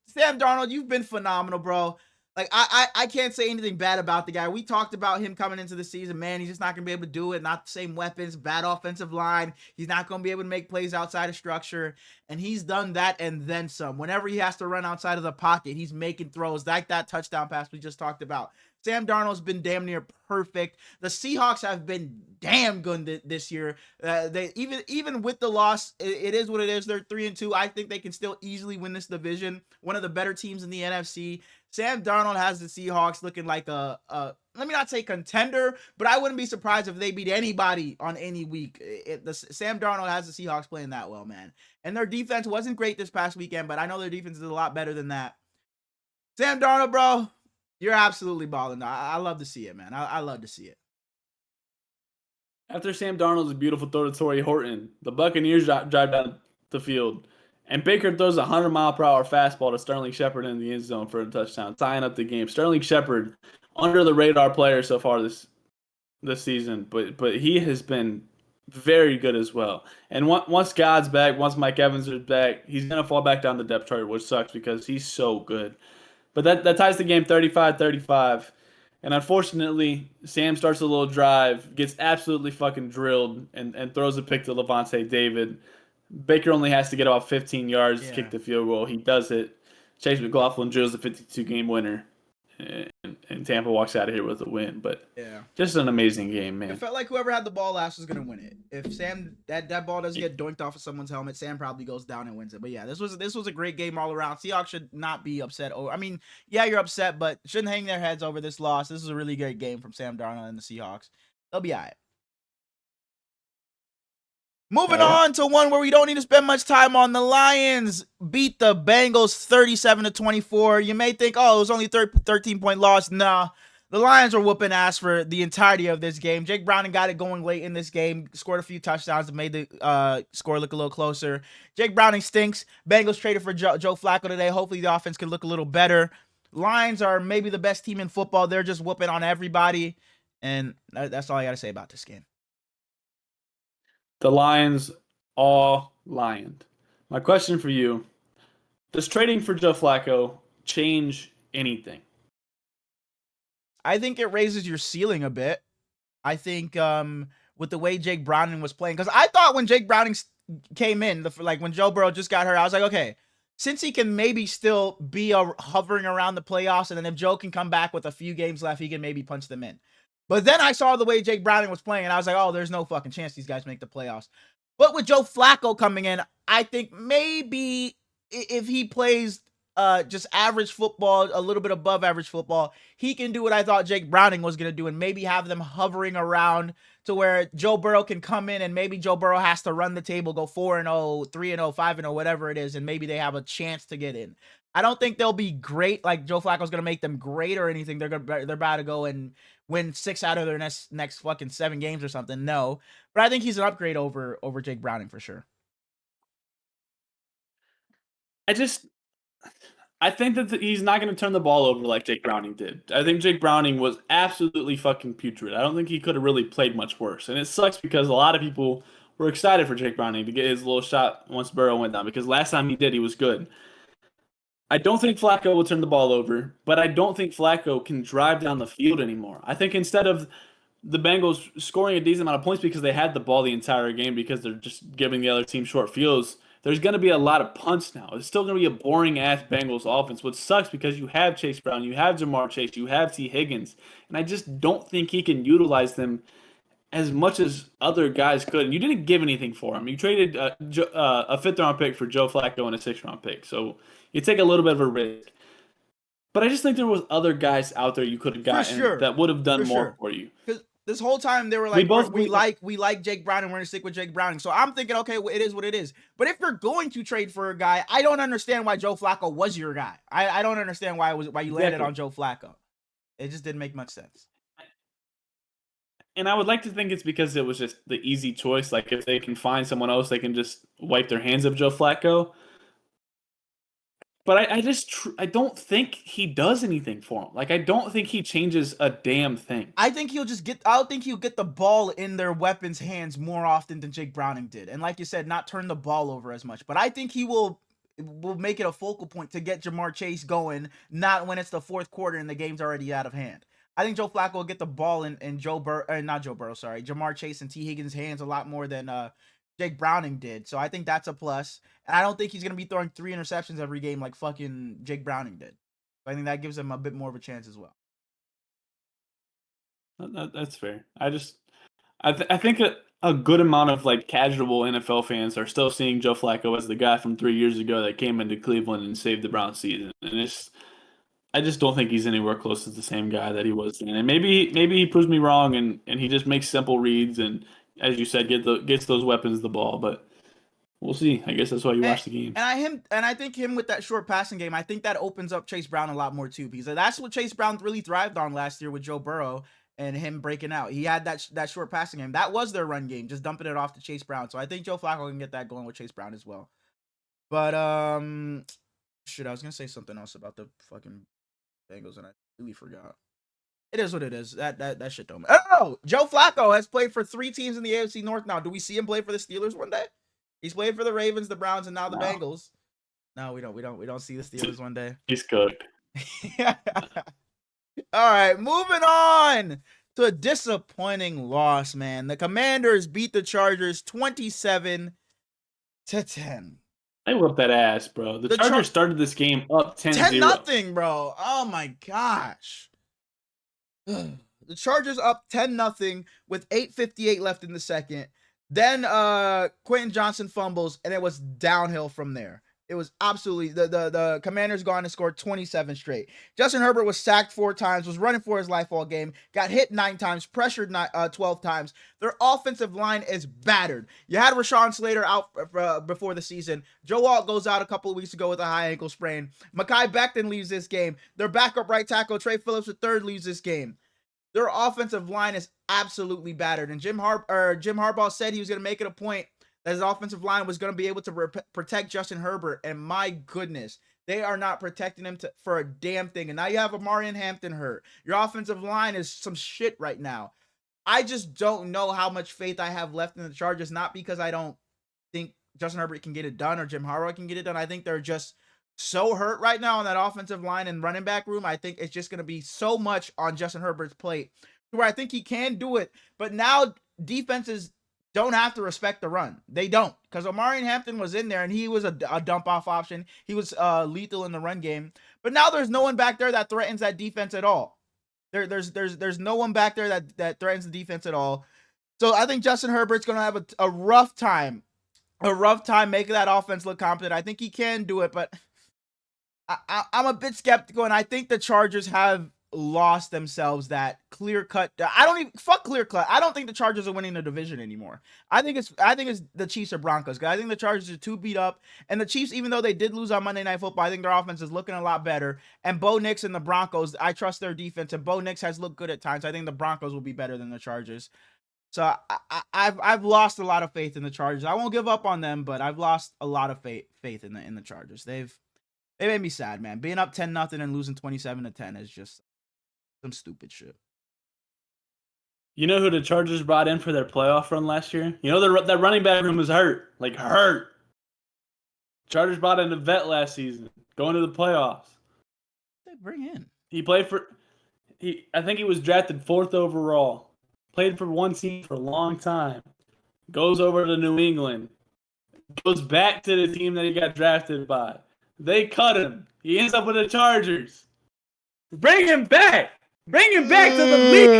Sam Darnold, you've been phenomenal, bro. Like, I can't say anything bad about the guy. We talked about him coming into the season. Man, he's just not going to be able to do it. Not the same weapons, bad offensive line. He's not going to be able to make plays outside of structure. And he's done that and then some. Whenever he has to run outside of the pocket, he's making throws like that touchdown pass we just talked about. Sam Darnold's been damn near perfect. The Seahawks have been damn good this year. They even with the loss, it is what it is. They're 3-2. I think they can still easily win this division. One of the better teams in the NFC. Sam Darnold has the Seahawks looking like a let me not say contender, but I wouldn't be surprised if they beat anybody on any week. Sam Darnold has the Seahawks playing that well, man. And their defense wasn't great this past weekend, but I know their defense is a lot better than that. Sam Darnold, bro, you're absolutely balling. I love to see it, man. I love to see it. After Sam Darnold's beautiful throw to Torrey Horton, the Buccaneers drive down the field, and Baker throws a 100-mile-per-hour fastball to Sterling Shepard in the end zone for a touchdown, tying up the game. Sterling Shepard, under the radar player so far this season, but he has been very good as well. And once God's back, once Mike Evans is back, he's gonna fall back down the depth chart, which sucks because he's so good. But that ties the game 35-35. And unfortunately, Sam starts a little drive, gets absolutely fucking drilled, and throws a pick to Levante David. Baker only has to get about 15 yards to kick the field goal. He does it. Chase McLaughlin drills the 52-game winner. And Tampa walks out of here with a win. But just an amazing game, man. It felt like whoever had the ball last was going to win it. If Sam, that ball doesn't get doinked off of someone's helmet, Sam probably goes down and wins it. But yeah, this was a great game all around. Seahawks should not be upset. I mean, yeah, you're upset, but shouldn't hang their heads over this loss. This is a really great game from Sam Darnold and the Seahawks. They'll be all right. Moving on to one where we don't need to spend much time on. The Lions beat the Bengals 37-24. You may think, oh, it was only 13-point loss. Nah, the Lions were whooping ass for the entirety of this game. Jake Browning got it going late in this game, scored a few touchdowns and made the score look a little closer. Jake Browning stinks. Bengals traded for Joe Flacco today. Hopefully the offense can look a little better. Lions are maybe the best team in football. They're just whooping on everybody. And that's all I got to say about this game. The Lions all lioned. My question for you, does trading for Joe Flacco change anything? I think it raises your ceiling a bit. I think with the way Jake Browning was playing, because I thought when Jake Browning came in, like when Joe Burrow just got hurt, I was like, okay, since he can maybe still be hovering around the playoffs, and then if Joe can come back with a few games left, he can maybe punch them in. But then I saw the way Jake Browning was playing, and I was like, oh, there's no fucking chance these guys make the playoffs. But with Joe Flacco coming in, I think maybe if he plays just average football, a little bit above average football, he can do what I thought Jake Browning was going to do and maybe have them hovering around to where Joe Burrow can come in and maybe Joe Burrow has to run the table, go 4-0, 3-0, 5-0, whatever it is, and maybe they have a chance to get in. I don't think they'll be great, like Joe Flacco's going to make them great or anything. They're about to go and win 6 out of their next fucking 7 games or something. No. But I think he's an upgrade over Jake Browning for sure. I think that he's not going to turn the ball over like Jake Browning did. I think Jake Browning was absolutely fucking putrid. I don't think he could have really played much worse. And it sucks because a lot of people were excited for Jake Browning to get his little shot once Burrow went down, because last time he did, he was good. I don't think Flacco will turn the ball over, but I don't think Flacco can drive down the field anymore. I think instead of the Bengals scoring a decent amount of points because they had the ball the entire game because they're just giving the other team short fields, there's going to be a lot of punts now. It's still going to be a boring-ass Bengals offense, which sucks because you have Chase Brown, you have Jamar Chase, you have T. Higgins, and I just don't think he can utilize them as much as other guys could. And you didn't give anything for him. You traded a fifth-round pick for Joe Flacco and a sixth-round pick, so you take a little bit of a risk. But I just think there was other guys out there you could have gotten that would have done more for you. Because this whole time they were like, we like Jake Browning, we're gonna stick with Jake Browning. So I'm thinking, okay, well, it is what it is. But if you're going to trade for a guy, I don't understand why Joe Flacco was your guy. I don't understand why you landed on Joe Flacco. It just didn't make much sense. And I would like to think it's because it was just the easy choice. Like if they can find someone else, they can just wipe their hands of Joe Flacco. But I don't think he does anything for him. Like, I don't think he changes a damn thing. I think he'll get the ball in their weapons' hands more often than Jake Browning did. And like you said, not turn the ball over as much. But I think he will make it a focal point to get Jamar Chase going, not when it's the fourth quarter and the game's already out of hand. I think Joe Flacco will get the ball in Jamar Chase and T. Higgins' hands a lot more than Jake Browning did. So I think that's a plus. And I don't think he's going to be throwing 3 interceptions every game like fucking Jake Browning did. So I think that gives him a bit more of a chance as well. That's fair. I think a good amount of like casual NFL fans are still seeing Joe Flacco as the guy from 3 years ago that came into Cleveland and saved the Browns season. And I just don't think he's anywhere close to the same guy that he was then. And maybe he proves me wrong and he just makes simple reads and, as you said, gets those weapons the ball. But we'll see. I guess that's why you watch the game. And I think him with that short passing game, I think that opens up Chase Brown a lot more too, because that's what Chase Brown really thrived on last year with Joe Burrow and him breaking out. He had that short passing game. That was their run game, just dumping it off to Chase Brown. So I think Joe Flacco can get that going with Chase Brown as well. But shit, I was gonna say something else about the fucking Bengals and I really forgot. It is what it is. That shit don't matter. Oh, Joe Flacco has played for 3 teams in the AFC North now. Do we see him play for the Steelers one day? He's played for the Ravens, the Browns, and now the Bengals. No, we don't see the Steelers one day. He's cooked. All right, moving on to a disappointing loss, man. The Commanders beat the Chargers 27-10. They whooped that ass, bro. The Chargers started this game up 10-0. 10-0, bro. Oh my gosh. The Chargers up 10-0 with 8:58 left in the second. Then Quentin Johnson fumbles, and it was downhill from there. It was absolutely the Commanders gone and scored 27 straight. Justin Herbert was sacked 4 times, was running for his life all game, got hit 9 times, pressured 12 times. Their offensive line is battered. You had Rashawn Slater out before the season. Joe Alt goes out a couple of weeks ago with a high ankle sprain. Mekhi Becton leaves this game. Their backup right tackle, Trey Phillips III, leaves this game. Their offensive line is absolutely battered. And Jim Harbaugh said he was going to make it a point that his offensive line was going to be able to protect Justin Herbert. And my goodness, they are not protecting him for a damn thing. And now you have Amarian Hampton hurt. Your offensive line is some shit right now. I just don't know how much faith I have left in the Chargers. Not because I don't think Justin Herbert can get it done or Jim Harbaugh can get it done. I think they're just so hurt right now on that offensive line and running back room. I think it's just going to be so much on Justin Herbert's plate where I think he can do it. But now defenses don't have to respect the run. They don't, because Omarion Hampton was in there and he was a dump off option. He was lethal in the run game. But now there's no one back there that threatens that defense at all. There's no one back there that threatens the defense at all. So I think Justin Herbert's going to have a rough time making that offense look competent. I think he can do it, but I'm a bit skeptical, and I think the Chargers have lost themselves that clear cut. I don't even fuck clear cut. I don't think the Chargers are winning the division anymore. I think it's the Chiefs or Broncos. Cause I think the Chargers are too beat up, and the Chiefs, even though they did lose on Monday Night Football, I think their offense is looking a lot better. And Bo Nix and the Broncos, I trust their defense, and Bo Nix has looked good at times. I think the Broncos will be better than the Chargers. So I've lost a lot of faith in the Chargers. I won't give up on them, but I've lost a lot of faith in the Chargers. They made me sad, man. Being up 10-0 and losing 27-10 is just some stupid shit. You know who the Chargers brought in for their playoff run last year? You know that running back room was hurt. Like, hurt. Chargers brought in a vet last season, going to the playoffs. They bring in. He played for... I think he was drafted 4th overall. Played for one team for a long time. Goes over to New England. Goes back to the team that he got drafted by. They cut him. He ends up with the Chargers. Bring him back. Bring him back to the league.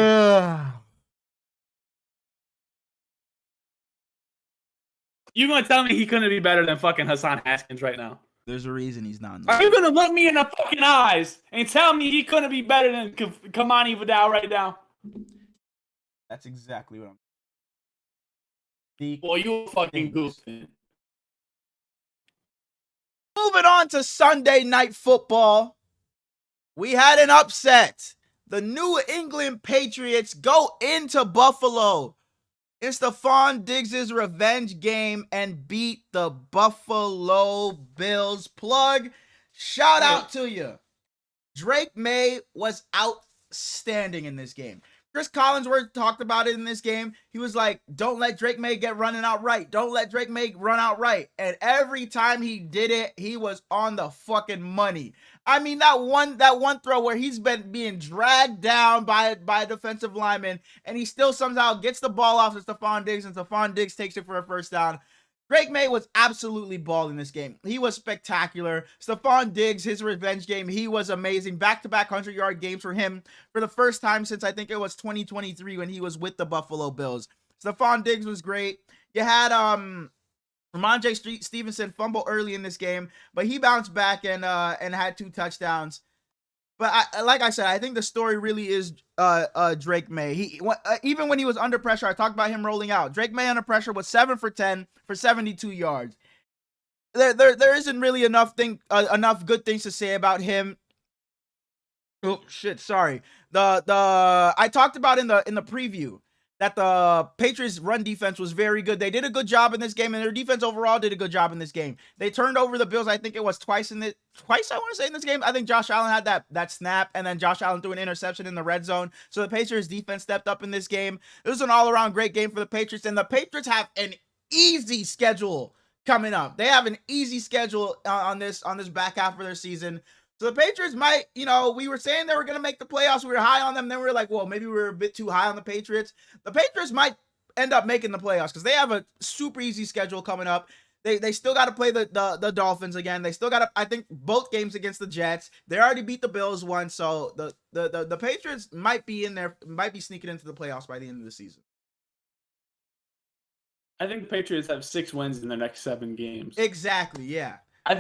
You gonna tell me he couldn't be better than fucking Hassan Haskins right now? There's a reason he's not. Are you gonna look me in the fucking eyes and tell me he couldn't be better than Kamani Vidal right now? That's exactly what Well, you fucking goofing. Moving on to Sunday Night Football. We had an upset. The New England Patriots go into Buffalo. It's Stephon Diggs' revenge game and beat the Buffalo Bills. Plug, shout out to you. Drake Maye was outstanding in this game. Chris Collinsworth talked about it in this game. He was like, don't let Drake Maye get running out right. Don't let Drake Maye run out right. And every time he did it, he was on the fucking money. I mean, that one throw where he's been being dragged down by a defensive lineman, and he still somehow gets the ball off to Stephon Diggs, and Stephon Diggs takes it for a first down. Drake Maye was absolutely balling this game. He was spectacular. Stephon Diggs, his revenge game, he was amazing. Back-to-back 100-yard games for him for the first time since I think it was 2023 when he was with the Buffalo Bills. Stephon Diggs was great. You had Ramondre Stevenson fumble early in this game, but he bounced back and had 2 touchdowns. But like I said, I think the story really is Drake Maye. He even when he was under pressure, I talked about him rolling out. Drake Maye under pressure was 7 for 10 for 72 yards. There isn't really enough good things to say about him. Oh shit, sorry. I talked about in the preview that the Patriots' run defense was very good. They did a good job in this game, and their defense overall did a good job in this game. They turned over the Bills, I think it was twice, I want to say, in this game. I think Josh Allen had that snap, and then Josh Allen threw an interception in the red zone. So the Patriots' defense stepped up in this game. It was an all-around great game for the Patriots, and the Patriots have an easy schedule coming up. They have an easy schedule on this back half of their season. So the Patriots might, we were saying they were going to make the playoffs. We were high on them. Then we were like, well, maybe we were a bit too high on the Patriots. The Patriots might end up making the playoffs because they have a super easy schedule coming up. They still got to play the Dolphins again. They still got to, I think, both games against the Jets. They already beat the Bills once. So the Patriots might be in there, might be sneaking into the playoffs by the end of the season. I think the Patriots have 6 wins in their next 7 games. Exactly, yeah. I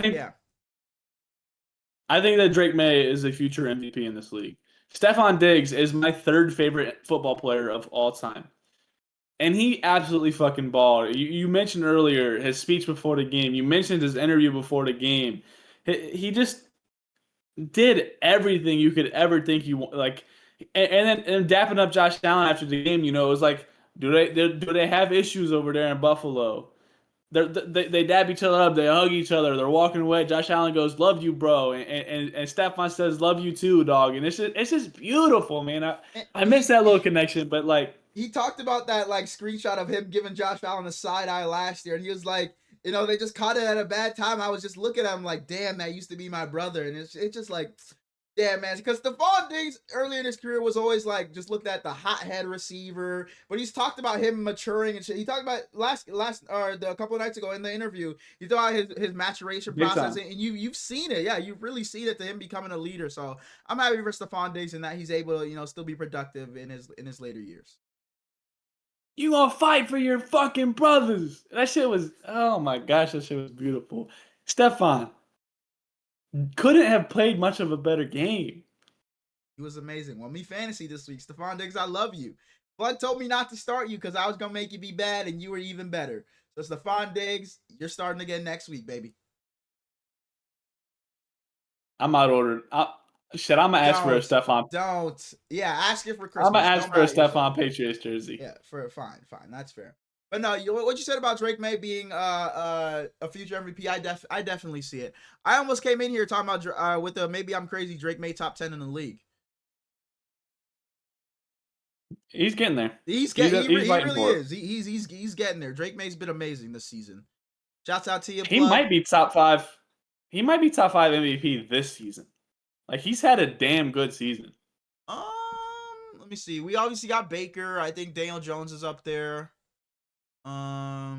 think that Drake Maye is a future MVP in this league. Stephon Diggs is my 3rd favorite football player of all time. And he absolutely fucking balled. You mentioned earlier his speech before the game. You mentioned his interview before the game. He just did everything you could ever think you want. Like, and dapping up Josh Allen after the game, it was like, do they have issues over there in Buffalo? They dab each other up. They hug each other. They're walking away. Josh Allen goes, "Love you, bro," and Stephon says, "Love you too, dog." And it's just beautiful, man. I miss that little connection, but like he talked about that like screenshot of him giving Josh Allen the side eye last year, and he was like, You know, they just caught it at a bad time. I was just looking at him like, damn, that used to be my brother. And it's just like, yeah, man. Because Stephon Diggs early in his career was always like just looked at the hothead receiver, but he's talked about him maturing and shit. He talked about a couple of nights ago in the interview. He talked about his maturation process, and you've seen it. Yeah, you've really seen it to him becoming a leader. So I'm happy for Stephon Diggs and that he's able to, you know, still be productive in his later years. You gonna fight for your fucking brothers? That shit was, oh my gosh, that shit was beautiful. Stephon couldn't have played much of a better game. He was amazing. Well, me fantasy this week. Stephon Diggs, I love you. Bud told me not to start you because I was gonna make you be bad, and you were even better. So Stephon Diggs, you're starting again next week, baby. I'm out ordered. I'm gonna ask for a Stephon. Don't. Yeah, ask it for Christmas. I'm gonna ask for a Stephon Patriots jersey. Yeah, fine. That's fair. But no, what you said about Drake Maye being a future MVP, I definitely see it. I almost came in here talking about with the maybe I'm crazy Drake Maye top 10 in the league. He's getting there. He really is. He's getting there. Drake May's been amazing this season. Shouts out to you. He might be top 5. He might be top 5 MVP this season. Like, he's had a damn good season. Let me see. We obviously got Baker. I think Daniel Jones is up there. No,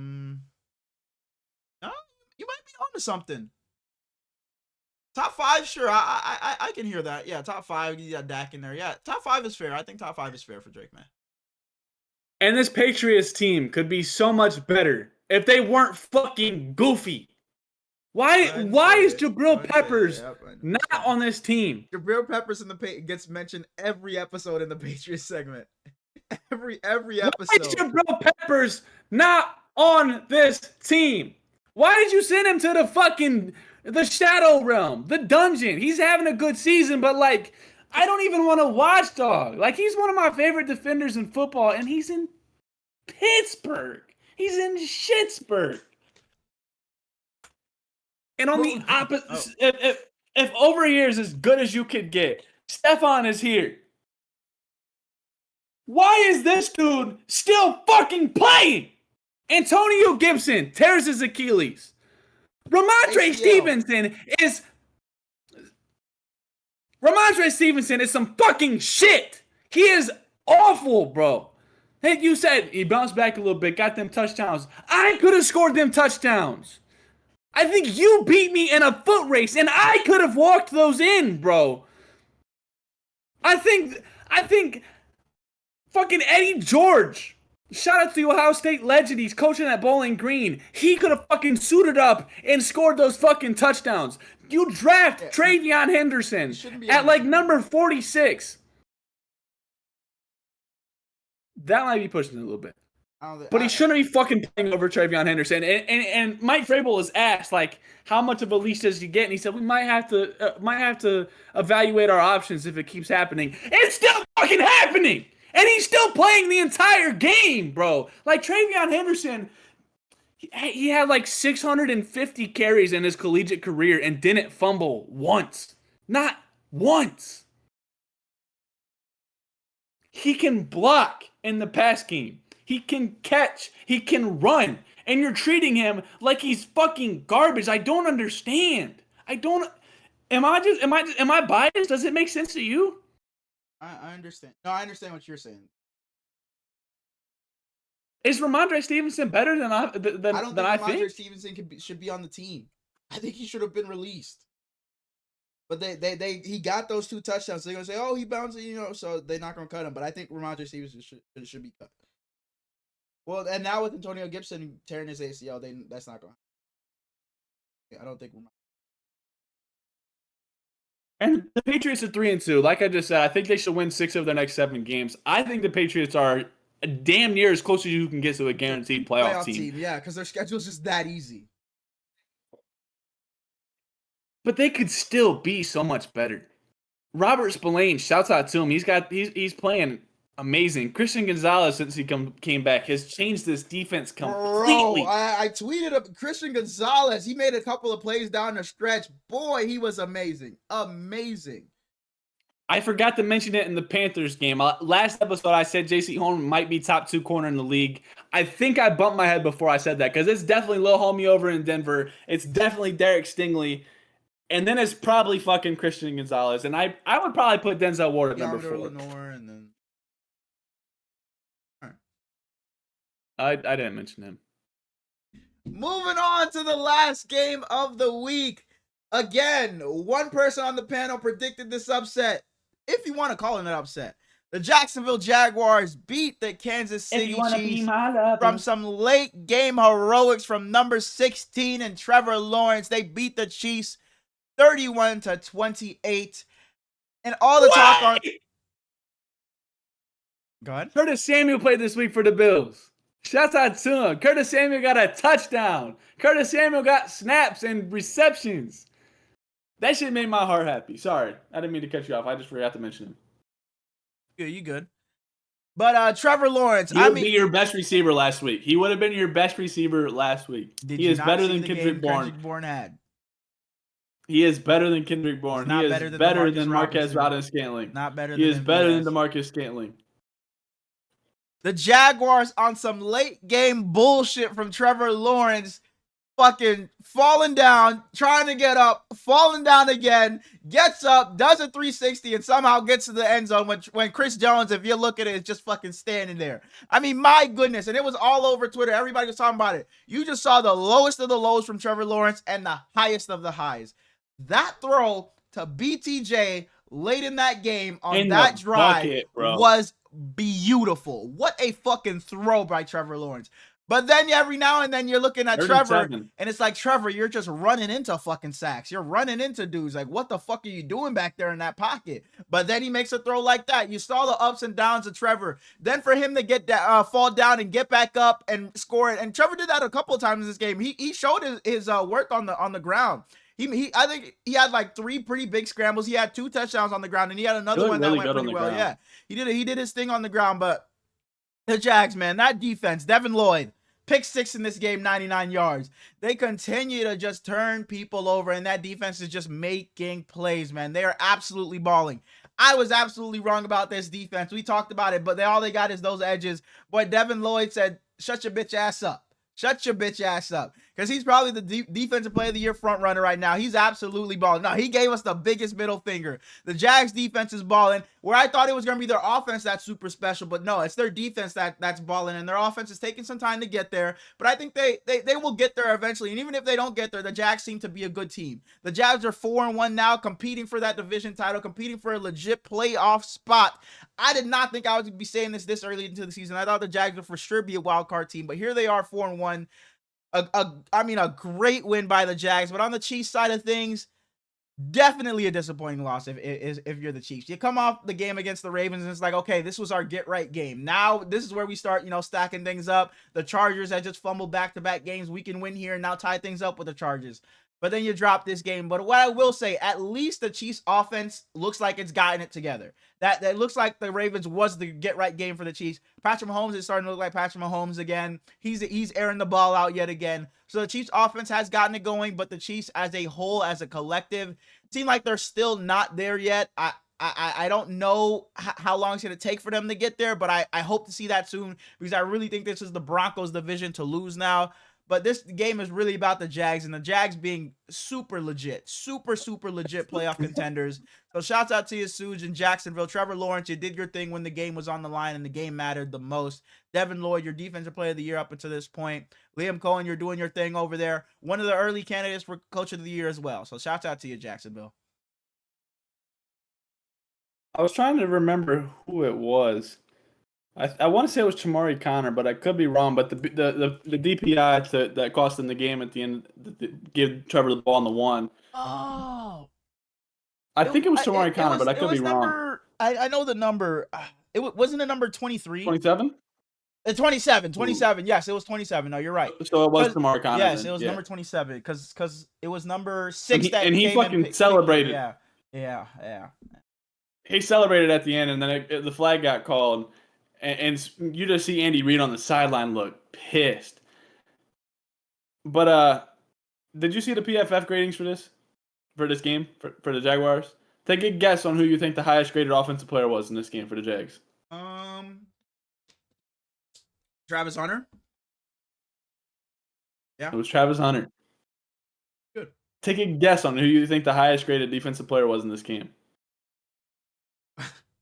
you might be onto something. Top 5, sure. I can hear that. Yeah, top 5. You got Dak in there. Yeah, top 5 is fair. I think top 5 is fair for Drake Maye. And this Patriots team could be so much better if they weren't fucking goofy. Why is Jabril Peppers not on this team? Jabril Peppers gets mentioned every episode in the Patriots segment. every episode. Why is Jabril Peppers not on this team? Why did you send him to the Shadow Realm, the dungeon? He's having a good season, but like, I don't even want to watch dog. Like, he's one of my favorite defenders in football, and he's in Pittsburgh. He's in Schittsburg. And on the opposite, if over here is as good as you could get, Stephon is here. Why is this dude still fucking playing? Antonio Gibson tears his Achilles. Ramondre Stevenson is some fucking shit. He is awful, bro. Hey, you said he bounced back a little bit, got them touchdowns. I could have scored them touchdowns. I think you beat me in a foot race, and I could have walked those in, bro. I think fucking Eddie George, shout out to the Ohio State legend, he's coaching at Bowling Green. He could have fucking suited up and scored those fucking touchdowns. You draft Travion Henderson at like number 46. That might be pushing it a little bit. But he shouldn't be fucking playing over Travion Henderson. And Mike Vrabel was asked, like, how much of a leash does he get? And he said, we might have to evaluate our options if it keeps happening. It's still fucking happening! And he's still playing the entire game, bro. Like, Travion Henderson, he had like 650 carries in his collegiate career and didn't fumble once. Not once. He can block in the pass game. He can catch. He can run. And you're treating him like he's fucking garbage. I don't understand. Am I biased? Does it make sense to you? I understand. No, I understand what you're saying. Is Ramondre Stevenson better than I think? I don't think Ramondre Stevenson should be on the team. I think he should have been released. But he got those 2 touchdowns. So they're gonna say, oh, he bounced, so they're not gonna cut him. But I think Ramondre Stevenson should be cut. Well, and now with Antonio Gibson tearing his ACL, that's not going to happen. I don't think we're. And the Patriots are 3-2. Like I just said, I think they should win 6 of their next 7 games. I think the Patriots are damn near as close as you can get to a guaranteed playoff team. Yeah, because their schedule's just that easy. But they could still be so much better. Robert Spillane, shouts out to him. He's playing amazing. Christian Gonzalez, since he came back, has changed this defense completely. Bro, I tweeted up Christian Gonzalez. He made a couple of plays down the stretch. Boy, he was amazing. Amazing. I forgot to mention it in the Panthers game. Last episode, I said J.C. Horn might be top 2 corner in the league. I think I bumped my head before I said that because it's definitely Lil Homie over in Denver. It's definitely Derek Stingley. And then it's probably fucking Christian Gonzalez. And I would probably put Denzel Ward at number 4. Lenore and then... I didn't mention him. Moving on to the last game of the week. Again, one person on the panel predicted this upset, if you want to call it an upset. The Jacksonville Jaguars beat the Kansas City Chiefs from some late game heroics from number 16 and Trevor Lawrence. They beat the Chiefs 31-28. And all the talk on... Go ahead. Curtis Samuel played this week for the Bills. Shout out to him. Curtis Samuel got a touchdown. Curtis Samuel got snaps and receptions. That shit made my heart happy. Sorry. I didn't mean to cut you off. I just forgot to mention him. Yeah, you good. But Trevor Lawrence, he would be your best receiver last week. He would have been your best receiver last week. He is better than Kendrick Bourne. He is better than Kendrick Bourne. He is better than Marquez Valdes-Scantling. Not better than He is better than DeMarcus Scantling. The Jaguars on some late game bullshit from Trevor Lawrence, fucking falling down, trying to get up, falling down again, gets up, does a 360, and somehow gets to the end zone when Chris Jones, if you look at it, is just fucking standing there. I mean, my goodness, and it was all over Twitter. Everybody was talking about it. You just saw the lowest of the lows from Trevor Lawrence and the highest of the highs. That throw to BTJ late in that game on that drive was beautiful. What a fucking throw by Trevor Lawrence. But then every now and then you're looking at Trevor, and it's like, Trevor, you're just running into fucking sacks. You're running into dudes. Like, what the fuck are you doing back there in that pocket? But then he makes a throw like that. You saw the ups and downs of Trevor. Then for him to get that, fall down and get back up and score it. And Trevor did that a couple of times in this game. He showed his work on the ground. I think he had like 3 pretty big scrambles. He had 2 touchdowns on the ground, and he had another one that went pretty well. Yeah, he did his thing on the ground. But the Jags, man, that defense, Devin Lloyd, pick 6 in this game, 99 yards. They continue to just turn people over, and that defense is just making plays, man. They are absolutely balling. I was absolutely wrong about this defense. We talked about it, but all they got is those edges. Boy, Devin Lloyd said, shut your bitch ass up. Shut your bitch ass up. Because he's probably the defensive player of the year front runner right now. He's absolutely balling. No, he gave us the biggest middle finger. The Jags defense is balling. Where I thought it was going to be their offense that's super special, but no, it's their defense that's balling, and their offense is taking some time to get there. But I think they will get there eventually. And even if they don't get there, the Jags seem to be a good team. The Jags are 4-1 now, competing for that division title, competing for a legit playoff spot. I did not think I would be saying this early into the season. I thought the Jags would for sure be a wild card team, but here they are, 4-1. A great win by the Jags, but on the Chiefs side of things, definitely a disappointing loss if you're the Chiefs. You come off the game against the Ravens and it's like, okay, this was our get right game. Now this is where we start, stacking things up. The Chargers had just fumbled back-to-back games. We can win here and now tie things up with the Chargers. But then you drop this game. But what I will say, at least the Chiefs offense looks like it's gotten it together. That looks like the Ravens was the get-right game for the Chiefs. Patrick Mahomes is starting to look like Patrick Mahomes again. He's airing the ball out yet again. So the Chiefs offense has gotten it going, but the Chiefs as a whole, as a collective, seem like they're still not there yet. I don't know how long it's going to take for them to get there, but I hope to see that soon, because I really think this is the Broncos' division to lose now. But this game is really about the Jags, and the Jags being super legit playoff contenders. So shouts out to you, Suge in Jacksonville. Trevor Lawrence, you did your thing when the game was on the line and the game mattered the most. Devin Lloyd, your defensive player of the year up until this point. Liam Cohen, you're doing your thing over there. One of the early candidates for coach of the year as well. So shouts out to you, Jacksonville. I was trying to remember who it was. I want to say it was Chamari Connor, but I could be wrong. But the DPI that cost them the game at the end, give Trevor the ball on the 1. Oh, I think it was Chamari Connor, but I could be wrong. I know the number. Wasn't it number 23? 27? 27. Yes, it was 27. No, you're right. So it was Chamari Connor. Yes, it was number 27 because it was number 6 and he fucking celebrated. Yeah. He celebrated at the end, and then the flag got called. And you just see Andy Reid on the sideline look pissed. But did you see the PFF gradings for this game for the Jaguars? Take a guess on who you think the highest graded offensive player was in this game for the Jags. Travis Hunter. Yeah. It was Travis Hunter. Good. Take a guess on who you think the highest graded defensive player was in this game.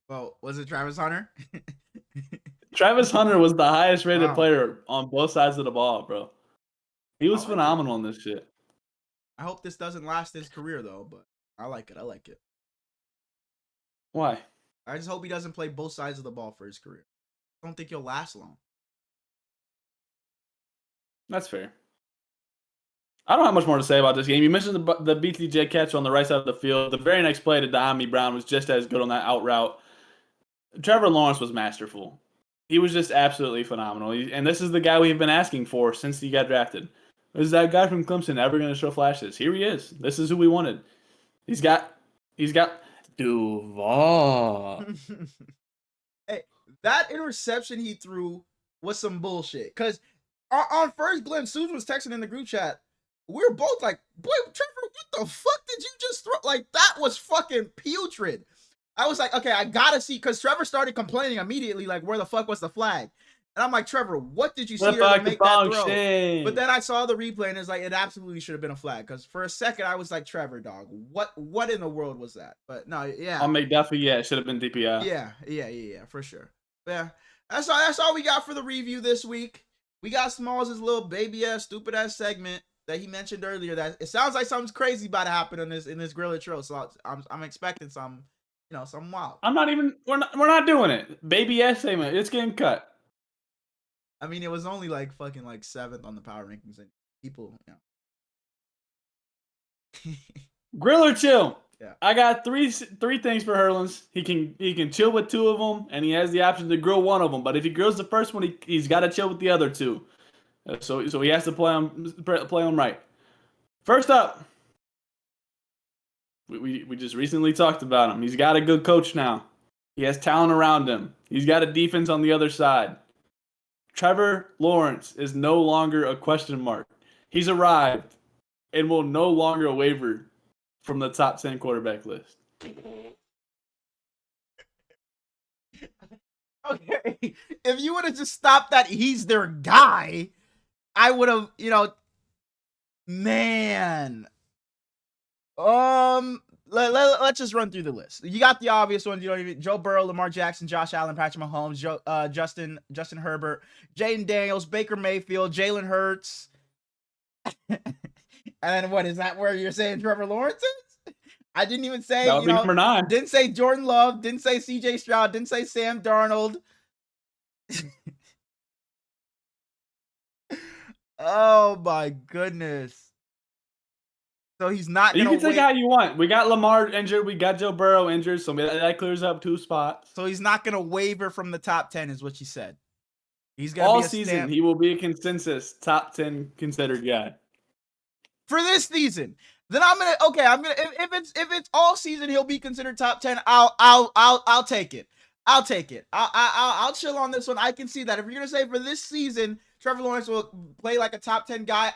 Well, was it Travis Hunter? Travis Hunter was the highest rated player on both sides of the ball, bro. He was phenomenal in this shit. I hope this doesn't last his career, though, but I like it. I like it. Why? I just hope he doesn't play both sides of the ball for his career. I don't think he'll last long. That's fair. I don't have much more to say about this game. You mentioned the BTJ catch on the right side of the field. The very next play to Diami Brown was just as good on that out route. Trevor Lawrence was masterful. He was just absolutely phenomenal. And this is the guy we've been asking for since he got drafted. Is that guy from Clemson ever going to show flashes? Here he is. This is who we wanted. He's got Duel. Hey, that interception he threw was some bullshit. Because on first glimpse, Susan was texting in the group chat. We were both like, boy, Trevor, what the fuck did you just throw? Like, that was fucking putrid. I was like, okay, I gotta see, because Trevor started complaining immediately, like, where the fuck was the flag? And I'm like, Trevor, what did you see there to make that throw? Shame. But then I saw the replay, and it's like, it absolutely should have been a flag. Because for a second, I was like, Trevor, dog, what in the world was that? But no, yeah. On McDuffie, yeah, it should have been DPI. Yeah, for sure. Yeah, that's all we got for the review this week. We got Smallz' little baby-ass, stupid-ass segment that he mentioned earlier. That it sounds like something's crazy about to happen in this Griller Trill. So I'm expecting some, some wild. We're not doing it. Baby ass segment. It's getting cut. I mean, it was only like fucking like 7th on the power rankings, and people, Griller chill. Yeah. I got three things for Herlins. He can chill with 2 of them, and he has the option to grill 1 of them. But if he grills the first one, he's got to chill with the other 2. So he has to play them right. First up, we just recently talked about him. He's got a good coach now. He has talent around him. He's got a defense on the other side. Trevor Lawrence is no longer a question mark. He's arrived and will no longer waver from the top 10 quarterback list. Okay, if you would have just stopped that he's their guy, I would have, man. Let's just run through the list. You got the obvious ones. Joe Burrow, Lamar Jackson, Josh Allen, Patrick Mahomes, Justin Herbert, Jaden Daniels, Baker Mayfield, Jalen Hurts. And then what is that? Where you're saying Trevor Lawrence is? I didn't even say. That would be number 9. Didn't say Jordan Love. Didn't say C.J. Stroud. Didn't say Sam Darnold. Oh my goodness. So he's not going to You can take how you want. We got Lamar injured. We got Joe Burrow injured. So that clears up 2 spots. So he's not going to waver from the top 10 is what you said. He's going to all season. He will be a consensus top 10 considered guy. For this season. Then if it's all season, he'll be considered top 10. I'll take it. I'll take it. I'll chill on this one. I can see that. If you're going to say for this season, Trevor Lawrence will play like a top 10 guy.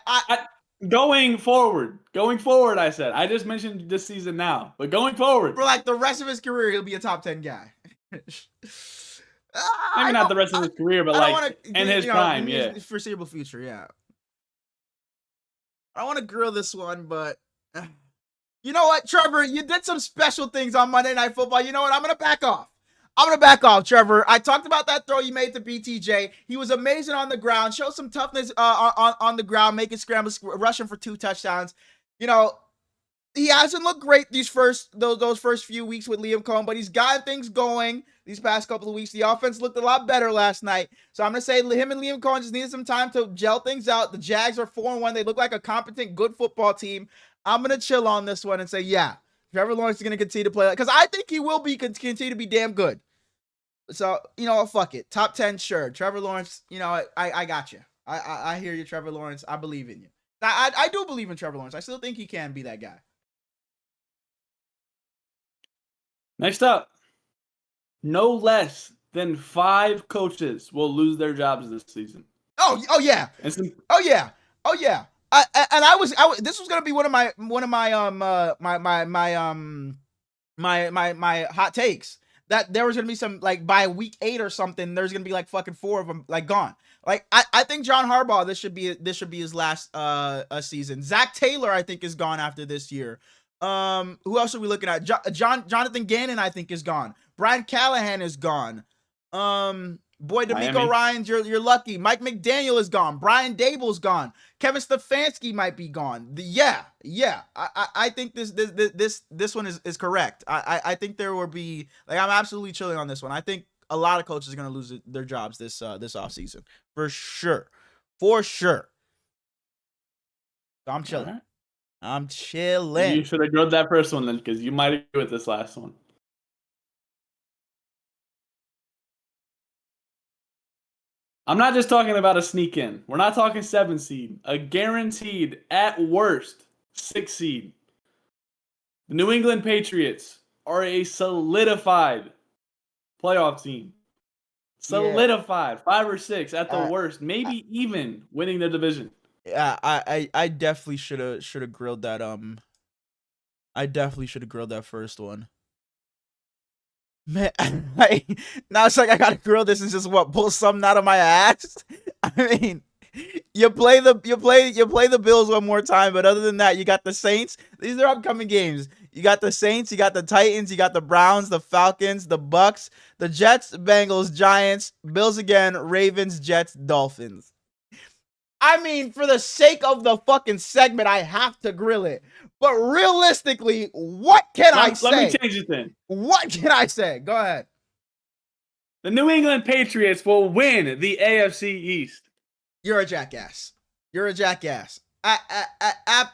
Going forward, I said. I just mentioned this season now, but going forward. For like the rest of his career, he'll be a top 10 guy. Maybe not the rest of his career, but like in his prime, yeah. Foreseeable future, yeah. I want to grill this one, but you know what, Trevor? You did some special things on Monday Night Football. You know what? I'm going to back off. Trevor. I talked about that throw you made to BTJ. He was amazing on the ground. Showed some toughness on the ground, making scrambles, rushing for 2 touchdowns. He hasn't looked great those first few weeks with Liam Cohen, but he's gotten things going these past couple of weeks. The offense looked a lot better last night. So I'm going to say him and Liam Cohen just needed some time to gel things out. The Jags are 4-1. They look like a competent, good football team. I'm going to chill on this one and say, yeah, Trevor Lawrence is going to continue to play because I think he will continue to be damn good. So, fuck it. Top 10, sure. Trevor Lawrence, I got you. I hear you, Trevor Lawrence. I believe in you. I do believe in Trevor Lawrence. I still think he can be that guy. Next up, no less than 5 coaches will lose their jobs this season. Oh yeah. This was gonna be one of my my hot takes that there was gonna be some, like, by week 8 or something, there's gonna be like fucking 4 of them like gone. Like I think John Harbaugh, this should be his last season. Zach Taylor, I think, is gone after this year. Who else are we looking at? Jonathan Gannon, I think, is gone. Brian Callahan is gone. Boy, DeMeco Ryans, you're lucky. Mike McDaniel is gone. Brian Dable's gone. Kevin Stefanski might be gone. Yeah. I think this one is correct. I think there will be, like, I'm absolutely chilling on this one. I think a lot of coaches are gonna lose their jobs this offseason. For sure. For sure. So I'm chilling. Right. I'm chilling. You should have grilled that first one then, because you might agree with this last one. I'm not just talking about a sneak in. We're not talking 7 seed. A guaranteed, at worst, 6 seed. The New England Patriots are a solidified playoff team. Solidified. 5 or 6 at the worst. Maybe even winning the division. Yeah, I definitely should have grilled that. I definitely should have grilled that first one. Man, now it's like I gotta grill this and just pull something out of my ass. I mean, you play the Bills one more time, but other than that, you got the Saints. These are upcoming games. You got the Saints, you got the Titans, you got the Browns, the Falcons, the Bucks, the Jets, Bengals, Giants, Bills again, Ravens, Jets, Dolphins. I mean, for the sake of the fucking segment, I have to grill it. But realistically, what can I say? Let me change the thing. What can I say? Go ahead. The New England Patriots will win the AFC East. You're a jackass. You're a jackass.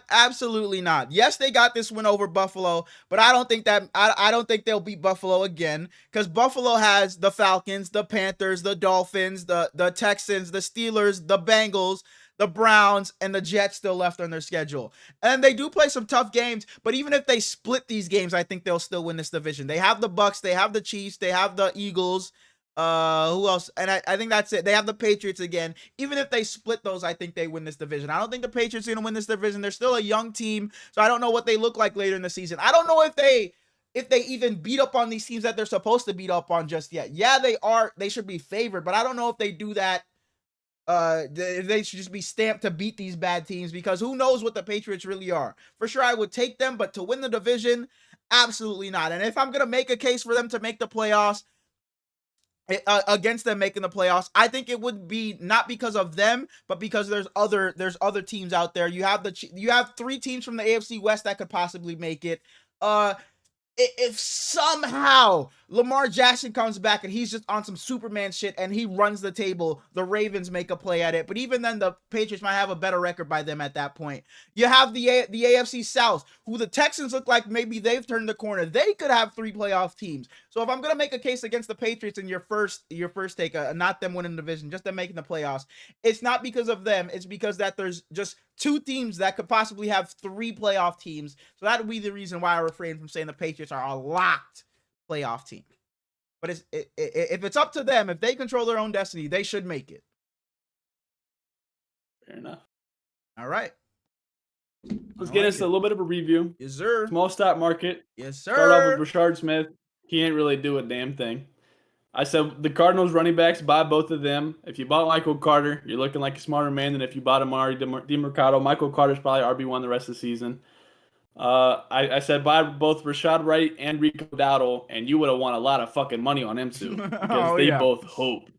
Absolutely not. Yes, they got this win over Buffalo, but I don't think that I don't think they'll beat Buffalo again, because Buffalo has the Falcons, the Panthers, the Dolphins, the Texans, the Steelers, the Bengals, the Browns, and the Jets still left on their schedule. And they do play some tough games, but even if they split these games, I think they'll still win this division. They have the Bucks, they have the Chiefs, they have the Eagles. Who else? And I think that's it. They have the Patriots again. Even if they split those, I think they win this division. I don't think the Patriots are gonna win this division. They're still a young team, so I don't know what they look like later in the season. I don't know if they even beat up on these teams that they're supposed to beat up on just yet. Yeah, they are. They should be favored, but I don't know if they do that. They should just be stamped to beat these bad teams, because who knows what the Patriots really are. For sure, I would take them, but to win the division, absolutely not. And if I'm gonna make a case for them to make the playoffs, against them making the playoffs, I think it would be not because of them, but because there's other teams out there. You have 3 teams from the AFC West that could possibly make it. If somehow Lamar Jackson comes back and he's just on some Superman shit and he runs the table, the Ravens make a play at it. But even then, the Patriots might have a better record by them at that point. You have the AFC South, who the Texans look like maybe they've turned the corner. They could have 3 playoff teams. So if I'm gonna make a case against the Patriots in your first take, not them winning the division, just them making the playoffs, it's not because of them. It's because that there's just 2 teams that could possibly have 3 playoff teams. So that would be the reason why I refrain from saying the Patriots are a locked playoff team. But if it's up to them, if they control their own destiny, they should make it. Fair enough. All right. Let's get into a little bit of a review. Yes, sir. Small stock market. Yes, sir. Start off with Rashard Smith. He ain't really do a damn thing. I said the Cardinals running backs, buy both of them. If you bought Michael Carter, you're looking like a smarter man than if you bought Amari DiMercato. Michael Carter's probably RB1 the rest of the season. I said buy both Rashad Wright and Rico Dowdle, and you would have won a lot of fucking money on them too, because they both hope.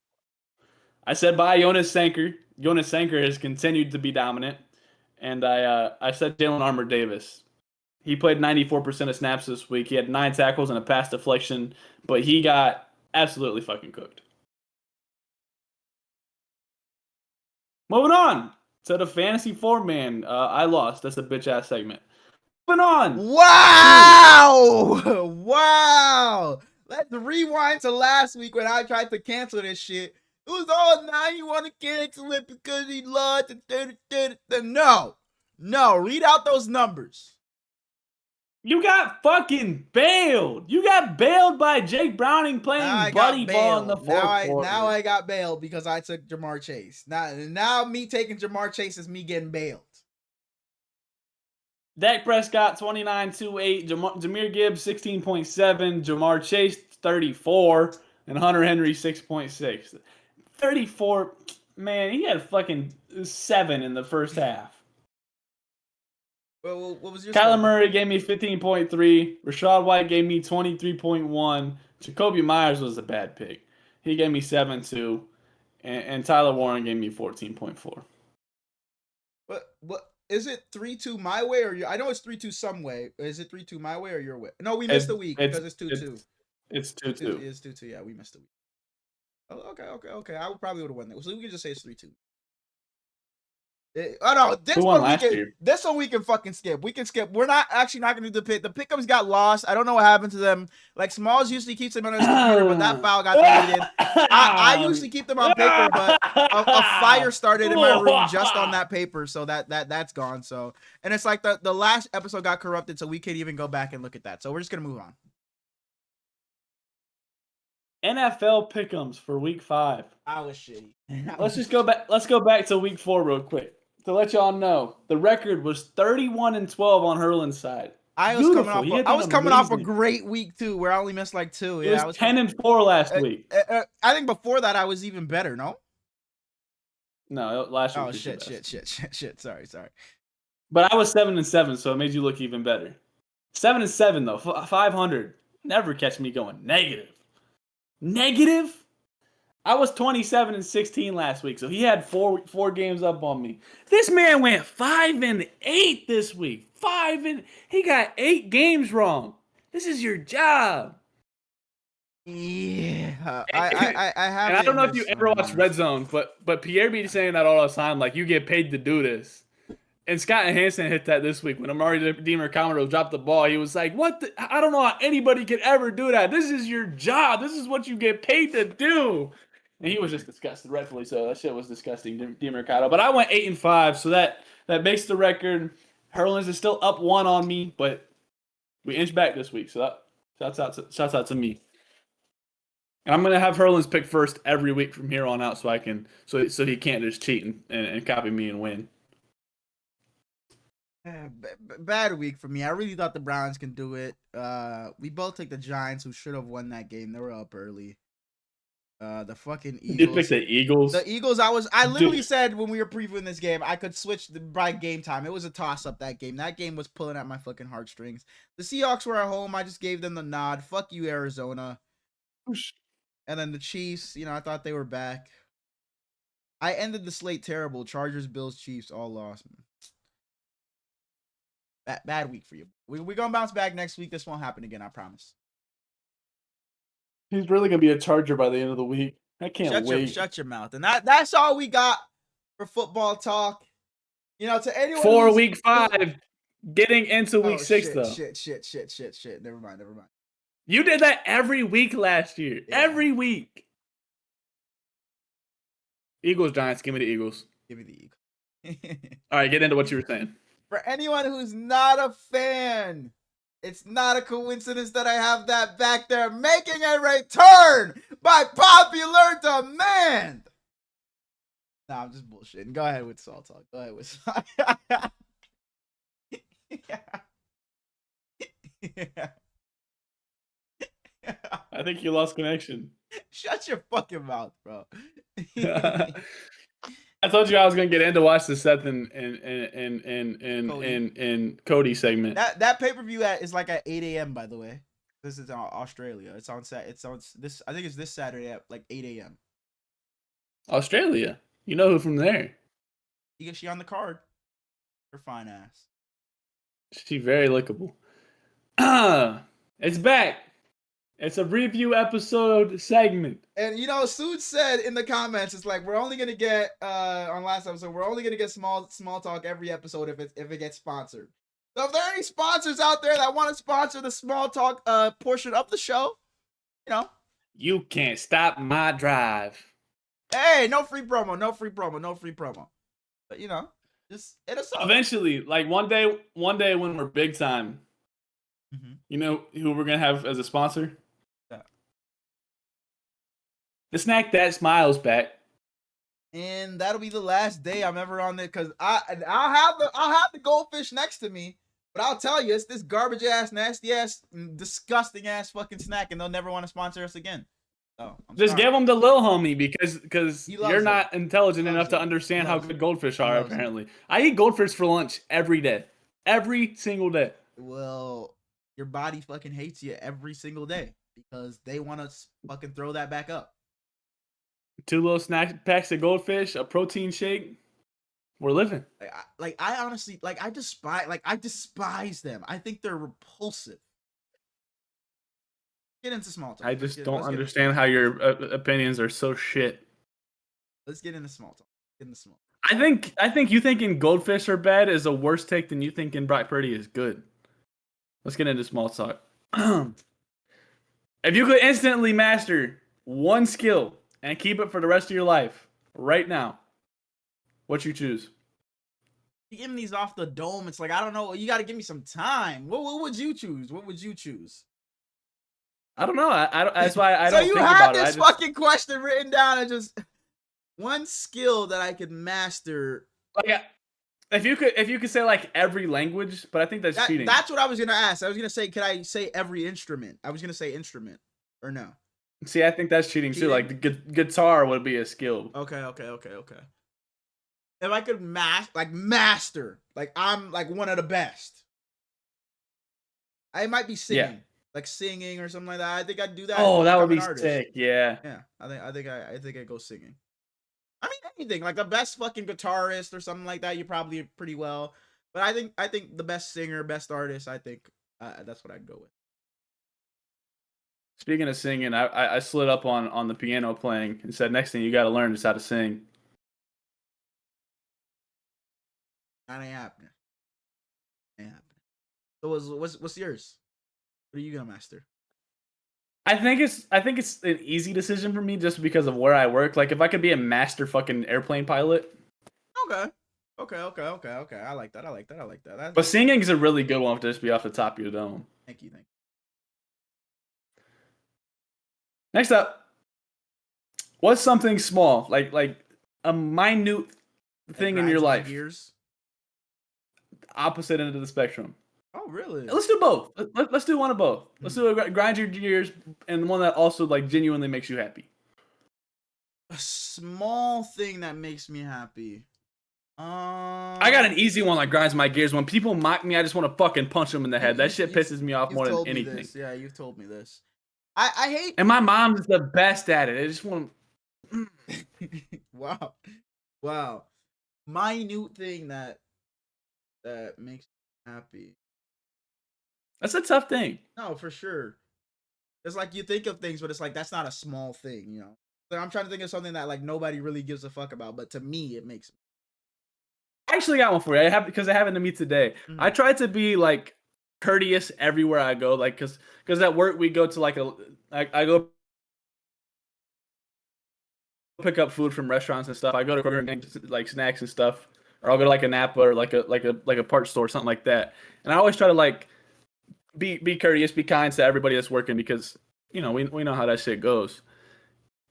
I said buy Jonas Sanker. Jonas Sanker has continued to be dominant. And I said Jalen Armour Davis. He played 94% of snaps this week. He had 9 tackles and a pass deflection, but he got absolutely fucking cooked. Moving on to the Fantasy 4-man. I lost. That's a bitch-ass segment. Moving on. Wow! Wow! Let's rewind to last week when I tried to cancel this shit. It was all, now you want to cancel it because he lost. No, read out those numbers. You got fucking bailed. You got bailed by Jake Browning playing buddy ball in the fourth quarter. Now I got bailed because I took Jamar Chase. Now me taking Jamar Chase is me getting bailed. Dak Prescott 29.28, Jahmyr Gibbs 16.7, Jamar Chase 34, and Hunter Henry 6.6. 34, man, he had fucking 7 in the first half. Well, what was your Kyler score? Murray gave me 15.3. Rashad White gave me 23.1. Jacoby Myers was a bad pick. He gave me 7.2. And Tyler Warren gave me 14.4. What is it? 3-2 my way or your? I know it's 3-2 some way. Is it 3-2 my way or your way? No, we missed a week because it's 2-2. It's 2-2. It's 2-2. Yeah, we missed a week. Oh, okay. I probably would have won that. So we can just say it's 3-2. Oh no, Who won last year? This one we can fucking skip. We can skip. We're not gonna do the pick. The Pickems got lost. I don't know what happened to them. Like Smallz usually keeps them on his computer, but that file got deleted. I usually keep them on paper, but a fire started in my room just on that paper, so that's gone. So, and it's like the last episode got corrupted, so we can't even go back and look at that. So we're just gonna move on. NFL Pickems for week 5. I was shitty. Let's just go back. Let's go back to week 4 real quick to let y'all know the record was 31-12 on Hurlin's side. I was coming off a great week too, where I only missed like 2. It was 10-4 last week. I think before that I was even better. No. No, last week. Oh shit. Sorry. But I was 7-7, so it made you look even better. 7-7 though, 500. Never catch me going negative. Negative? I was 27-16 last week, so he had four games up on me. This man went 5-8 this week. He got 8 games wrong. This is your job. Yeah, I have. And I don't know if you ever watched Red Zone, but Pierre be saying that all the time, like you get paid to do this. And Scott Hansen hit that this week when Amari Demercado dropped the ball. He was like, "What? I don't know how anybody could ever do that. This is your job. This is what you get paid to do." And he was just disgusted, rightfully so. That shit was disgusting, Demercado. But I went 8-5, so that makes the record. Hurlins is still up 1 on me, but we inched back this week. So that shouts out to me. And I'm gonna have Hurlins pick first every week from here on out, so he can't just cheat and copy me and win. Bad week for me. I really thought the Browns can do it. We both took the Giants, who should have won that game. They were up early. The fucking Eagles. You picked the Eagles? The Eagles, I literally said when we were previewing this game, I could switch by game time. It was a toss-up, that game. That game was pulling at my fucking heartstrings. The Seahawks were at home. I just gave them the nod. Fuck you, Arizona. And then the Chiefs, I thought they were back. I ended the slate terrible. Chargers, Bills, Chiefs, all lost. Bad week for you. We're going to bounce back next week. This won't happen again, I promise. He's really going to be a Charger by the end of the week. I can't wait. Shut your mouth. And that's all we got for football talk. To anyone for week 5, getting into week 6, though. Shit. Never mind. You did that every week last year. Yeah. Every week. Eagles, Giants. Give me the Eagles. Give me the Eagles. All right, get into what you were saying. For anyone who's not a fan, it's not a coincidence that I have that back there making a return by popular demand. Nah, I'm just bullshitting. Go ahead with Salt Talk. Go ahead with Salt. Yeah. I think you lost connection. Shut your fucking mouth, bro. I told you I was gonna get in to watch the Seth and Cody segment. That pay-per-view is like at 8 a.m. by the way. This is in Australia. It's on this. I think it's this Saturday at like 8 a.m. Australia. You know who from there? She on the card. Her fine ass. She very likable. It's back. It's a review episode segment. And Sood said in the comments, it's like we're only gonna get on last episode, we're only gonna get small talk every episode if it gets sponsored. So if there are any sponsors out there that want to sponsor the small talk portion of the show, you can't stop my drive. Hey, no free promo. But just hit us up. Eventually, like one day when we're big time, you know who we're gonna have as a sponsor? The Snack That Smiles back. And that'll be the last day I'm ever on there because I'll have the goldfish next to me. But I'll tell you, it's this garbage ass, nasty ass, disgusting ass fucking snack, and they'll never want to sponsor us again. Oh, Just give them the little homie because you're not intelligent enough to understand how good goldfish are, apparently. I eat goldfish for lunch every day. Every single day. Well, your body fucking hates you every single day because they want to fucking throw that back up. 2 little snack packs of goldfish, a protein shake. We're living. I honestly, I despise them. I think they're repulsive. Get into small talk. I just don't understand how your opinions are so shit. Let's get into small talk. I think you thinking goldfish are bad is a worse take than you thinking Brock Purdy is good. Let's get into small talk. If you could instantly master one skill and keep it for the rest of your life, right now, what you choose? You give me these off the dome. It's like, I don't know. You got to give me some time. What would you choose? What would you choose? I don't know. That's why I so don't think about it. So you had this fucking question written down and just one skill that I could master. Like, if you could say like every language, but I think that's cheating. That's what I was gonna ask. I was gonna say, could I say every instrument? I was gonna say instrument or no. See, I think that's cheating too. Like the guitar would be a skill. Okay. If I could master, like I'm like one of the best. I might be singing. Yeah. Like singing or something like that. I think I'd do that. Oh, that would be sick. Yeah. Yeah. I think I'd go singing. I mean anything. Like the best fucking guitarist or something like that, you probably pretty well. But I think the best singer, best artist, I think that's what I'd go with. Speaking of singing, I slid up on the piano playing and said next thing you gotta learn is how to sing. That ain't happening. So what's yours? What are you gonna master? I think it's an easy decision for me just because of where I work. Like if I could be a master fucking airplane pilot. Okay. I like that. But singing is a really good one to just be off the top of your dome. Thank you. Next up, what's something small, like a minute thing in your life? Years. Opposite end of the spectrum. Oh, really? Let's do both. Let's do one of both. Let's do a grind your gears and one that also like genuinely makes you happy. A small thing that makes me happy. I got an easy one that grinds my gears. When people mock me, I just want to fucking punch them in the head. That shit pisses me off more than anything. Yeah, you've told me this. I hate. And my mom's the best at it. I just want to. Wow. Minute thing that makes me happy. That's a tough thing. No, for sure. It's like you think of things, but it's like that's not a small thing, you know. Like, I'm trying to think of something that like nobody really gives a fuck about, but to me, it makes. I actually got one for you. Because it happened to me today. Mm-hmm. I tried to be like courteous everywhere I go, like because at work we go to like I go pick up food from restaurants and stuff. I go to Kroger and get like snacks and stuff, or I'll go to like a Napa or like a parts store or something like that. And I always try to like be courteous, be kind to everybody that's working because you know we know how that shit goes.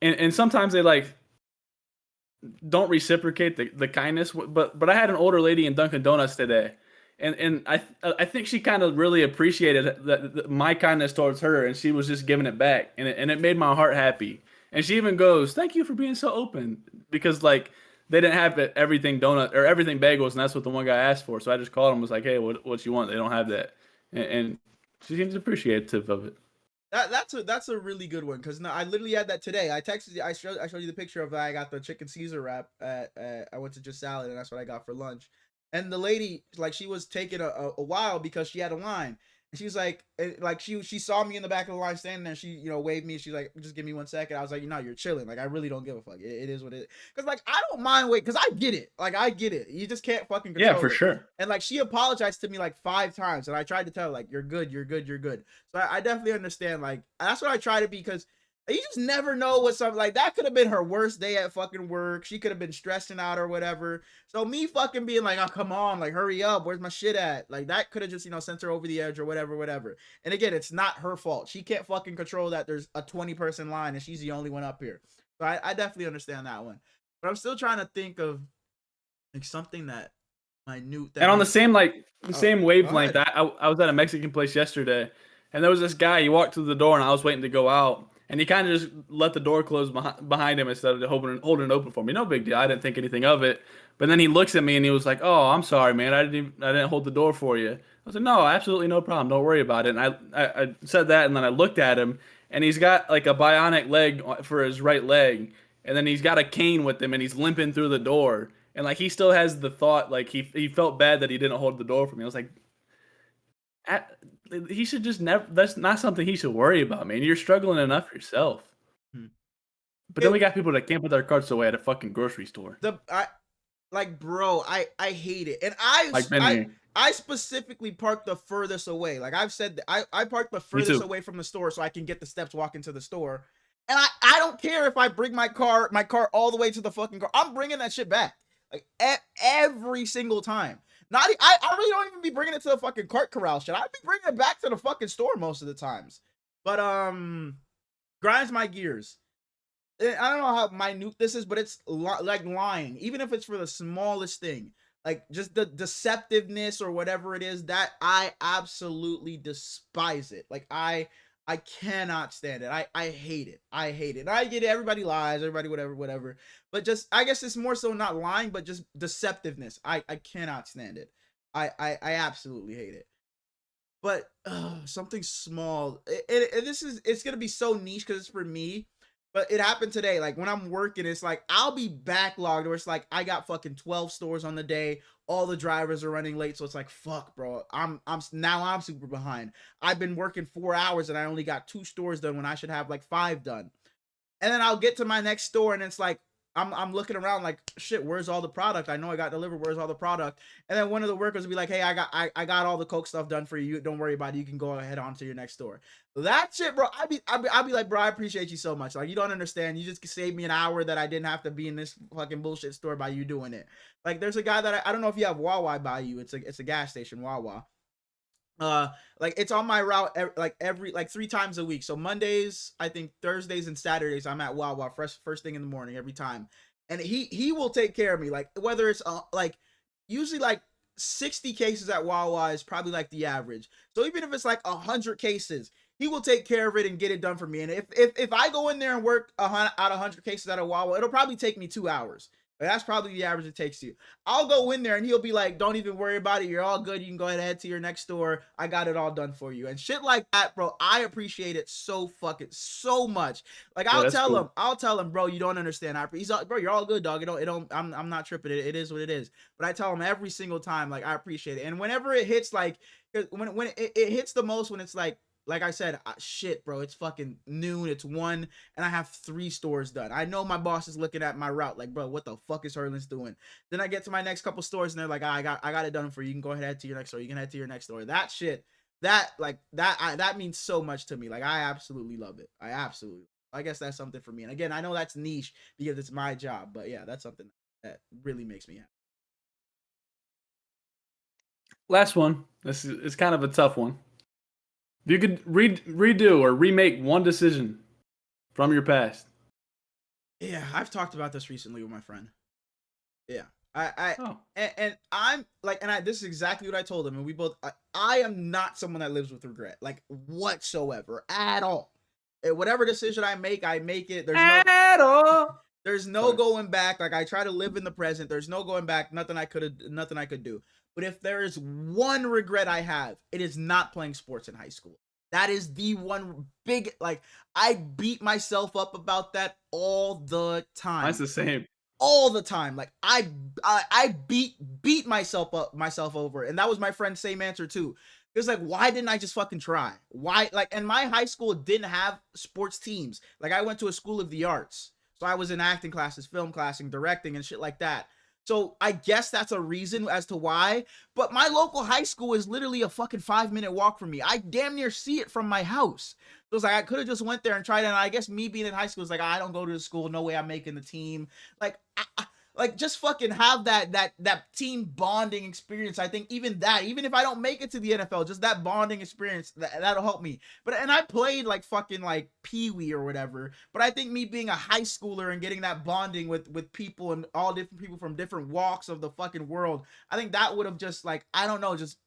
And sometimes they like don't reciprocate the kindness. But I had an older lady in Dunkin' Donuts today. And I think she kind of really appreciated my kindness towards her, and she was just giving it back, and it made my heart happy. And she even goes, "Thank you for being so open," because like they didn't have everything donut or everything bagels, and that's what the one guy asked for. So I just called him, was like, "Hey, what you want? They don't have that," and she seems appreciative of it. That's a really good one because I literally had that today. I texted you. I showed you the picture of I got the chicken Caesar wrap at I went to Just Salad, and that's what I got for lunch. And the lady, like, she was taking a while because she had a line. And she was like she saw me in the back of the line standing there. And she, you know, waved me. She's like, just give me 1 second. I was like, you're chilling. Like, I really don't give a fuck. It is what it is. Because, like, I don't mind wait. Because I get it. Like, I get it. You just can't fucking control it. Yeah, for sure. And, like, she apologized to me, like, 5 times. And I tried to tell her, like, you're good. So I definitely understand. Like, that's what I try to be because you just never know what something like that could have been her worst day at fucking work. She could have been stressing out or whatever. So me fucking being like, oh, come on, like, hurry up. Where's my shit at? Like, that could have just, you know, sent her over the edge or whatever. And again, it's not her fault. She can't fucking control that there's a 20-person line and she's the only one up here. So I definitely understand that one. But I'm still trying to think of like something that Minute that And on the makes. same the Oh, same go wavelength, ahead. I was at a Mexican place yesterday, and there was this guy. He walked through the door, and I was waiting to go out, and he kind of just let the door close behind him instead of holding it open for me. No big deal. I didn't think anything of it. But then he looks at me and he was like, "Oh, I'm sorry, man. I didn't hold the door for you." I was like, "No, absolutely no problem. Don't worry about it." And I said that, and then I looked at him, and he's got like a bionic leg for his right leg, and then he's got a cane with him, and he's limping through the door. And like he still has the thought, like he felt bad that he didn't hold the door for me. I was like, "At- he should just never. That's not something he should worry about, man. You're struggling enough yourself." Hmm. But then It, we got people that can't put their carts away at a fucking grocery store. like, bro, I hate it, and Like Benny, I specifically park the furthest away. Like I've said, that I park the me furthest too. away from the store so I can get the steps walking to the store. And I don't care if I bring my car all the way to the fucking car. I'm bringing that shit back, like every single time. I really don't even be bringing it to the fucking cart corral shit. I'd be bringing it back to the fucking store most of the times. But grinds my gears. I don't know how minute this is, but it's like lying, even if it's for the smallest thing, like just the deceptiveness or whatever it is. That I absolutely despise it. Like I cannot stand it. I hate it. I hate it. I get it. Everybody lies. Everybody whatever. But just I guess it's more so not lying, but just deceptiveness. I cannot stand it. I absolutely hate it. But something small. It's gonna be so niche because it's for me. But it happened today. Like when I'm working, it's like I'll be backlogged, or it's like I got fucking 12 stores on the day. All the drivers are running late, so it's like fuck, bro. I'm super behind. I've been working 4 hours and I only got 2 stores done when I should have like 5 done. And then I'll get to my next store and it's like I'm looking around like shit, where's all the product? I know I got delivered, where's all the product? And then one of the workers will be like, hey, I got all the Coke stuff done for you. Don't worry about it. You can go ahead on to your next store. That shit, bro. I'd be like, bro, I appreciate you so much. Like, you don't understand. You just saved me an hour that I didn't have to be in this fucking bullshit store by you doing it. Like, there's a guy that I don't know if you have Wawa by you. It's a gas station, Wawa. uh like it's on my route every like 3 times a week. So Mondays, I think Thursdays and Saturdays I'm at Wawa first thing in the morning every time. And he will take care of me, like whether it's like usually like 60 cases at Wawa is probably like the average. So even if it's like 100 cases, he will take care of it and get it done for me. And if I go in there and work out 100 cases at a Wawa, it'll probably take me 2 hours. That's probably the average it takes you. I'll go in there and he'll be like, don't even worry about it. You're all good. You can go ahead and head to your next store. I got it all done for you. And shit like that, bro, I appreciate it so fucking so much. Like Yeah, that's cool. I'll tell him, bro, you don't understand. He's like, bro, you're all good, dog. It don't, I'm not tripping. It is what it is. But I tell him every single time, like, I appreciate it. And whenever it hits, like, when it hits the most, when it's like I said, shit, bro, it's fucking noon, it's 1, and I have 3 stores done. I know my boss is looking at my route like, bro, what the fuck is Herlin's doing? Then I get to my next couple stores and they're like, I got it done for you. You can go ahead to your next store. You can head to your next store. That shit, that means so much to me. Like, I absolutely love it. I guess that's something for me. And again, I know that's niche because it's my job, but yeah, that's something that really makes me happy. Last one. This is it's kind of a tough one. If you could redo or remake one decision from your past. Yeah, I've talked about this recently with my friend. Yeah. I Oh, and I'm like, this is exactly what I told him, and we both. I am not someone that lives with regret, like whatsoever, at all. Whatever decision I make it. at all. There's no Sorry. going back. Like, I try to live in the present. There's no going back. Nothing I could do. But if there is one regret I have, it is not playing sports in high school. That is the one big, like, I beat myself up about that all the Mine's time. the same. All the time. Like, I beat myself over it. And that was my friend's same answer too. It was like, why didn't I just fucking try? Why? Like, and my high school didn't have sports teams. Like, I went to a school of the arts. So I was in acting classes, film classing, directing, and shit like that. So I guess that's a reason as to why. But my local high school is literally a fucking 5-minute walk from me. I damn near see it from my house. So it's like, I could have just went there and tried it. And I guess me being in high school is like, I don't go to the school. No way I'm making the team. Like, like just fucking have that team bonding experience. I think even if I don't make it to the NFL, just that bonding experience that'll help me. But and I played like fucking like Pee-wee or whatever. But I think me being a high schooler and getting that bonding with people and all different people from different walks of the fucking world, I think that would have just like, I don't know, just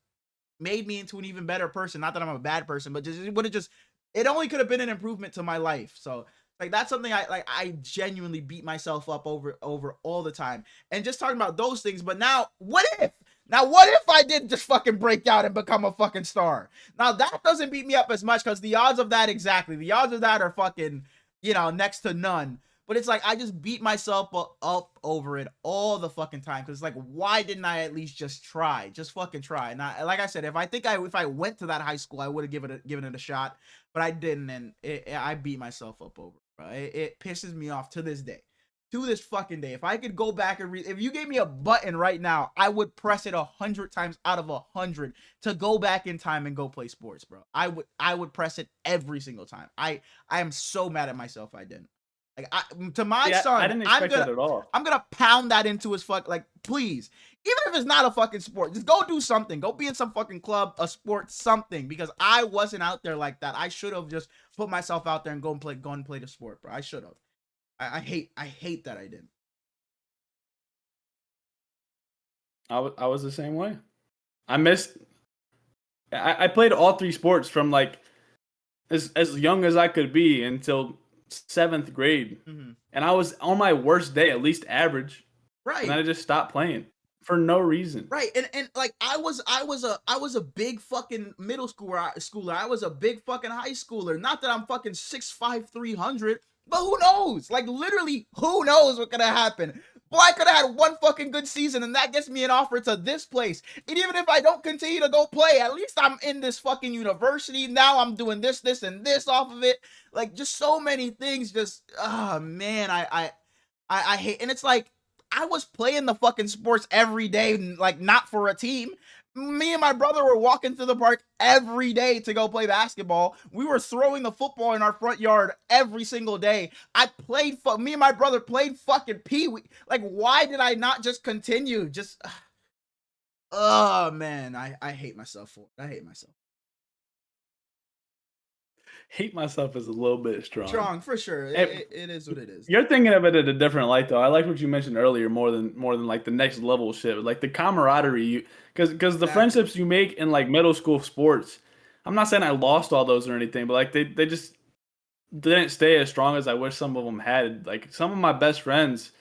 made me into an even better person. Not that I'm a bad person, but just it would have just, it only could have been an improvement to my life. So like that's something I genuinely beat myself up over all the time. And just talking about those things, but now what if? Now what if I did just fucking break out and become a fucking star? Now that doesn't beat me up as much because the odds of that, exactly, the odds of that are fucking, next to none. But it's like I just beat myself up over it all the fucking time because it's like, why didn't I at least just try? Just fucking try. And like I said, if I went to that high school, I would have given it a shot, but I didn't, and I beat myself up over it, bro. It pisses me off to this day. To this fucking day. If I could go back and if you gave me a button right now, I would press it 100 times out of 100 to go back in time and go play sports, bro. I would press it every single time. I am so mad at myself I didn't. Like to my son, I didn't expect that at all. I'm gonna pound that into his like, please. Even if it's not a fucking sport, just go do something. Go be in some fucking club, a sport, something. Because I wasn't out there like that. I should have just put myself out there and go and play the sport, bro. I should have. I hate that I didn't. I was the same way. I missed. I played all three sports from like as young as I could be until 7th grade, and I was on my worst day, at least average. Right. And then I just stopped playing for no reason. Right. And like I was a big fucking middle schooler. I was a big fucking high schooler. Not that I'm fucking 6'5", 300, but who knows? Like literally, who knows what could have happened? Boy, I could have had one fucking good season, and that gets me an offer to this place. And even if I don't continue to go play, at least I'm in this fucking university. Now I'm doing this, and this off of it. Like, just so many things. Just, oh, man, I hate. And it's like, I was playing the fucking sports every day, like, not for a team. Me and my brother were walking to the park every day to go play basketball. We were throwing the football in our front yard every single day. Me and my brother played fucking Pee-wee. Like, why did I not just continue? Just, oh man, I hate myself for it. I hate myself. Hate myself is a little bit strong. Strong for sure. It is what it is. You're thinking of it in a different light, though. I like what you mentioned earlier more than like the next level shit, like the camaraderie. Because the friendships you make in like middle school sports. I'm not saying I lost all those or anything, but like they just didn't stay as strong as I wish some of them had. Like some of my best friends,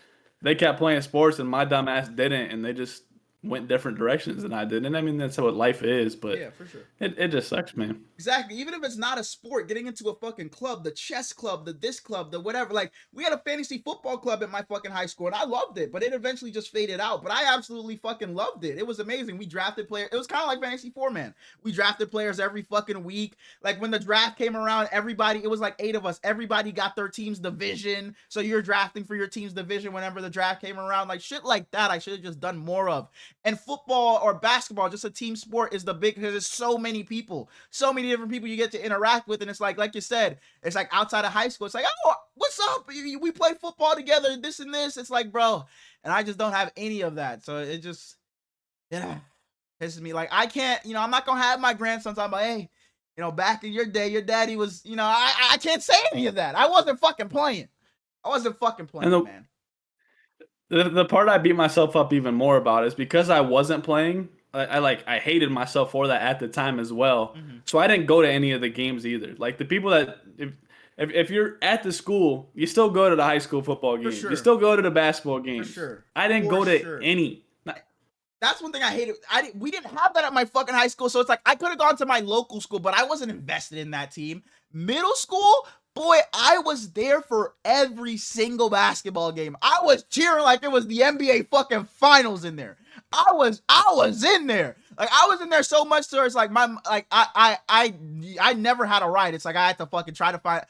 they kept playing sports and my dumb ass didn't, and they just went different directions than I did. And I mean, that's what life is, but yeah, for sure. It just sucks, man. Exactly. Even if it's not a sport, getting into a fucking club, the chess club, the this club, the whatever. Like, we had a fantasy football club at my fucking high school, and I loved it, but it eventually just faded out. But I absolutely fucking loved it. It was amazing. We drafted players. It was kind of like Fantasy 4, man. We drafted players every fucking week. Like, when the draft came around, it was like 8 of us. Everybody got their team's division. So you're drafting for your team's division whenever the draft came around. Like, shit like that, I should have just done more of. And football or basketball, just a team sport, is the big, because there's so many people, so many different people you get to interact with. And it's like you said, it's like outside of high school, it's like, oh, what's up? We play football together, this and this. It's like, bro, and I just don't have any of that. So it just, yeah, pisses me. Like, I can't, I'm not gonna have my grandson talking about, hey, back in your day, your daddy was, I can't say any of that. I wasn't fucking playing. Man. The part I beat myself up even more about is because I wasn't playing. I hated myself for that at the time as well. So I didn't go to any of the games either. Like the people that if you're at the school, you still go to the high school football games. Sure. You still go to the basketball games. For sure. I didn't go to any. That's one thing I hated. We didn't have that at my fucking high school. So it's like I could have gone to my local school, but I wasn't invested in that team. Middle school, boy, I was there for every single basketball game. I was cheering like it was the NBA fucking finals in there. I was in there. Like, I was in there so much so it's like I never had a ride. It's like I had to fucking try to find.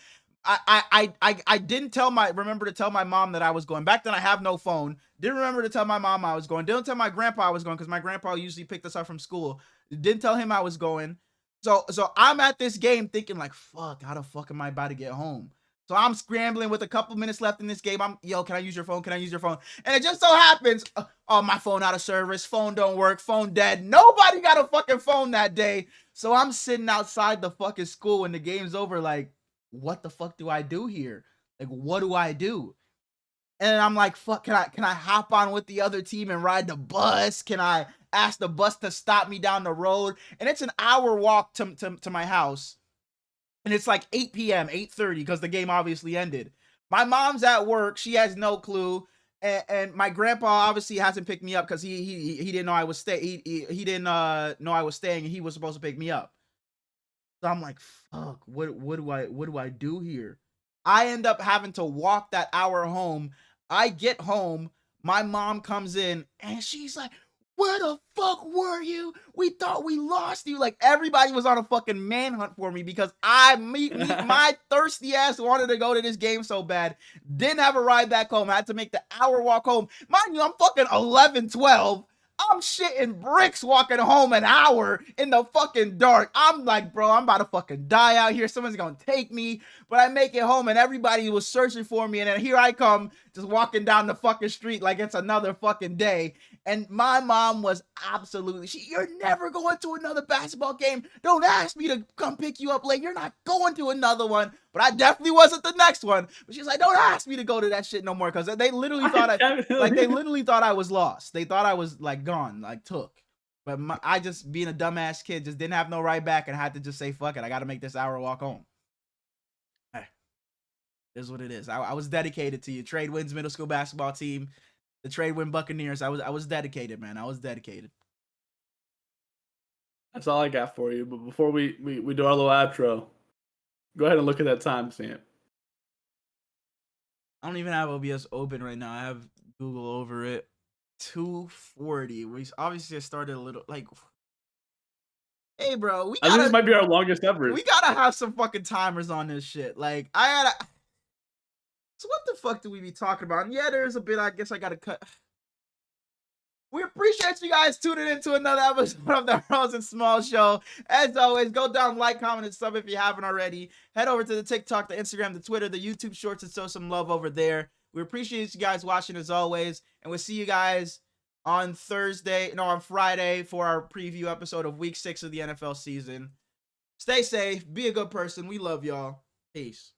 I didn't remember to tell my mom that I was going. Back then I have no phone. Didn't remember to tell my mom I was going. Didn't tell my grandpa I was going because my grandpa usually picked us up from school. Didn't tell him I was going. So I'm at this game thinking like, fuck, how the fuck am I about to get home? So I'm scrambling with a couple minutes left in this game. Yo, can I use your phone? Can I use your phone? And it just so happens, oh, my phone out of service. Phone don't work. Phone dead. Nobody got a fucking phone that day. So I'm sitting outside the fucking school when the game's over like, what the fuck do I do here? Like, what do I do? And I'm like, fuck, can I hop on with the other team and ride the bus? Can I ask the bus to stop me down the road? And it's an hour walk to my house. And it's like 8 p.m., 8:30, because the game obviously ended. My mom's at work. She has no clue. And my grandpa obviously hasn't picked me up because he didn't know I was he didn't know I was staying, and he was supposed to pick me up. So I'm like, fuck, what do I do here? I end up having to walk that hour home. I get home, my mom comes in and she's like, where the fuck were you? We thought we lost you. Like, everybody was on a fucking manhunt for me because my thirsty ass wanted to go to this game so bad. Didn't have a ride back home. I had to make the hour walk home. Mind you, I'm fucking 11, 12. I'm shitting bricks walking home an hour in the fucking dark. I'm like, bro, I'm about to fucking die out here. Someone's gonna take me. But I make it home and everybody was searching for me. And then here I come just walking down the fucking street like it's another fucking day. And my mom was absolutely, you're never going to another basketball game. Don't ask me to come pick you up late. You're not going to another one. But I definitely wasn't the next one. But she's like, don't ask me to go to that shit no more. Because they literally thought they literally thought I was lost. They thought I was like gone, like took. But I just, being a dumbass kid, just didn't have no ride back and had to just say, fuck it. I got to make this hour walk home. Hey, it is what it is. I was dedicated to you. Trade Winds middle school basketball team. The Trade Win Buccaneers. I was dedicated, man. I was dedicated. That's all I got for you. But before we do our little outro, go ahead and look at that timestamp. I don't even have OBS open right now. I have Google over it. 2:40. We obviously started a little like. Hey, bro, I think this might be our longest ever. We gotta have some fucking timers on this shit. Like, I gotta. So what the fuck do we be talking about? And yeah, there's a bit. I guess I gotta cut. We appreciate you guys tuning into another episode of the Rose and Smallz Show. As always, go down, like, comment, and sub if you haven't already. Head over to the TikTok, the Instagram, the Twitter, the YouTube Shorts, and show some love over there. We appreciate you guys watching as always, and we'll see you guys on Friday for our preview episode of Week 6 of the NFL season. Stay safe, be a good person. We love y'all. Peace.